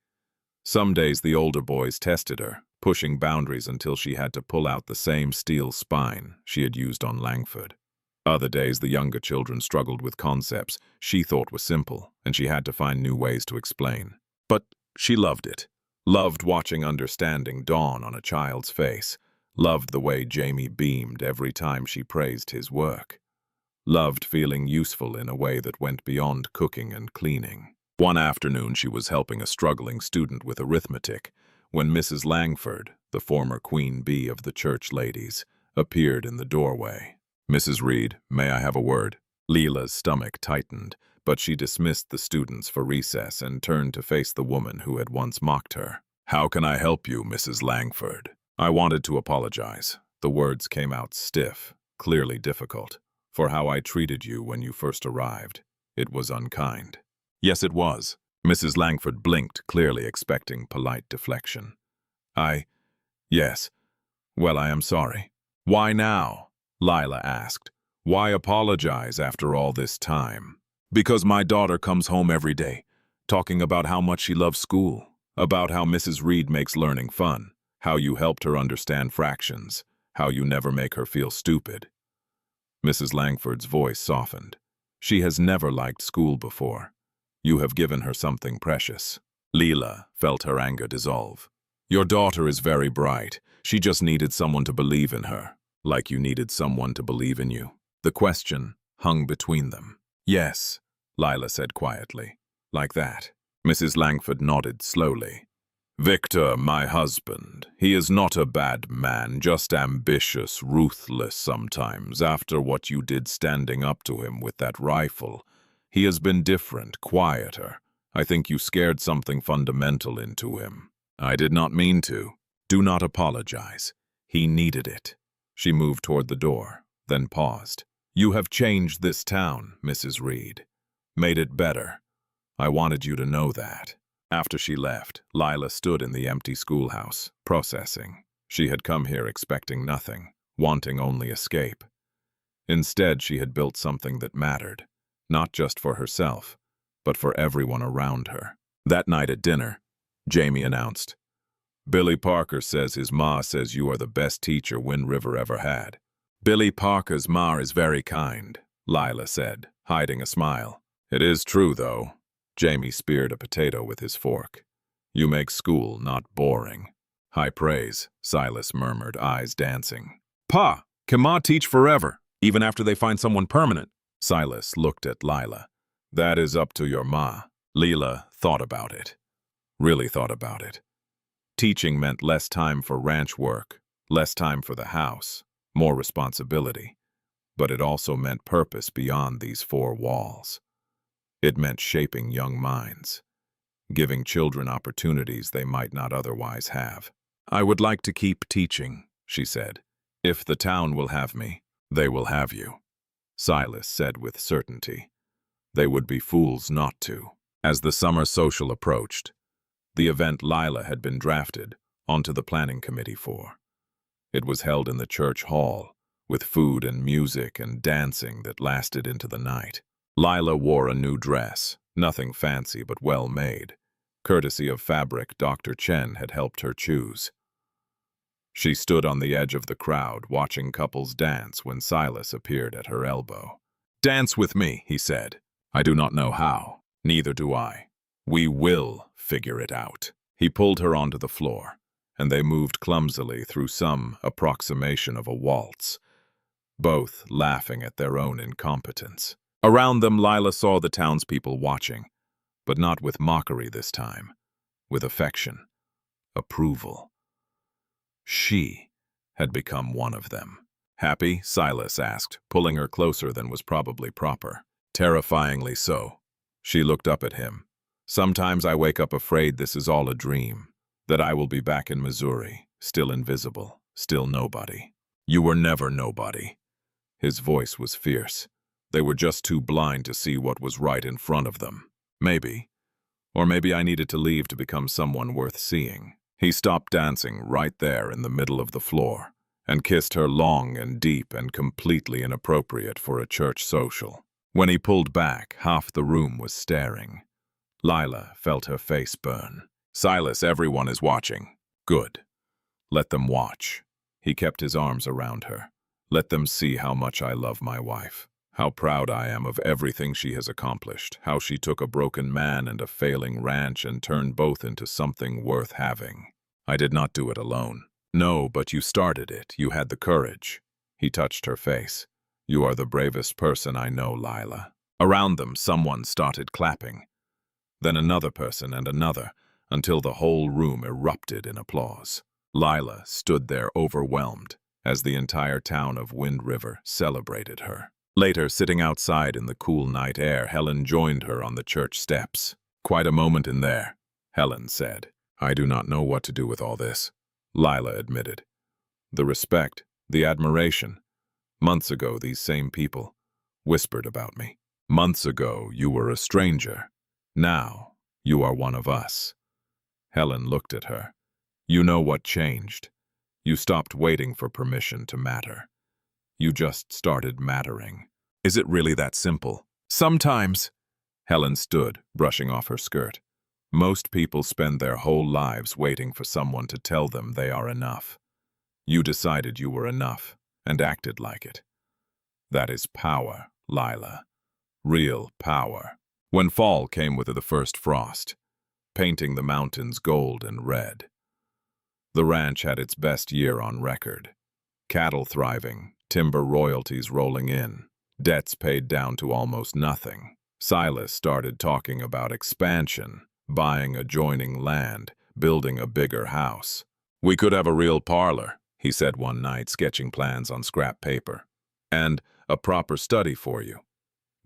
Some days the older boys tested her, pushing boundaries until she had to pull out the same steel spine she had used on Langford. Other days the younger children struggled with concepts she thought were simple, and she had to find new ways to explain. But she loved it. Loved watching understanding dawn on a child's face. Loved the way Jamie beamed every time she praised his work. loved feeling useful in a way that went beyond cooking and cleaning. One afternoon she was helping a struggling student with arithmetic when Mrs. Langford, the former queen bee of the church ladies, appeared in the doorway. "Mrs. Reed, may I have a word?" Leela's stomach tightened, but she dismissed the students for recess and turned to face the woman who had once mocked her. "How can I help you, Mrs. Langford?" "I wanted to apologize." The words came out stiff, clearly difficult, "for how I treated you when you first arrived. It was unkind." "Yes, it was." Mrs. Langford blinked, clearly expecting polite deflection. Yes. Well, I am sorry." "Why now?" Lila asked. "Why apologize after all this time?" "Because my daughter comes home every day, talking about how much she loves school, about how Mrs. Reed makes learning fun, how you helped her understand fractions, how you never make her feel stupid." Mrs. Langford's voice softened. "She has never liked school before. You have given her something precious." Leela felt her anger dissolve. "Your daughter is very bright. She just needed someone to believe in her, like you needed someone to believe in you." The question hung between them. "Yes," Lila said quietly. "Like that." Mrs. Langford nodded slowly. "Victor, my husband, he is not a bad man, just ambitious, ruthless sometimes. After what you did standing up to him with that rifle, he has been different, quieter. I think you scared something fundamental into him." "I did not mean to." "Do not apologize. He needed it." She moved toward the door, then paused. "You have changed this town, Mrs. Reed. Made it better. I wanted you to know that." After she left, Lila stood in the empty schoolhouse, processing. She had come here expecting nothing, wanting only escape. Instead, she had built something that mattered, not just for herself, but for everyone around her. That night at dinner, Jamie announced, "Billy Parker says his ma says you are the best teacher Wind River ever had." "Billy Parker's ma is very kind," Lila said, hiding a smile. "It is true, though." Jamie speared a potato with his fork. "You make school not boring." "High praise," Silas murmured, eyes dancing. "Pa, can ma teach forever, even after they find someone permanent?" Silas looked at Lila. "That is up to your ma." Leela thought about it. Really thought about it. Teaching meant less time for ranch work, less time for the house, more responsibility. But it also meant purpose beyond these four walls. It meant shaping young minds, giving children opportunities they might not otherwise have. "I would like to keep teaching," she said. "If the town will have me, they will have you," Silas said with certainty. They would be fools not to. As the summer social approached, the event Lila had been drafted onto the planning committee for. It was held in the church hall, with food and music and dancing that lasted into the night. Lila wore a new dress, nothing fancy but well made, courtesy of fabric Dr. Chen had helped her choose. She stood on the edge of the crowd, watching couples dance when Silas appeared at her elbow. "Dance with me," he said. "I do not know how. Neither do I. We will figure it out." He pulled her onto the floor, and they moved clumsily through some approximation of a waltz, both laughing at their own incompetence. Around them, Lila saw the townspeople watching, but not with mockery this time, with affection, approval. She had become one of them. "Happy?" Silas asked, pulling her closer than was probably proper. "Terrifyingly so." She looked up at him. "Sometimes I wake up afraid this is all a dream, that I will be back in Missouri, still invisible, still nobody." "You were never nobody." His voice was fierce. "They were just too blind to see what was right in front of them. Maybe. Or maybe I needed to leave to become someone worth seeing." He stopped dancing right there in the middle of the floor and kissed her long and deep and completely inappropriate for a church social. When he pulled back, half the room was staring. Lila felt her face burn. "Silas, everyone is watching." "Good. Let them watch." He kept his arms around her. "Let them see how much I love my wife. How proud I am of everything she has accomplished, how she took a broken man and a failing ranch and turned both into something worth having. I did not do it alone." "No, but you started it. You had the courage." He touched her face. You are the bravest person I know, Lila." Around them, someone started clapping. Then another person and another, until the whole room erupted in applause. Lila stood there overwhelmed as the entire town of Wind River celebrated her. Later, sitting outside in the cool night air, Helen joined her on the church steps. "Quite a moment in there," Helen said. "I do not know what to do with all this," Lila admitted. "The respect, the admiration. Months ago, these same people whispered about me. Months ago, you were a stranger. Now, you are one of us." Helen looked at her. "You know what changed. You stopped waiting for permission to matter. You just started mattering. Is it really that simple?" "Sometimes." Helen stood, brushing off her skirt. "Most people spend their whole lives waiting for someone to tell them they are enough. You decided you were enough and acted like it. That is power, Lila. Real power." When fall came with the first frost, painting the mountains gold and red, the ranch had its best year on record. Cattle thriving, timber royalties rolling in, debts paid down to almost nothing. Silas started talking about expansion, buying adjoining land, building a bigger house. "We could have a real parlor," he said one night, sketching plans on scrap paper. "And a proper study for you.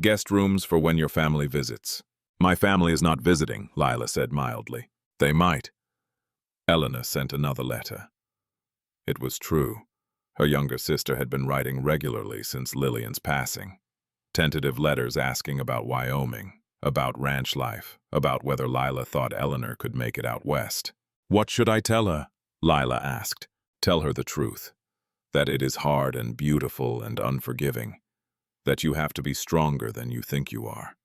Guest rooms for when your family visits." "My family is not visiting," Lila said mildly. "They might." Elena sent another letter. It was true. Her younger sister had been writing regularly since Lillian's passing. Tentative letters asking about Wyoming, about ranch life, about whether Lila thought Eleanor could make it out west. "What should I tell her?" Lila asked. "Tell her the truth. That it is hard and beautiful and unforgiving. That you have to be stronger than you think you are.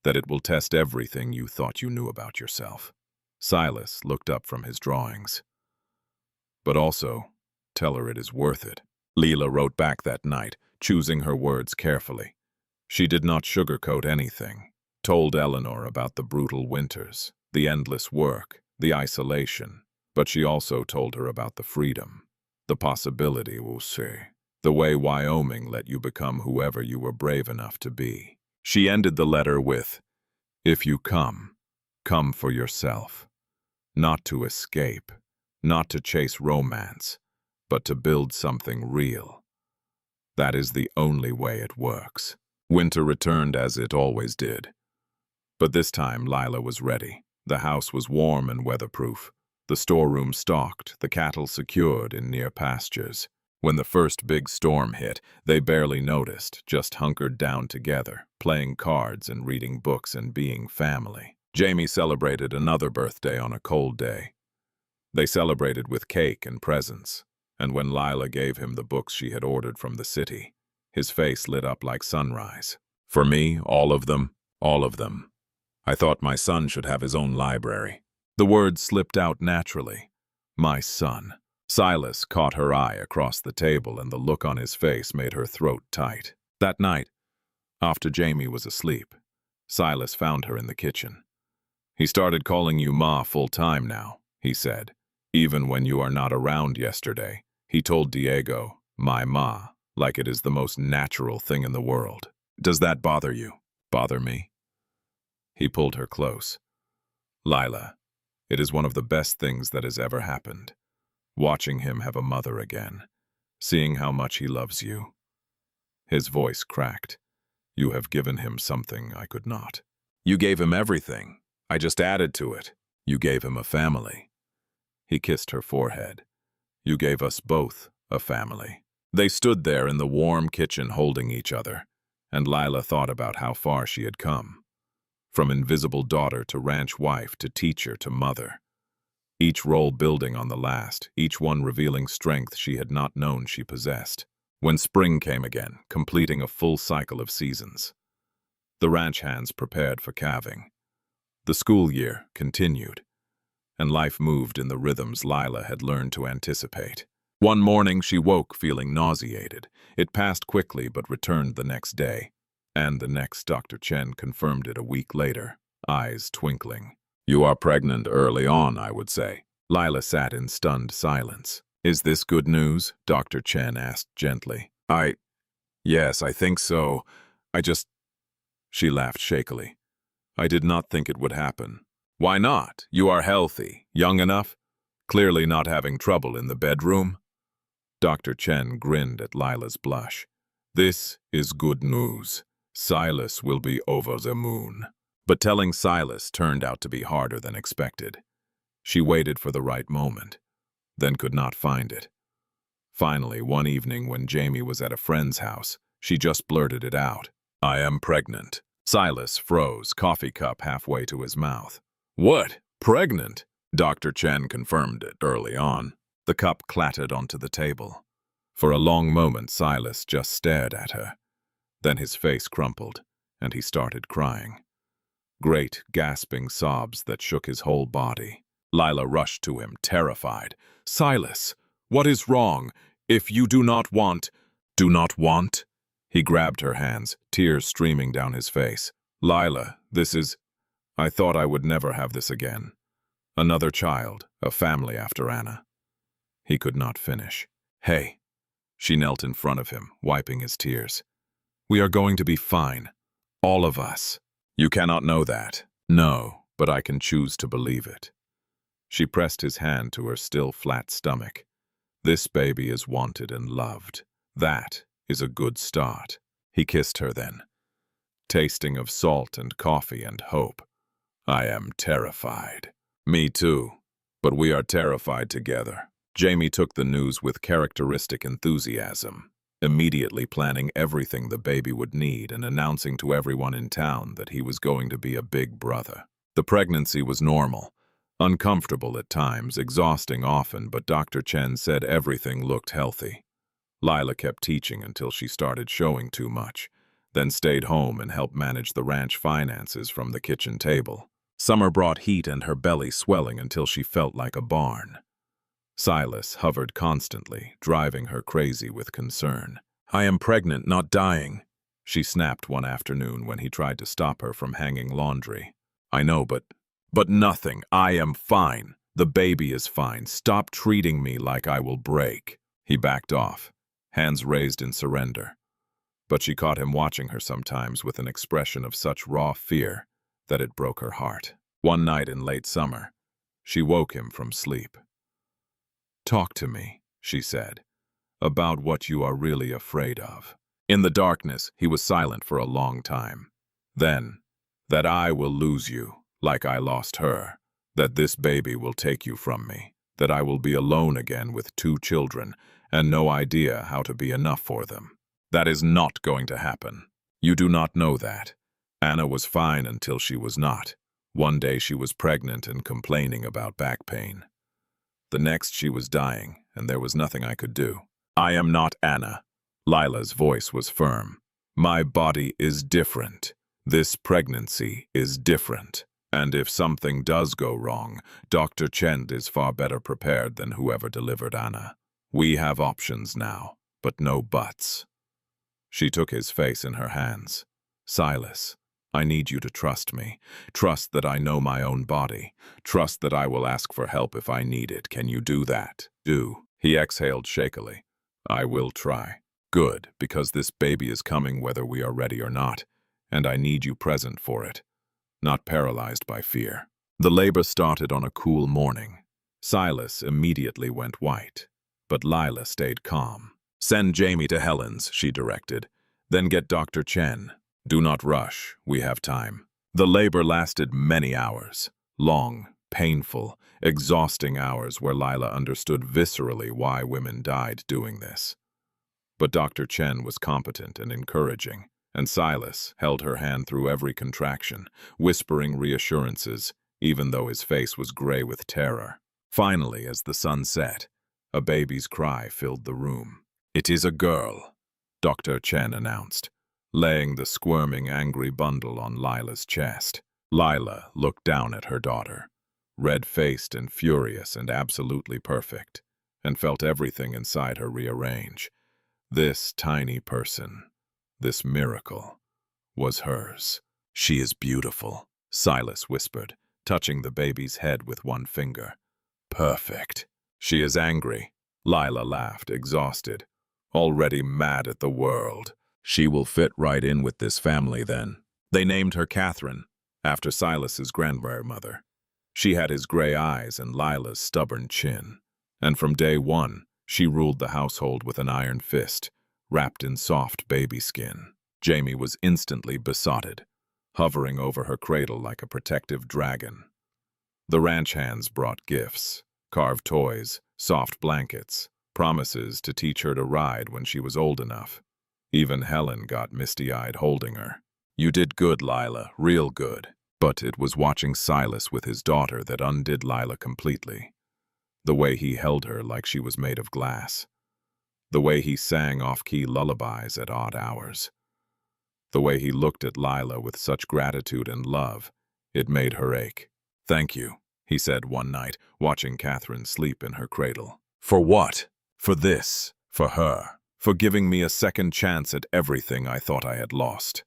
That it will test everything you thought you knew about yourself." Silas looked up from his drawings. "But also, tell her it is worth it." Lila wrote back that night, choosing her words carefully. She did not sugarcoat anything. Told Eleanor about the brutal winters, the endless work, the isolation, but she also told her about the freedom, the possibility, we'll say, the way Wyoming let you become whoever you were brave enough to be. She ended the letter with, "If you come, come for yourself. Not to escape, not to chase romance, but to build something real. That is the only way it works." Winter returned as it always did. But this time Lila was ready. The house was warm and weatherproof. The storeroom stocked, the cattle secured in near pastures. When the first big storm hit, they barely noticed, just hunkered down together, playing cards and reading books and being family. Jamie celebrated another birthday on a cold day. They celebrated with cake and presents, and when Lila gave him the books she had ordered from the city, his face lit up like sunrise. "For me, all of them, all of them. I thought my son should have his own library." The words slipped out naturally. "My son." Silas caught her eye across the table, and the look on his face made her throat tight. That night, after Jamie was asleep, Silas found her in the kitchen. "He started calling you Ma full-time now," he said. "Even when you are not around yesterday, he told Diego, 'My Ma,' like it is the most natural thing in the world. Does that bother you?" "Bother me?" He pulled her close. "Lila, it is one of the best things that has ever happened. Watching him have a mother again. Seeing how much he loves you." His voice cracked. "You have given him something I could not." "You gave him everything. I just added to it." "You gave him a family." He kissed her forehead. "You gave us both a family." They stood there in the warm kitchen holding each other, and Lila thought about how far she had come. From invisible daughter to ranch wife to teacher to mother. Each role building on the last, each one revealing strength she had not known she possessed. When spring came again, completing a full cycle of seasons, the ranch hands prepared for calving. The school year continued, and life moved in the rhythms Lila had learned to anticipate. One morning she woke feeling nauseated. It passed quickly but returned the next day. And the next. Dr. Chen confirmed it a week later, eyes twinkling. "You are pregnant early on, I would say." Lila sat in stunned silence. "Is this good news?" Dr. Chen asked gently. Yes, I think so. I just... She laughed shakily. I did not think it would happen. Why not? You are healthy, young enough, clearly not having trouble in the bedroom. Dr. Chen grinned at Lila's blush. This is good news. Silas will be over the moon. But telling Silas turned out to be harder than expected. She waited for the right moment, then could not find it. Finally, one evening when Jamie was at a friend's house, she just blurted it out. I am pregnant. Silas froze, coffee cup halfway to his mouth. What? Pregnant? Dr. Chen confirmed it early on. The cup clattered onto the table. For a long moment, Silas just stared at her. Then his face crumpled, and he started crying. Great, gasping sobs that shook his whole body. Lila rushed to him, terrified. Silas, what is wrong? If you do not want... Do not want? He grabbed her hands, tears streaming down his face. Lila, this is... I thought I would never have this again. Another child, a family after Anna. He could not finish. Hey. She knelt in front of him, wiping his tears. We are going to be fine. All of us. You cannot know that. No, but I can choose to believe it. She pressed his hand to her still flat stomach. This baby is wanted and loved. That is a good start. He kissed her then, tasting of salt and coffee and hope. I am terrified. Me too, but we are terrified together. Jamie took the news with characteristic enthusiasm, immediately planning everything the baby would need and announcing to everyone in town that he was going to be a big brother. The pregnancy was normal, uncomfortable at times, exhausting often, but Dr. Chen said everything looked healthy. Lila kept teaching until she started showing too much, then stayed home and helped manage the ranch finances from the kitchen table. Summer brought heat and her belly swelling until she felt like a barn. Silas hovered constantly, driving her crazy with concern. I am pregnant, not dying, she snapped one afternoon when he tried to stop her from hanging laundry. I know, but nothing. I am fine. The baby is fine. Stop treating me like I will break. He backed off, hands raised in surrender. But she caught him watching her sometimes with an expression of such raw fear that it broke her heart. One night in late summer, she woke him from sleep. Talk to me, she said, about what you are really afraid of. In the darkness, he was silent for a long time. Then, that I will lose you, like I lost her, that this baby will take you from me, that I will be alone again with 2 children and no idea how to be enough for them. That is not going to happen. You do not know that. Anna was fine until she was not. One day she was pregnant and complaining about back pain. The next she was dying, and there was nothing I could do. I am not Anna. Lila's voice was firm. My body is different. This pregnancy is different. And if something does go wrong, Dr. Chen is far better prepared than whoever delivered Anna. We have options now, but no buts. She took his face in her hands. Silas, I need you to trust me. Trust that I know my own body. Trust that I will ask for help if I need it. Can you do that? Do. He exhaled shakily. I will try. Good, because this baby is coming whether we are ready or not, and I need you present for it, not paralyzed by fear. The labor started on a cool morning. Silas immediately went white, but Lila stayed calm. Send Jamie to Helen's, she directed. Then get Dr. Chen. Do not rush, we have time. The labor lasted many hours. Long, painful, exhausting hours where Lila understood viscerally why women died doing this. But Dr. Chen was competent and encouraging, and Silas held her hand through every contraction, whispering reassurances, even though his face was gray with terror. Finally, as the sun set, a baby's cry filled the room. It is a girl, Dr. Chen announced, laying the squirming, angry bundle on Lila's chest. Lila looked down at her daughter, red-faced and furious and absolutely perfect, and felt everything inside her rearrange. This tiny person, this miracle, was hers. She is beautiful, Silas whispered, touching the baby's head with one finger. Perfect. She is angry. Lila laughed, exhausted, already mad at the world. She will fit right in with this family then. They named her Catherine, after Silas's grandmother. She had his gray eyes and Lila's stubborn chin. And from day one, she ruled the household with an iron fist, wrapped in soft baby skin. Jamie was instantly besotted, hovering over her cradle like a protective dragon. The ranch hands brought gifts, carved toys, soft blankets, promises to teach her to ride when she was old enough. Even Helen got misty-eyed holding her. You did good, Lila, real good. But it was watching Silas with his daughter that undid Lila completely. The way he held her like she was made of glass. The way he sang off-key lullabies at odd hours. The way he looked at Lila with such gratitude and love, it made her ache. "Thank you," he said one night, watching Catherine sleep in her cradle. "For what? For this. For her. For giving me a second chance at everything I thought I had lost."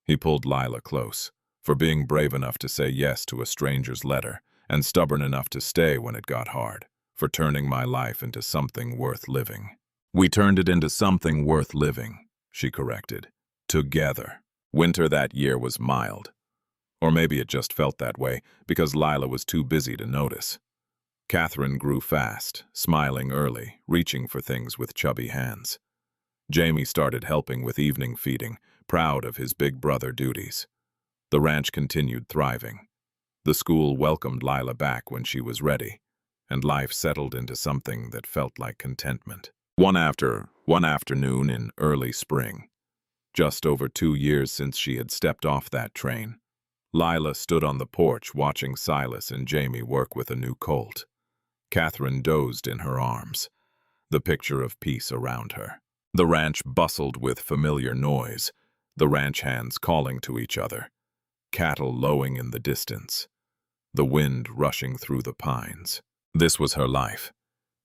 He pulled Lila close. For being brave enough to say yes to a stranger's letter, and stubborn enough to stay when it got hard. For turning my life into something worth living. "We turned it into something worth living," she corrected. "Together." Winter that year was mild. Or maybe it just felt that way, because Lila was too busy to notice. Catherine grew fast, smiling early, reaching for things with chubby hands. Jamie started helping with evening feeding, proud of his big brother duties. The ranch continued thriving. The school welcomed Lila back when she was ready, and life settled into something that felt like contentment. One afternoon in early spring, just over 2 years since she had stepped off that train, Lila stood on the porch watching Silas and Jamie work with a new colt. Catherine dozed in her arms, the picture of peace around her. The ranch bustled with familiar noise, the ranch hands calling to each other, cattle lowing in the distance, the wind rushing through the pines. This was her life,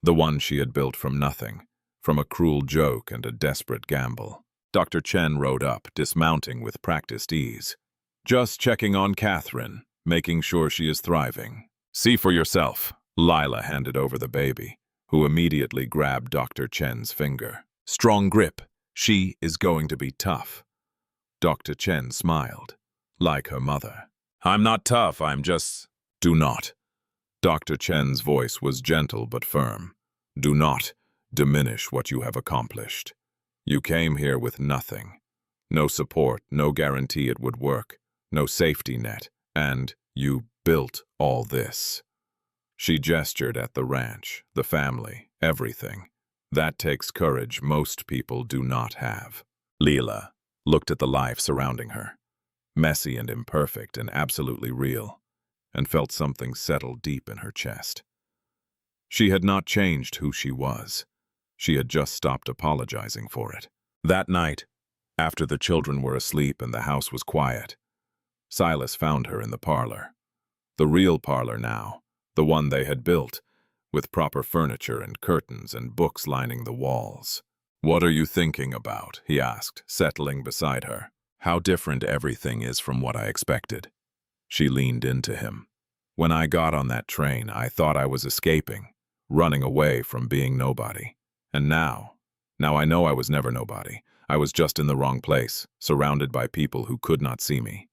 the one she had built from nothing, from a cruel joke and a desperate gamble. Dr. Chen rode up, dismounting with practiced ease. "Just checking on Catherine, making sure she is thriving. See for yourself." Lila handed over the baby, who immediately grabbed Dr. Chen's finger. "Strong grip. She is going to be tough." Dr. Chen smiled, like her mother. "I'm not tough, I'm just—" "Do not." Dr. Chen's voice was gentle but firm. "Do not diminish what you have accomplished. You came here with nothing. No support, no guarantee it would work, no safety net, and you built all this." She gestured at the ranch, the family, everything. That takes courage most people do not have. Lila looked at the life surrounding her, messy and imperfect and absolutely real, and felt something settle deep in her chest. She had not changed who she was. She had just stopped apologizing for it. That night, after the children were asleep and the house was quiet, Silas found her in the parlor. The real parlor now, the one they had built, with proper furniture and curtains and books lining the walls. "What are you thinking about?" he asked, settling beside her. "How different everything is from what I expected." She leaned into him. "When I got on that train, I thought I was escaping, running away from being nobody. And now I know I was never nobody. I was just in the wrong place, surrounded by people who could not see me."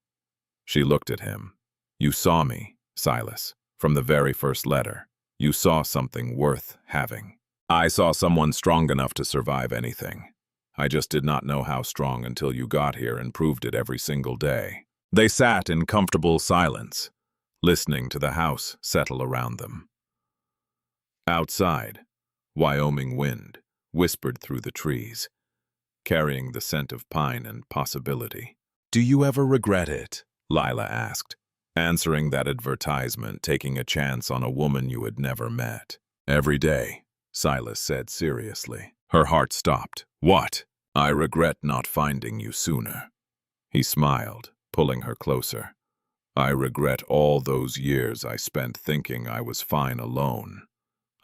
She looked at him. "You saw me, Silas, from the very first letter. You saw something worth having. I saw someone strong enough to survive anything. I just did not know how strong until you got here and proved it every single day." They sat in comfortable silence, listening to the house settle around them. Outside, Wyoming wind whispered through the trees, carrying the scent of pine and possibility. "Do you ever regret it?" Lila asked, answering that advertisement, taking a chance on a woman you had never met. "Every day," Silas said seriously. Her heart stopped. "What?" "I regret not finding you sooner." He smiled, pulling her closer. "I regret all those years I spent thinking I was fine alone.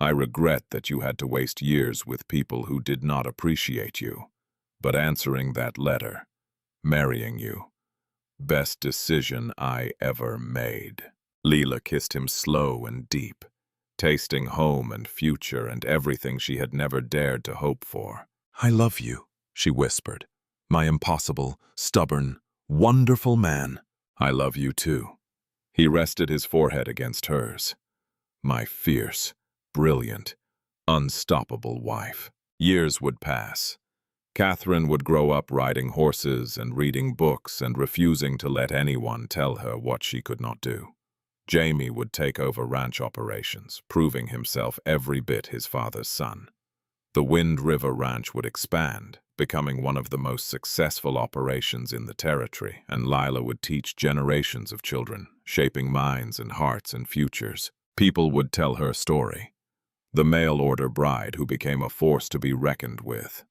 I regret that you had to waste years with people who did not appreciate you. But answering that letter, marrying you, best decision I ever made." Lila kissed him slow and deep, tasting home and future and everything she had never dared to hope for. "I love you," she whispered. My impossible, stubborn, wonderful man. I love you too. He rested his forehead against hers. My fierce, brilliant, unstoppable wife. Years would pass. Catherine would grow up riding horses and reading books and refusing to let anyone tell her what she could not do. Jamie would take over ranch operations, proving himself every bit his father's son. The Wind River Ranch would expand, becoming one of the most successful operations in the territory, and Lila would teach generations of children, shaping minds and hearts and futures. People would tell her story. The mail-order bride who became a force to be reckoned with.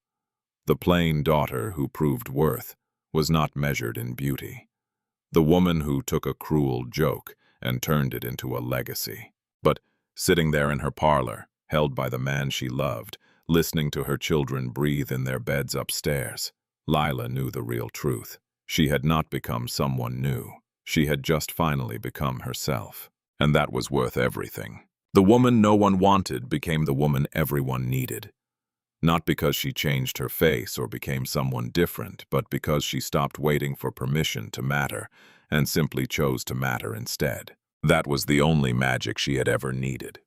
The plain daughter who proved worth was not measured in beauty. The woman who took a cruel joke and turned it into a legacy. But sitting there in her parlor, held by the man she loved, listening to her children breathe in their beds upstairs, Lila knew the real truth. She had not become someone new. She had just finally become herself. And that was worth everything. The woman no one wanted became the woman everyone needed. Not because she changed her face or became someone different, but because she stopped waiting for permission to matter and simply chose to matter instead. That was the only magic she had ever needed.